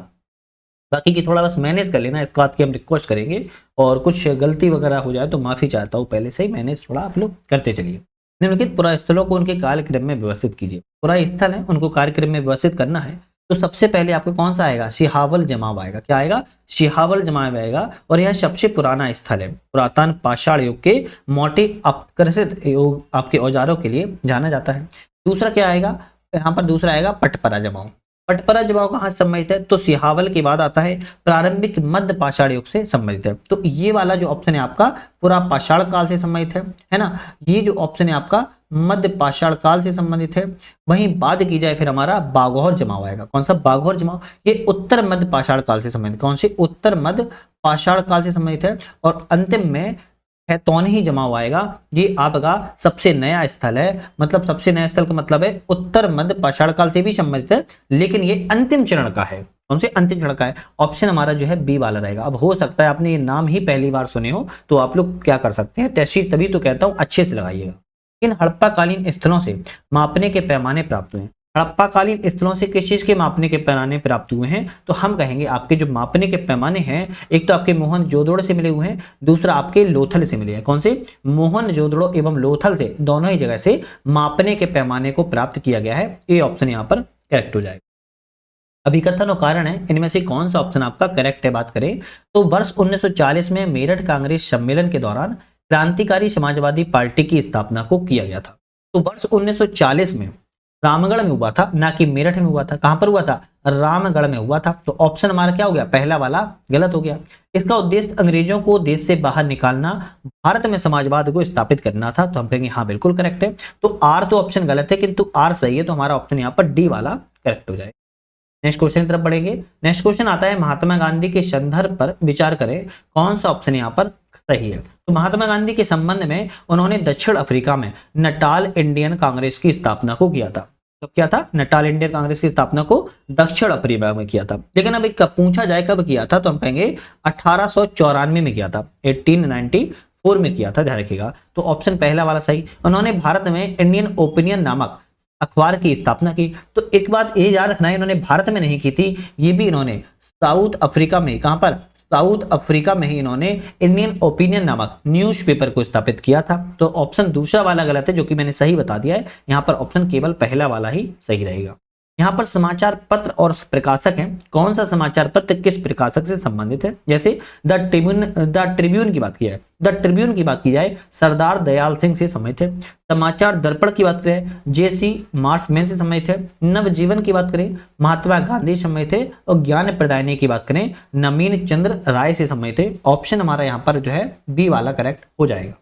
बाकी की थोड़ा बस मैनेज कर लेना, इस बात की हम रिक्वेस्ट करेंगे। और कुछ गलती वगैरह हो जाए तो माफी चाहता हूँ पहले से ही, मैनेज थोड़ा आप लोग करते चलिए। निम्नलिखित पुरास्थलों को उनके कार्यक्रम में व्यवस्थित कीजिए। पुरास्थल है, उनको कार्यक्रम में व्यवस्थित करना है, तो सबसे पहले आपको कौन सा आएगा, सिहावल जमाव आएगा। क्या आएगा, सिहावल जमाव आएगा। और यह सबसे पुराना स्थल है, पुरातन पाषाण युग के मोटे अपकृषित आपके औजारों के लिए जाना जाता है। दूसरा क्या आएगा, यहाँ पर दूसरा आएगा पटपरा जमाव। पटपरा जमाव कहाँ से संबंधित है, तो सिहावल के बाद आता है प्रारंभिक मध्य पाषाण युग से संबंधित है। तो ये वाला जो ऑप्शन है आपका पूरा पाषाण काल से संबंधित है ना। ये जो ऑप्शन है आपका मध्य पाषाण काल से संबंधित है। वहीं बात की जाए फिर हमारा बाघौर जमाव आएगा। कौन सा, बाघौर जमाव, ये उत्तर मध्य पाषाण काल से संबंधित, कौन से, उत्तर मध्य पाषाण काल से संबंधित है। और अंतिम में तौनही जमाव आएगा। ये आपका सबसे नया स्थल है, मतलब सबसे नया स्थल का मतलब है उत्तर मध्य पाषाण काल से भी संबंधित है, लेकिन ये अंतिम चरण का है। कौन से, अंतिम चरण का है। ऑप्शन हमारा जो है बी वाला रहेगा। अब हो सकता है आपने ये नाम ही पहली बार सुने हो, तो आप लोग क्या कर सकते हैं, टेस्ट तभी तो कहता हूं अच्छे से लगाइएगा। इन हड़प्पाकालीन स्थलों से मापने के पैमाने प्राप्त हुए। हड़प्पाकालीन स्थलों से किस चीज के मापने के पैमाने प्राप्त हुए हैं, तो हम कहेंगे आपके जो मापने के पैमाने हैं, एक तो आपके मोहनजोदड़ो से मिले हुए हैं, दूसरा आपके लोथल से मिले हैं। कौन से, मोहनजोदड़ो एवं लोथल से, दोनों ही जगह से मापने के पैमाने को प्राप्त किया गया है। ये ऑप्शन यहाँ पर करेक्ट हो जाएगा। अभिकथन और कारण है, इनमें से कौन सा ऑप्शन आपका करेक्ट है। बात करें तो वर्ष 1940 में मेरठ कांग्रेस सम्मेलन के दौरान क्रांतिकारी समाजवादी पार्टी की स्थापना को किया गया था। तो वर्ष 1940 में रामगढ़ में हुआ था, ना कि मेरठ में हुआ था। कहां पर हुआ था, रामगढ़ में हुआ था। तो ऑप्शन हमारा क्या हो गया, पहला वाला गलत हो गया। इसका उद्देश्य अंग्रेजों को देश से बाहर निकालना, भारत में समाजवाद को स्थापित करना था। तो हम कहेंगे हाँ बिल्कुल करेक्ट है। तो आर तो ऑप्शन गलत है, किंतु आर सही है, तो हमारा ऑप्शन यहाँ पर डी वाला करेक्ट हो जाएगा। नेक्स्ट क्वेश्चन की तरफ बढ़ेंगे। नेक्स्ट क्वेश्चन आता है महात्मा गांधी के संदर्भ पर विचार करें, कौन सा ऑप्शन यहाँ पर सही है। तो महात्मा गांधी के संबंध में उन्होंने दक्षिण अफ्रीका में नटाल इंडियन कांग्रेस की स्थापना को किया था। तो क्या था, नटाल इंडियन कांग्रेस की स्थापना को दक्षिण अफ्रीका में किया था। लेकिन अब कब पूछा जाए कब किया था, तो हम कहेंगे 1894 में किया था, 1894 में किया था, ध्यान रखिएगा। तो ऑप्शन पहला वाला सही। उन्होंने भारत में इंडियन ओपिनियन नामक अखबार की स्थापना की। तो एक बात ये याद रखना है, इन्होंने भारत में नहीं की थी, ये भी इन्होंने साउथ अफ्रीका में, कहां पर, साउथ अफ्रीका में ही इन्होंने इंडियन ओपिनियन नामक न्यूज़पेपर को स्थापित किया था। तो ऑप्शन दूसरा वाला गलत है, जो कि मैंने सही बता दिया है। यहाँ पर ऑप्शन केवल पहला वाला ही सही रहेगा। यहाँ पर समाचार पत्र और प्रकाशक हैं, कौन सा समाचार पत्र किस प्रकाशक से संबंधित है। जैसे द ट्रिब्यून की बात की जाए, द ट्रिब्यून की बात की जाए सरदार दयाल सिंह से संबंधित है। समाचार दर्पण की बात करें जेसी मार्समैन से संबंधित है। नवजीवन की बात करें महात्मा गांधी से संबंधित है। और ज्ञान प्रदायनी की बात करें नवीन चंद्र राय से संबंधित है। ऑप्शन हमारा यहाँ पर जो है बी वाला करेक्ट हो जाएगा।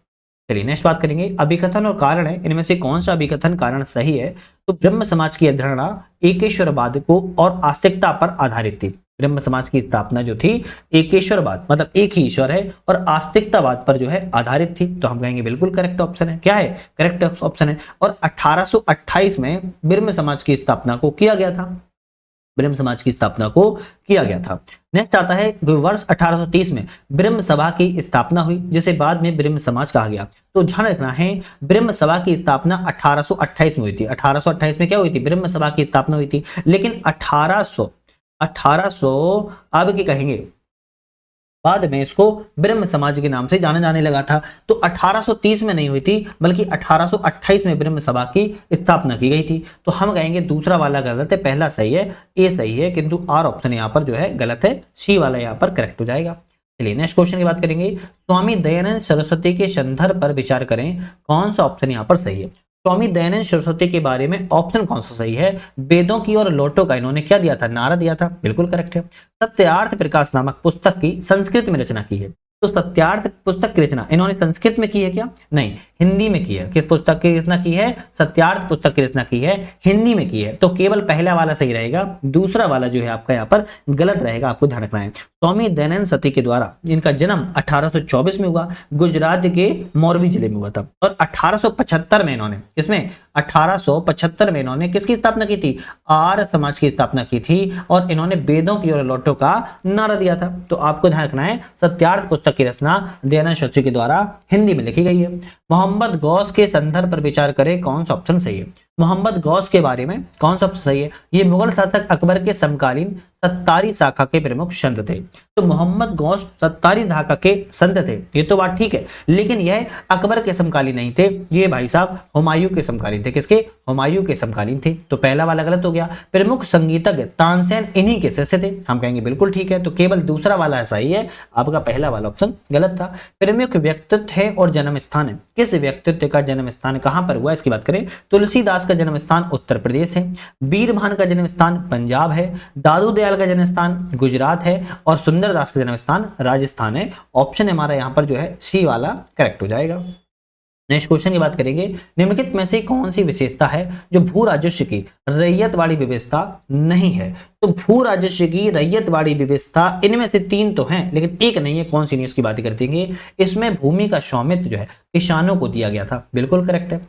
चलिए नेक्स्ट बात करेंगे, अभिकथन और कारण है, इनमें से कौन सा अभिकथन कारण सही है। तो ब्रह्म समाज की अवधारणा एकेश्वरवाद को और आस्तिकता पर आधारित थी। ब्रह्म समाज की स्थापना जो थी एकेश्वरवाद, मतलब एक ही ईश्वर है, और आस्तिकतावाद पर जो है आधारित थी। तो हम कहेंगे बिल्कुल करेक्ट ऑप्शन है। क्या है, करेक्ट ऑप्शन है। और 1828 में ब्रह्म समाज की स्थापना को किया गया था, ब्रह्म समाज की स्थापना को किया गया था। नेक्स्ट आता है वर्ष 1830 में ब्रह्म सभा की स्थापना हुई, जिसे बाद में ब्रह्म समाज कहा गया। तो ध्यान रखना है, ब्रह्म सभा की स्थापना 1828 में हुई थी। 1828 में क्या हुई थी, ब्रह्म सभा की स्थापना हुई थी। लेकिन 1800 अब क्या कहेंगे, बाद में इसको ब्रह्म समाज के नाम से जाना जाने लगा था। तो 1830 में नहीं हुई थी, बल्कि 1828 में ब्रह्म सभा की स्थापना की गई थी। तो हम कहेंगे दूसरा वाला गलत है, पहला सही है, ए सही है, किंतु आर ऑप्शन यहाँ पर जो है गलत है, सी वाला यहाँ पर करेक्ट हो जाएगा। चलिए नेक्स्ट क्वेश्चन की बात करेंगे, स्वामी दयानंद सरस्वती के संदर्भ पर विचार करें, कौन सा ऑप्शन यहाँ पर सही है। स्वामी दयानंद सरस्वती के बारे में ऑप्शन कौन सा सही है, वेदों की और लौटों का इन्होंने क्या दिया था, नारा दिया था, बिल्कुल करेक्ट है। सत्यार्थ प्रकाश नामक पुस्तक की संस्कृत में रचना की है। तो सत्यार्थ पुस्तक की रचना इन्होंने संस्कृत में की है क्या, नहीं, हिंदी में की है। किस पुस्तक की रचना की है? सत्यार्थ पुस्तक की रचना की है, हिंदी में की है। तो केवल पहला वाला सही रहेगा, दूसरा वाला जो है आपका यहाँ पर गलत रहेगा, आपको ध्यान रखना है। स्वामी दयानंद सती के द्वारा इनका जन्म 1824 में हुआ, गुजरात के मोरबी जिले में हुआ था। और 1875 में इन्होंने, इसमें 1875 में इन्होंने किसकी स्थापना की थी? आर्य समाज की स्थापना की थी। और इन्होंने वेदों की ओर लौटो का नारा दिया था। तो आपको ध्यान रखना है, सत्यार्थ पुस्तक की रचना दयानंद सती के द्वारा हिंदी में लिखी गई है। मोहम्मद गौस के संदर्भ पर विचार करें, कौन सा ऑप्शन सही है? मोहम्मद गौस के बारे में कौन सा ऑप्शन सही है? ये मुगल शासक अकबर के समकालीन सत्तारी शाखा के प्रमुख संत थे। तो मोहम्मद गौस सत्तारी शाखा के संत थे, ये तो बात ठीक है, लेकिन यह अकबर के समकालीन नहीं थे, ये भाई साहब हुमायूं के समकालीन थे। किसके? हुमायूं के समकालीन थे। तो पहला वाला गलत हो गया। प्रमुख संगीतज्ञ तानसेन इन्हीं के शिष्य थे, हम कहेंगे बिल्कुल ठीक है। तो केवल दूसरा वाला सही है, आपका पहला वाला ऑप्शन गलत था। प्रमुख व्यक्तित्व है और जन्म स्थान है, किस व्यक्तित्व का जन्म स्थान कहां पर हुआ इसकी बात करें, तुलसीदास का जन्म स्थान उत्तर प्रदेश है, बीरभान का जन्म स्थान पंजाब है, दादू दयाल का जन्म स्थान गुजरात है, और सुंदरदास का जन्म स्थान राजस्थान है। ऑप्शन हमारा यहाँ पर जो है सी वाला करेक्ट हो जाएगा। नेक्स्ट क्वेश्चन की बात करेंगे, निम्नलिखित में से कौन सी विशेषता है जो भू राजस्व की रैयतवाड़ी व्यवस्था नहीं है? तो भू राजस्व की रैयतवाड़ी व्यवस्था इनमें से तीन तो हैं, लेकिन एक नहीं है। कौन सी नहीं, उसकी बात करेंगे। इसमें भूमि का स्वामित्व जो है किसानों को दिया गया था, बिल्कुल करेक्ट है।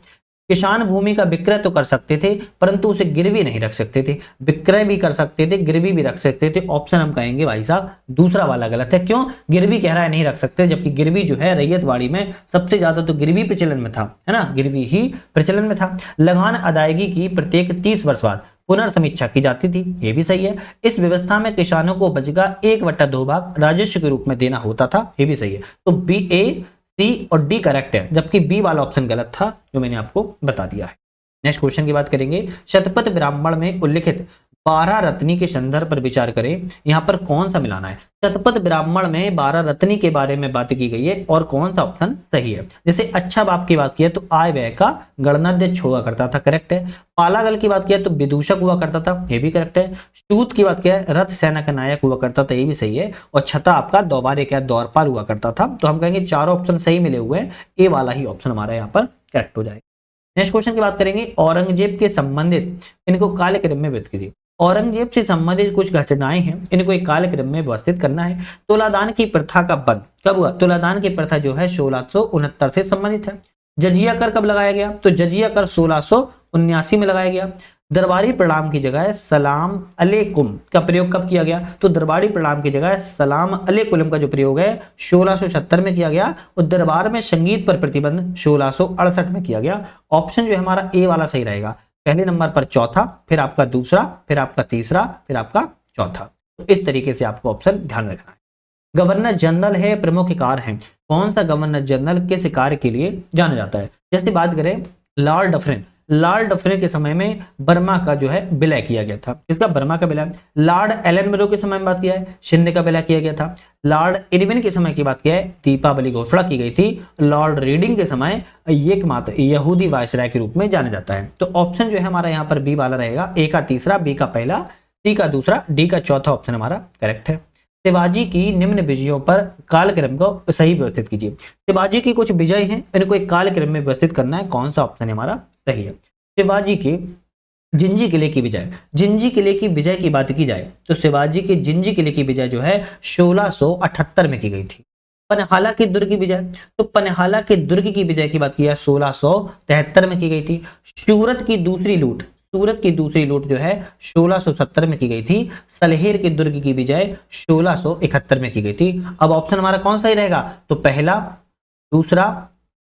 किसान भूमि का विक्रय तो कर सकते थे, परंतु उसे गिरवी नहीं रख सकते थे। विक्रय भी कर सकते थे, गिरवी भी रख सकते थे। ऑप्शन हम कहेंगे भाई साहब दूसरा वाला गलत है। क्यों? गिरवी कह रहा है नहीं रख सकते, जबकि गिरवी जो है रैयतवाड़ी में सबसे ज्यादा तो गिरवी प्रचलन में था, है ना, गिरवी ही प्रचलन में था। लगान अदायगी की प्रत्येक 30 वर्ष बाद पुनर्समीक्षा की जाती थी, ये भी सही है। इस व्यवस्था में किसानों को बचगा 1/2 भाग राजस्व के रूप में देना होता था, ये भी सही है। तो बी, ए, सी और डी करेक्ट है, जबकि बी वाला ऑप्शन गलत था, जो मैंने आपको बता दिया है। नेक्स्ट क्वेश्चन की बात करेंगे, शतपथ ब्राह्मण में उल्लिखित 12 रत्नी के संदर्भ पर विचार करें, यहाँ पर कौन सा मिलाना है? शतपथ ब्राह्मण में 12 रत्नी के बारे में बात की गई है, और कौन सा ऑप्शन सही है? जैसे अच्छा बाप की बात की है तो आय व्यय का गणनाध्यक्ष हुआ करता था, करेक्ट है। पालागल की बात किया तो विदूषक हुआ करता था, ये भी करेक्ट है। सूत की बात किया है रथ सेना का नायक हुआ करता था, ये भी सही है। और छता आपका दौबारे क्या द्वारपाल हुआ करता था। तो हम कहेंगे चारों ऑप्शन सही मिले हुए हैं, ए वाला ही ऑप्शन हमारा यहाँ पर करेक्ट हो जाएगा। नेक्स्ट क्वेश्चन की बात करेंगे, औरंगजेब के संबंधित इनको कालक्रम में व्यक्त कीजिए। औरंगजेब से संबंधित कुछ घटनाएं हैं, इनको एक कालक्रम में व्यवस्थित करना है। तुलादान की प्रथा का बंद कब हुआ? तुलादान की प्रथा जो है 1669 से संबंधित है। जजिया कर कब लगाया गया? तो जजिया कर 1679 में लगाया गया। दरबारी प्रणाम की जगह सलाम अलैकुम का प्रयोग कब किया गया? तो दरबारी प्रणाम की जगह सलाम अलैकुम का जो प्रयोग है 1670 में किया गया। और दरबार में संगीत पर प्रतिबंध 1668 में किया गया। ऑप्शन जो है हमारा ए वाला सही रहेगा। पहले नंबर पर चौथा, फिर आपका दूसरा, फिर आपका तीसरा, फिर आपका चौथा। तो इस तरीके से आपको ऑप्शन ध्यान रखना है। गवर्नर जनरल है, प्रमुख कार्य है। कौन सा गवर्नर जनरल किस कार्य के लिए जाना जाता है? जैसे बात करें लॉर्ड डफरिन, लॉर्ड डफरिन के समय में बर्मा का जो है विलय किया गया था। इसका बर्मा का विलय। लॉर्ड एलन मेरो के समय में बात किया है, सिंध का विलय किया गया था। लॉर्ड इरविन के समय की बात किया है, दीपावली घोषणा की गई थी। लॉर्ड रीडिंग के समय एकमात्र यहूदी वायसराय के रूप में जाना जाता है। तो ऑप्शन जो है हमारा यहाँ पर बी वाला रहेगा। ए का तीसरा, बी का पहला, सी का दूसरा, डी का चौथा ऑप्शन हमारा करेक्ट है। शिवाजी की निम्न विजयों पर कालक्रम को सही व्यवस्थित कीजिए। शिवाजी की कुछ विजय हैं, इनको एक कालक्रम में व्यवस्थित करना है। कौन सा ऑप्शन हमारा सही है? शिवाजी के जिंजी किले की विजय, जिंजी किले की विजय की बात की जाए तो शिवाजी के जिंजी किले की विजय जो है 1678 में की गई थी। पनहाला के दुर्ग की विजय, तो पनहाला के दुर्ग की विजय की बात की है 1673 में की गई थी। सूरत की दूसरी लूट, सूरत की दूसरी लूट जो है 1670 में की गई थी। सलहेर के दुर्ग की विजय 1671 में की गई थी। अब ऑप्शन हमारा कौन सा ही रहेगा? तो पहला, दूसरा,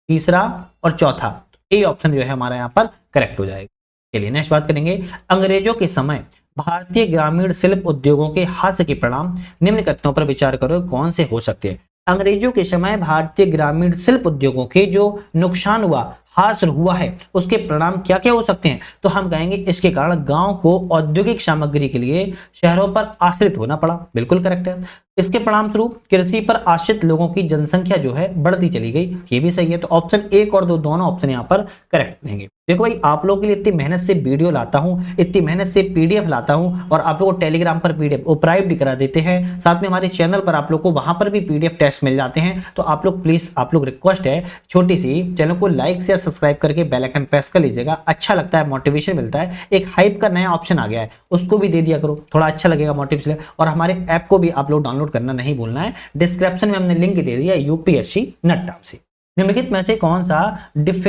तीसरा और चौथा। ए ऑप्शन जो है हमारा यहाँ पर करेक्ट हो जाएगा। चलिए नेक्स्ट बात करेंगे, अंग्रेजों के समय भारतीय ग्रामीण शिल्प उद्योगों के हास्य के परिणाम निम्न कथनों पर विचार करो, कौन से हो सकते हैं? अंग्रेजों के समय भारतीय ग्रामीण शिल्प उद्योगों के जो नुकसान हुआ, हास हुआ है, उसके परिणाम क्या क्या हो सकते हैं? तो हम कहेंगे इसके कारण गांव को औद्योगिक सामग्री के लिए शहरों पर आश्रित होना पड़ा, बिल्कुल करेक्ट है। इसके परिणाम स्वरूप कृषि पर आश्रित लोगों की जनसंख्या जो है बढ़ती चली गई। ये भी सही है, तो ऑप्शन 1 और 2 दोनों ऑप्शन यहाँ पर करेक्ट रहेंगे। देखो भाई, आप लोगों के लिए इतनी मेहनत से वीडियो लाता हूं, इतनी मेहनत से पीडीएफ लाता हूं, और आप लोगों को टेलीग्राम पर पीडीएफ प्राइवेट भी करा देते हैं, साथ में हमारे चैनल पर आप लोग को वहां पर भी पीडीएफ टेस्ट मिल जाते हैं। तो आप लोग प्लीज, आप लोग रिक्वेस्ट है छोटी सी, चैनल को लाइक शेयर सब्सक्राइब करके बेल आइकन प्रेस कर लीजिएगा। अच्छा लगता है, मोटिवेशन मिलता है। एक हाइप का नया ऑप्शन आ गया है, उसको भी दे दिया करो, थोड़ा अच्छा लगेगा, मोटिवेशन। और हमारे ऐप को भी आप लोग डाउनलोड करना नहीं भूलना है। डिस्क्रिप्शन में हमने लिंक दे दिया यूपीएससी नट्टा से। निम्नलिखित में से कौन सा डिफ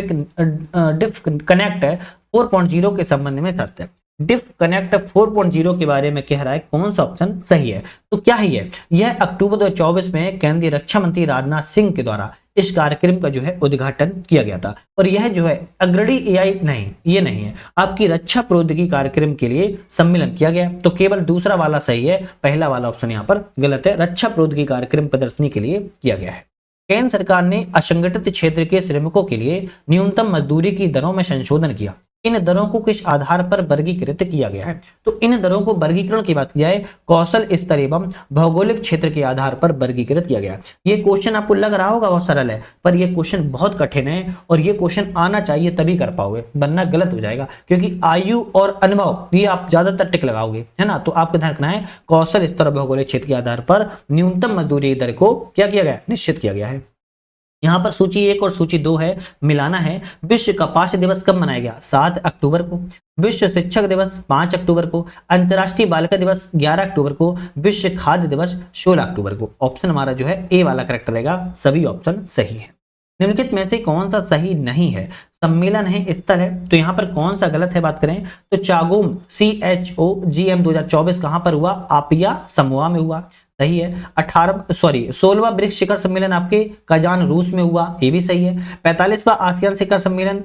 कनेक्ट 4.0 के संबंध में सत्य है? डिफ कनेक्ट 4.0 के बारे में कह रहा है, कौन सा ऑप्शन सही है? तो क्या ही है, यह अक्टूबर 2024 में केंद्रीय रक्षा मंत्री राजनाथ सिंह के द्वारा इस कार्यक्रम का जो है उद्घाटन किया गया था। और यह जो है अग्रणी एआई नहीं, ये नहीं है, आपकी रक्षा प्रौद्योगिकी कार्यक्रम के लिए सम्मेलन किया गया। तो केवल दूसरा वाला सही है, पहला वाला ऑप्शन यहाँ पर गलत है। रक्षा प्रौद्योगिकी कार्यक्रम प्रदर्शनी के लिए किया गया है। केंद्र सरकार ने असंगठित क्षेत्र के श्रमिकों के लिए न्यूनतम मजदूरी की दरों में संशोधन किया। इन दरों को किस आधार पर वर्गीकृत किया गया है? तो इन दरों को वर्गीकरण की बात की जाए, कौशल स्तर एवं भौगोलिक क्षेत्र के आधार पर वर्गीकृत किया गया। ये क्वेश्चन आपको लग रहा होगा बहुत सरल है, पर ये क्वेश्चन बहुत कठिन है, और ये क्वेश्चन आना चाहिए तभी कर पाओगे, वरना गलत हो जाएगा। क्योंकि आयु और अनुभव ये आप ज्यादातर टिक लगाओगे, है ना। तो आपको ध्यान रखना है, कौशल स्तर और भौगोलिक क्षेत्र के आधार पर न्यूनतम मजदूरी दर को क्या किया गया, निश्चित किया गया है। यहाँ पर सूची 1 और सूची 2 है, मिलाना है। विश्व कपास दिवस कब मनाया गया? 7 अक्टूबर को। विश्व शिक्षक दिवस 5 अक्टूबर को। अंतर्राष्ट्रीय बालिका दिवस 11 अक्टूबर को। विश्व खाद्य दिवस 16 अक्टूबर को। ऑप्शन हमारा जो है ए वाला करेक्ट रहेगा, सभी ऑप्शन सही है। निम्नलिखित में से कौन सा सही नहीं है? सम्मेलन है, स्थल है, तो यहाँ पर कौन सा गलत है बात करें तो चागोम CHOGM 2024 कहां पर हुआ? आपिया समोआ में हुआ, सही है। 16वां ब्रिक्स शिखर सम्मेलन आपके कजान रूस में हुआ, ये भी सही है। 45वां आसियान शिखर सम्मेलन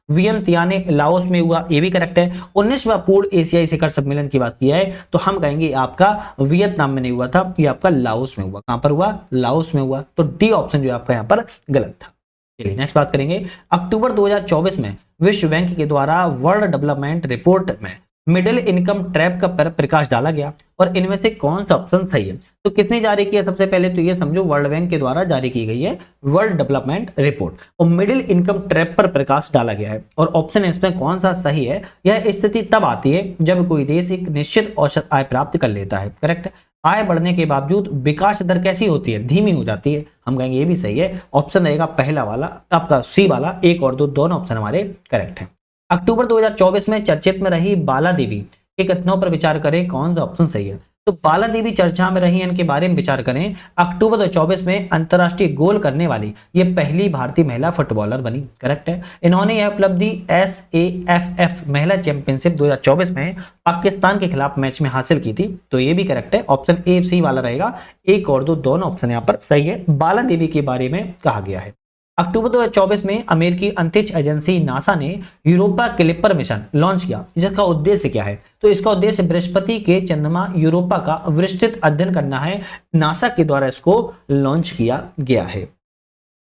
वियंतियाने लाओस में हुआ, ये भी करेक्ट है। 19वां पूर्ण एशियाई शिखर सम्मेलन की बात की है तो हम कहेंगे आपका वियतनाम में नहीं हुआ था, ये आपका लाओस में हुआ। कहां पर हुआ? लाओस में हुआ। तो डी ऑप्शन जो आपका यहाँ पर गलत था। चलिए नेक्स्ट बात करेंगे। अक्टूबर 2024 में विश्व बैंक के द्वारा वर्ल्ड डेवलपमेंट रिपोर्ट में मिडिल इनकम ट्रैप का पर प्रकाश डाला गया, और इनमें से कौन सा ऑप्शन सही है? तो किसने जारी किया? सबसे पहले तो ये समझो, वर्ल्ड बैंक के द्वारा जारी की गई है वर्ल्ड डेवलपमेंट रिपोर्ट, और मिडिल इनकम ट्रैप पर प्रकाश डाला गया है। और ऑप्शन इसमें कौन सा सही है? यह स्थिति तब आती है जब कोई देश एक निश्चित औसत आय प्राप्त कर लेता है, करेक्ट। आय बढ़ने के बावजूद विकास दर कैसी होती है? धीमी हो जाती है। हम कहेंगे ये भी सही है, ऑप्शन रहेगा पहला वाला आपका सी वाला। 1 और 2 दोनों ऑप्शन हमारे करेक्ट है। अक्टूबर 2024 में चर्चित में रही बाला देवी के कथनों पर विचार करें, कौन सा ऑप्शन सही है? तो बाला देवी चर्चा में रही, इनके बारे में विचार करें। अक्टूबर 2024 में अंतरराष्ट्रीय गोल करने वाली ये पहली भारतीय महिला फुटबॉलर बनी, करेक्ट है। इन्होंने यह उपलब्धि SAFF महिला चैंपियनशिप 2024 में पाकिस्तान के खिलाफ मैच में हासिल की थी, तो ये भी करेक्ट है, ऑप्शन ए सी वाला रहेगा। 1 और 2 दोनों ऑप्शन यहाँ पर सही है। बाला देवी के बारे में कहा गया है। अक्टूबर 2024 में अमेरिकी अंतरिक्ष एजेंसी नासा ने यूरोपा क्लिपर मिशन लॉन्च किया, जिसका उद्देश्य क्या है? तो इसका उद्देश्य बृहस्पति के चंद्रमा यूरोपा का विस्तृत अध्ययन करना है। नासा के द्वारा इसको लॉन्च किया गया है।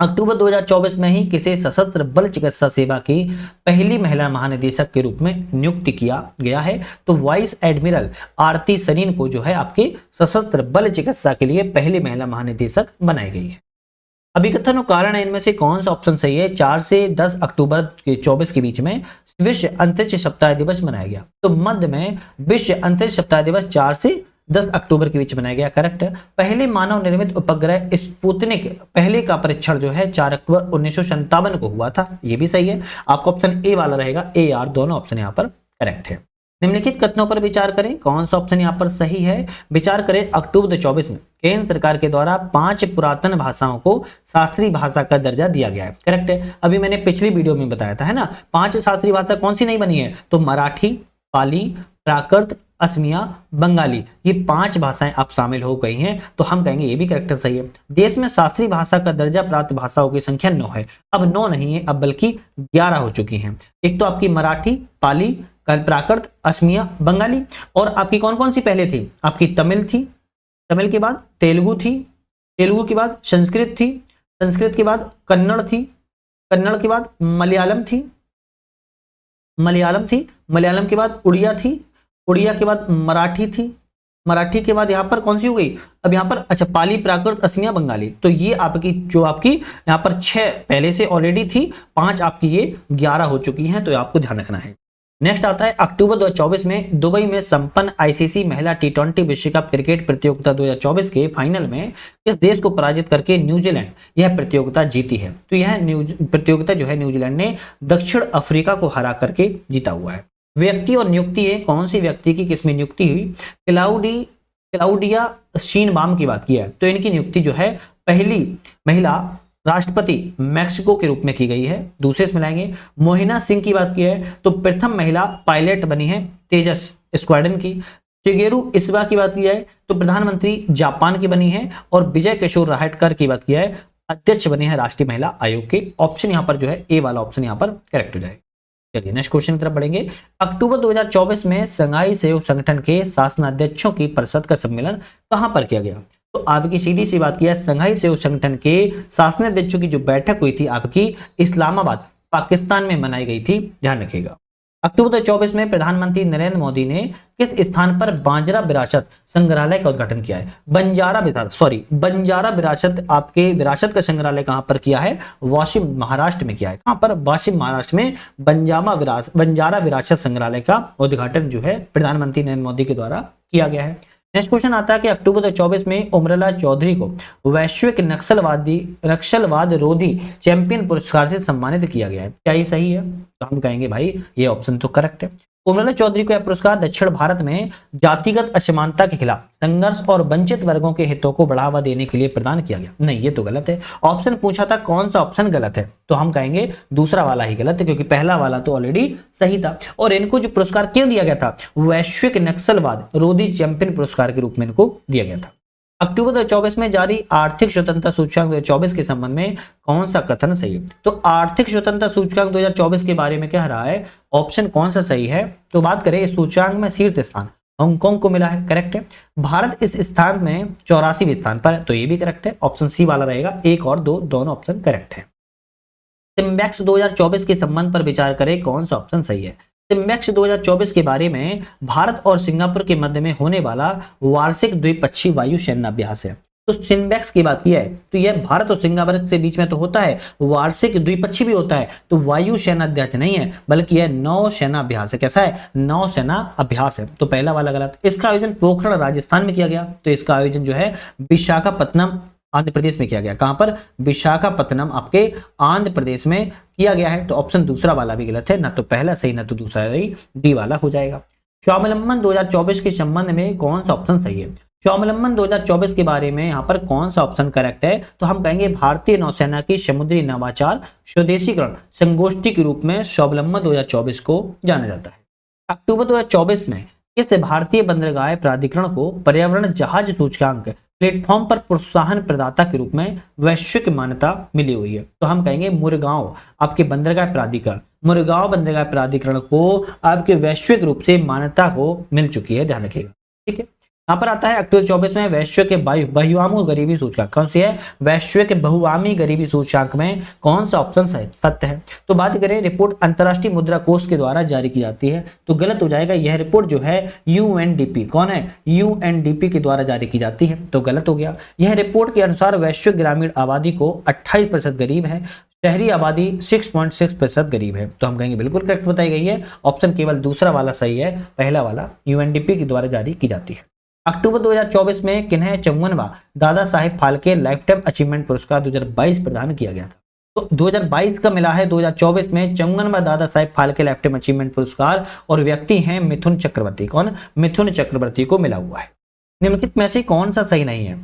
अक्टूबर 2024 में ही किसे सशस्त्र बल चिकित्सा सेवा की पहली महिला महानिदेशक के रूप में नियुक्त किया गया है? तो वाइस एडमिरल आरती सरीन को जो है आपके सशस्त्र बल चिकित्सा के लिए पहली महिला महानिदेशक बनाई गई है। अभिकथन और कारण है, इनमें से कौन सा ऑप्शन सही है? 4 से 10 अक्टूबर 24 के बीच में विश्व अंतरिक्ष सप्ताह दिवस मनाया गया, तो मध्य में विश्व अंतरिक्ष सप्ताह दिवस 4 से 10 अक्टूबर के बीच मनाया गया, करेक्ट है। पहले मानव निर्मित उपग्रह स्पुतनिक पहले का परीक्षण जो है 4 अक्टूबर 1957 को हुआ था, ये भी सही है। आपका ऑप्शन ए वाला रहेगा, ए आर दोनों ऑप्शन यहाँ पर करेक्ट है। निम्नलिखित कथनों पर विचार करें, कौन सा ऑप्शन यहाँ पर सही है? विचार करें। अक्टूबर 2024 में केंद्र सरकार के द्वारा 5 पुरातन भाषाओं को शास्त्रीय भाषा का दर्जा दिया गया है, करेक्ट है। अभी मैंने पिछली वीडियो में बताया था, है ना। 5 शास्त्रीय भाषा कौन सी नहीं बनी है? तो मराठी, पाली, प्राकृत, असमिया, बंगाली, ये 5 भाषाएं आप शामिल हो गई हैं, तो हम कहेंगे ये भी करेक्ट सही है। देश में शास्त्रीय भाषा का दर्जा प्राप्त भाषाओं की संख्या 9 है। अब 9 नहीं है, अब बल्कि 11 हो चुकी हैं। एक तो आपकी मराठी, पाली, प्राकृत, असमिया, बंगाली, और आपकी कौन कौन सी पहले थी? आपकी तमिल थी, तमिल के बाद तेलुगु थी, तेलुगु के बाद संस्कृत थी, संस्कृत के बाद कन्नड़ थी, कन्नड़ के बाद मलयालम थी, मलयालम थी, मलयालम के बाद उड़िया थी, उड़िया के बाद मराठी थी, मराठी के बाद यहाँ पर कौन सी हो गई, अब यहाँ पर अच्छा पाली, प्राकृत, असमिया, बंगाली। तो ये आपकी जो आपकी यहाँ पर 6 पहले से ऑलरेडी थी, 5 आपकी ये 11 हो चुकी हैं, तो आपको ध्यान रखना है। नेक्स्ट आता है अक्टूबर 2024 में दुबई में संपन्न आईसीसी महिला टी20 विश्व कप क्रिकेट प्रतियोगिता 2024 के फाइनल में किस देश को पराजित करके न्यूजीलैंड यह प्रतियोगिता जीती है। तो यह प्रतियोगिता जो है न्यूजीलैंड ने दक्षिण अफ्रीका को हरा करके जीता हुआ है। व्यक्ति और नियुक्ति है, कौन सी व्यक्ति की किसमें नियुक्ति हुई, क्लाउडिया शीनबाम की बात की है। तो इनकी नियुक्ति जो है पहली महिला राष्ट्रपति मैक्सिको के रूप में की गई है। दूसरे इसमें लाएंगे मोहिना सिंह की बात की है, तो प्रथम महिला पायलट बनी है तेजस स्क्वाड्रन की। शिगेरू इसबा की बात की है तो प्रधानमंत्री जापान की बनी है। और विजय किशोर राहटकर की बात की है, अध्यक्ष बने हैं राष्ट्रीय महिला आयोग के। ऑप्शन यहाँ पर जो है ए वाला ऑप्शन यहाँ पर करेक्ट हो जाएगा। चलिए नेक्स्ट क्वेश्चन की तरफ बढ़ेंगे। अक्टूबर 2024 में संघाई सहयोग संगठन के शासनाध्यक्षों की परिषद का सम्मेलन कहां पर किया गया। तो आपकी सीधी सी बात की है, संघाई सहयोग संगठन के शासनाध्यक्षों की जो बैठक हुई थी आपकी इस्लामाबाद पाकिस्तान में मनाई गई थी, ध्यान रखिएगा। अक्टूबर 2024 में प्रधानमंत्री नरेंद्र मोदी ने किस स्थान पर बांजरा विरासत संग्रहालय का उद्घाटन किया है। बंजारा विरासत आपके विरासत का संग्रहालय कहां पर किया है, वाशिम महाराष्ट्र में किया है। कहां पर, वाशिम महाराष्ट्र में बंजारा विरासत संग्रहालय का उद्घाटन जो है प्रधानमंत्री नरेंद्र मोदी के द्वारा किया गया है। नेक्स्ट क्वेश्चन आता है कि अक्टूबर 2024 में उमरला चौधरी को वैश्विक नक्सलवाद रोधी चैंपियन पुरस्कार से सम्मानित किया गया है। क्या ये सही है, तो हम कहेंगे भाई ये ऑप्शन तो करेक्ट है। उमरला चौधरी को यह पुरस्कार दक्षिण भारत में जातिगत असमानता के खिलाफ संघर्ष और वंचित वर्गों के हितों को बढ़ावा देने के लिए प्रदान किया गया। नहीं, ये तो गलत है। ऑप्शन पूछा था कौन सा ऑप्शन गलत है, तो हम कहेंगे दूसरा वाला ही गलत है, क्योंकि पहला वाला तो ऑलरेडी सही था। और इनको जो पुरस्कार क्यों दिया गया था, वैश्विक नक्सलवाद रोधी चैंपियन पुरस्कार के रूप में इनको दिया गया था। अक्टूबर 2024 में जारी आर्थिक स्वतंत्रता सूचकांक 2024 के संबंध में कौन सा कथन सही है। तो आर्थिक स्वतंत्रता सूचकांक 2024 के बारे में कह रहा है, ऑप्शन कौन सा सही है। तो बात करें इस सूचकांक में शीर्ष स्थान हांगकांग को मिला है, करेक्ट है। भारत इस स्थान में 84वें स्थान पर, तो ये भी करेक्ट है। ऑप्शन सी वाला रहेगा, 1 और 2 दोनों ऑप्शन करेक्ट है। सिम्बैक्स 2024 के संबंध पर विचार करें, कौन सा ऑप्शन सही है। सिम्बैक्स 2024 के बारे में भारत और सिंगापुर के मध्य में होने वाला वार्षिक द्विपक्षीय वायु सैन्याभ्यास है। तो सिम्बैक्स की बात यह है, तो यह भारत और सिंगापुर के बीच में तो होता है, वार्षिक द्विपक्षीय भी होता है, तो वायु सेनाध्यक्ष नहीं है बल्कि यह नौसेना अभ्यास है। कैसा है, नौसेना अभ्यास है। तो पहला वाला गलत। इसका आयोजन पोखरण राजस्थान में किया गया, तो इसका आयोजन जो है विशाखापत्तनम आंध्र प्रदेश में किया गया। कहां पर, विशाखापत्तनम आपके आंध्र प्रदेश में किया गया है। तो ऑप्शन दूसरा वाला भी गलत है, ना तो पहला सही ना तो दूसरा सही, डी वाला हो जाएगा। स्वावलंबन 2024 के संबंध में कौन सा ऑप्शन सही है। स्वावलंबन 2024 के बारे में यहाँ पर कौन सा ऑप्शन करेक्ट है, तो हम कहेंगे भारतीय नौसेना की समुद्री नवाचार स्वदेशीकरण संगोष्ठी के रूप में स्वावलंबन 2024 को जाना जाता है। अक्टूबर 2024 में इस भारतीय बंदरगाह प्राधिकरण को पर्यावरण जहाज सूचकांक प्लेटफॉर्म पर प्रोत्साहन प्रदाता के रूप में वैश्विक मान्यता मिली हुई है। तो हम कहेंगे मुरगांव आपके बंदरगाह प्राधिकरण, मुरगांव बंदरगाह प्राधिकरण को आपके वैश्विक रूप से मान्यता को मिल चुकी है, ध्यान रखिएगा। ठीक है, यहाँ पर आता है अक्टूबर 24 में वैश्विक बहुआमी गरीबी सूचकांक कौन सी है, वैश्विक बहुआमी गरीबी सूचकांक में कौन सा ऑप्शन सत्य है। तो बात करें रिपोर्ट अंतर्राष्ट्रीय मुद्रा कोष के द्वारा जारी की जाती है, तो गलत हो जाएगा। यह रिपोर्ट जो है यूएनडीपी, कौन है, यूएनडीपी के द्वारा जारी की जाती है, तो गलत हो गया। यह रिपोर्ट के अनुसार वैश्विक ग्रामीण आबादी को 28% गरीब है, शहरी आबादी 6.6% गरीब है। तो हम कहेंगे बिल्कुल करेक्ट बताई गई है। ऑप्शन केवल दूसरा वाला सही है, पहला वाला यूएनडीपी के द्वारा जारी की जाती है। अक्टूबर 2024 में किन्हें 54वां Dada Saheb Phalke life time achievement पुरस्कार 2022 प्रदान किया गया था। तो 2022 का मिला है 2024 में 54वां Dada Saheb Phalke life time achievement पुरस्कार, और व्यक्ति हैं मिथुन चक्रवर्ती। कौन, मिथुन चक्रवर्ती को मिला हुआ है। निम्नलिखित में से कौन सा सही नहीं है,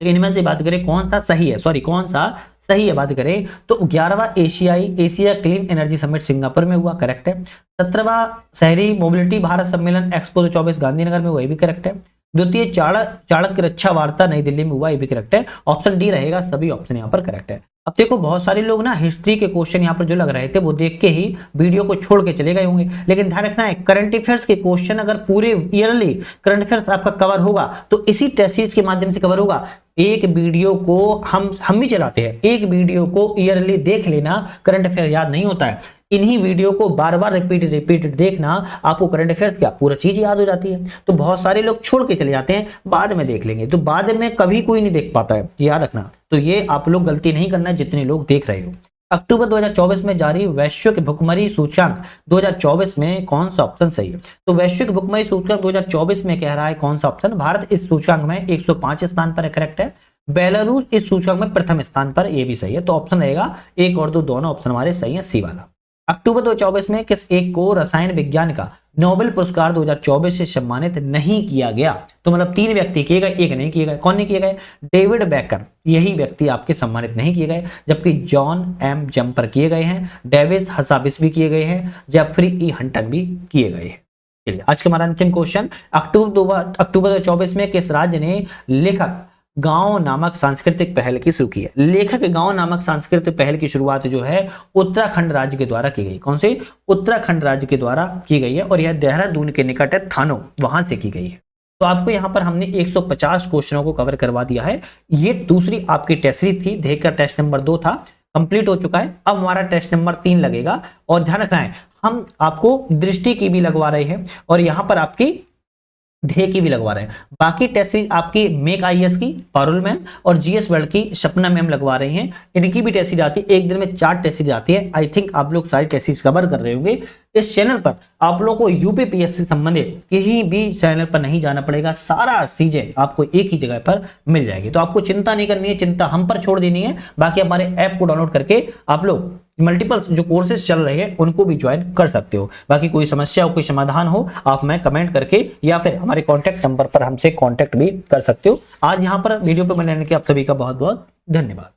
इनमें से बात करें कौन सा सही है, कौन सा सही है बात करें तो 11वां Asia clean energy summit Singapore में हुआ, करेक्ट है। 17वां शहरी मोबिलिटी भारत सम्मेलन एक्सपो 2024 गांधीनगर में हुआ, ये भी करेक्ट है। द्वितीय चाणक्य रक्षा वार्ता नई दिल्ली में हुआ, ये भी करेक्ट है। ऑप्शन डी रहेगा, सभी ऑप्शन यहाँ पर करेक्ट है। अब देखो बहुत सारे लोग ना हिस्ट्री के क्वेश्चन यहाँ पर जो लग रहे थे वो देख के ही वीडियो को छोड़ के चले गए होंगे, लेकिन ध्यान रखना है करंट अफेयर्स के क्वेश्चन अगर पूरे ईयरली करंट अफेयर्स आपका कवर होगा तो इसी टेस्ट सीरीज के माध्यम से कवर होगा। एक वीडियो को हम भी चलाते हैं, एक वीडियो को ईयरली देख लेना, करंट अफेयर याद नहीं होता है। इन्हीं वीडियो को बार बार रिपीट देखना, आपको करंट अफेयर्स क्या पूरा चीज याद हो जाती है। तो बहुत सारे लोग छोड़ के चले जाते हैं, बाद में देख लेंगे, तो बाद में कभी कोई नहीं देख पाता है, याद रखना। तो ये आप लोग गलती नहीं करना है जितने लोग देख रहे हो। अक्टूबर 2024 में जारी वैश्विक भुखमरी सूचकांक 2024 में कौन सा ऑप्शन सही है? तो वैश्विक भुखमरी सूचकांक 2024 में कह रहा है कौन सा ऑप्शन? भारत इस सूचकांक में 105 स्थान पर करेक्ट है। बेलारूस इस सूचकांक में प्रथम स्थान पर, ये भी सही है। तो ऑप्शन रहेगा 1 और 2 दोनों ऑप्शन हमारे सही है, सी वाला। अक्टूबर 2024 में किस एक को रसायन विज्ञान का नोबेल पुरस्कार 2024 से सम्मानित नहीं किया गया? तो मतलब 3 व्यक्ति किए गए, एक नहीं किए गए। कौन नहीं किए गए? डेविड बेकर, यही व्यक्ति आपके सम्मानित नहीं किए गए, जबकि जॉन एम जम्पर किए गए हैं, डेविस हसाबिस भी किए गए हैं, जेफरी ई हंटन भी किए गए हैं। चलिए आज का हमारा अंतिम क्वेश्चन, अक्टूबर 2024 में किस राज्य ने लेखक गांव नामक सांस्कृतिक पहल की शुरू की है? लेखक गांव नामक सांस्कृतिक पहल की शुरुआत जो है उत्तराखंड राज्य के द्वारा की गई। कौन से? उत्तराखंड राज्य के द्वारा की गई है, और यह देहरादून के निकट है, थानो, वहां से की गई है। तो आपको यहाँ पर हमने 150 क्वेश्चनों को कवर करवा दिया है। ये दूसरी आपकी टेस्ट सीरीज थी, देख कर टेस्ट नंबर 2 था, कंप्लीट हो चुका है। अब हमारा टेस्ट नंबर 3 लगेगा, और ध्यान रखना है हम आपको दृष्टि की भी लगवा रहे हैं, और यहां पर आपकी ध्येय की भी लगवा रहे हैं। बाकी टेस्ट आपकी मेक आईएएस की पारुल मैम और जीएस वर्ल्ड की सपना मैम लगवा रही हैं, इनकी भी टेस्ट आती है। एक दिन में 4 टेस्ट आती है। आई थिंक आप लोग सारी टेस्ट कवर कर रहे होंगे। इस चैनल पर आप लोगों को यूपीपीएससी से संबंधित कहीं भी चैनल पर नहीं जाना पड़ेगा, सारा चीजें आपको एक ही जगह पर मिल जाएगी। तो आपको चिंता नहीं करनी है, चिंता हम पर छोड़ देनी है। बाकी हमारे ऐप को डाउनलोड करके आप लोग मल्टीपल जो कोर्सेज चल रहे हैं उनको भी ज्वाइन कर सकते हो। बाकी कोई समस्या हो, कोई समाधान हो, आप मैं कमेंट करके या फिर हमारे कॉन्टैक्ट नंबर पर हमसे कॉन्टैक्ट भी कर सकते हो। आज यहाँ पर वीडियो पर बने रहने के आप सभी का बहुत बहुत धन्यवाद।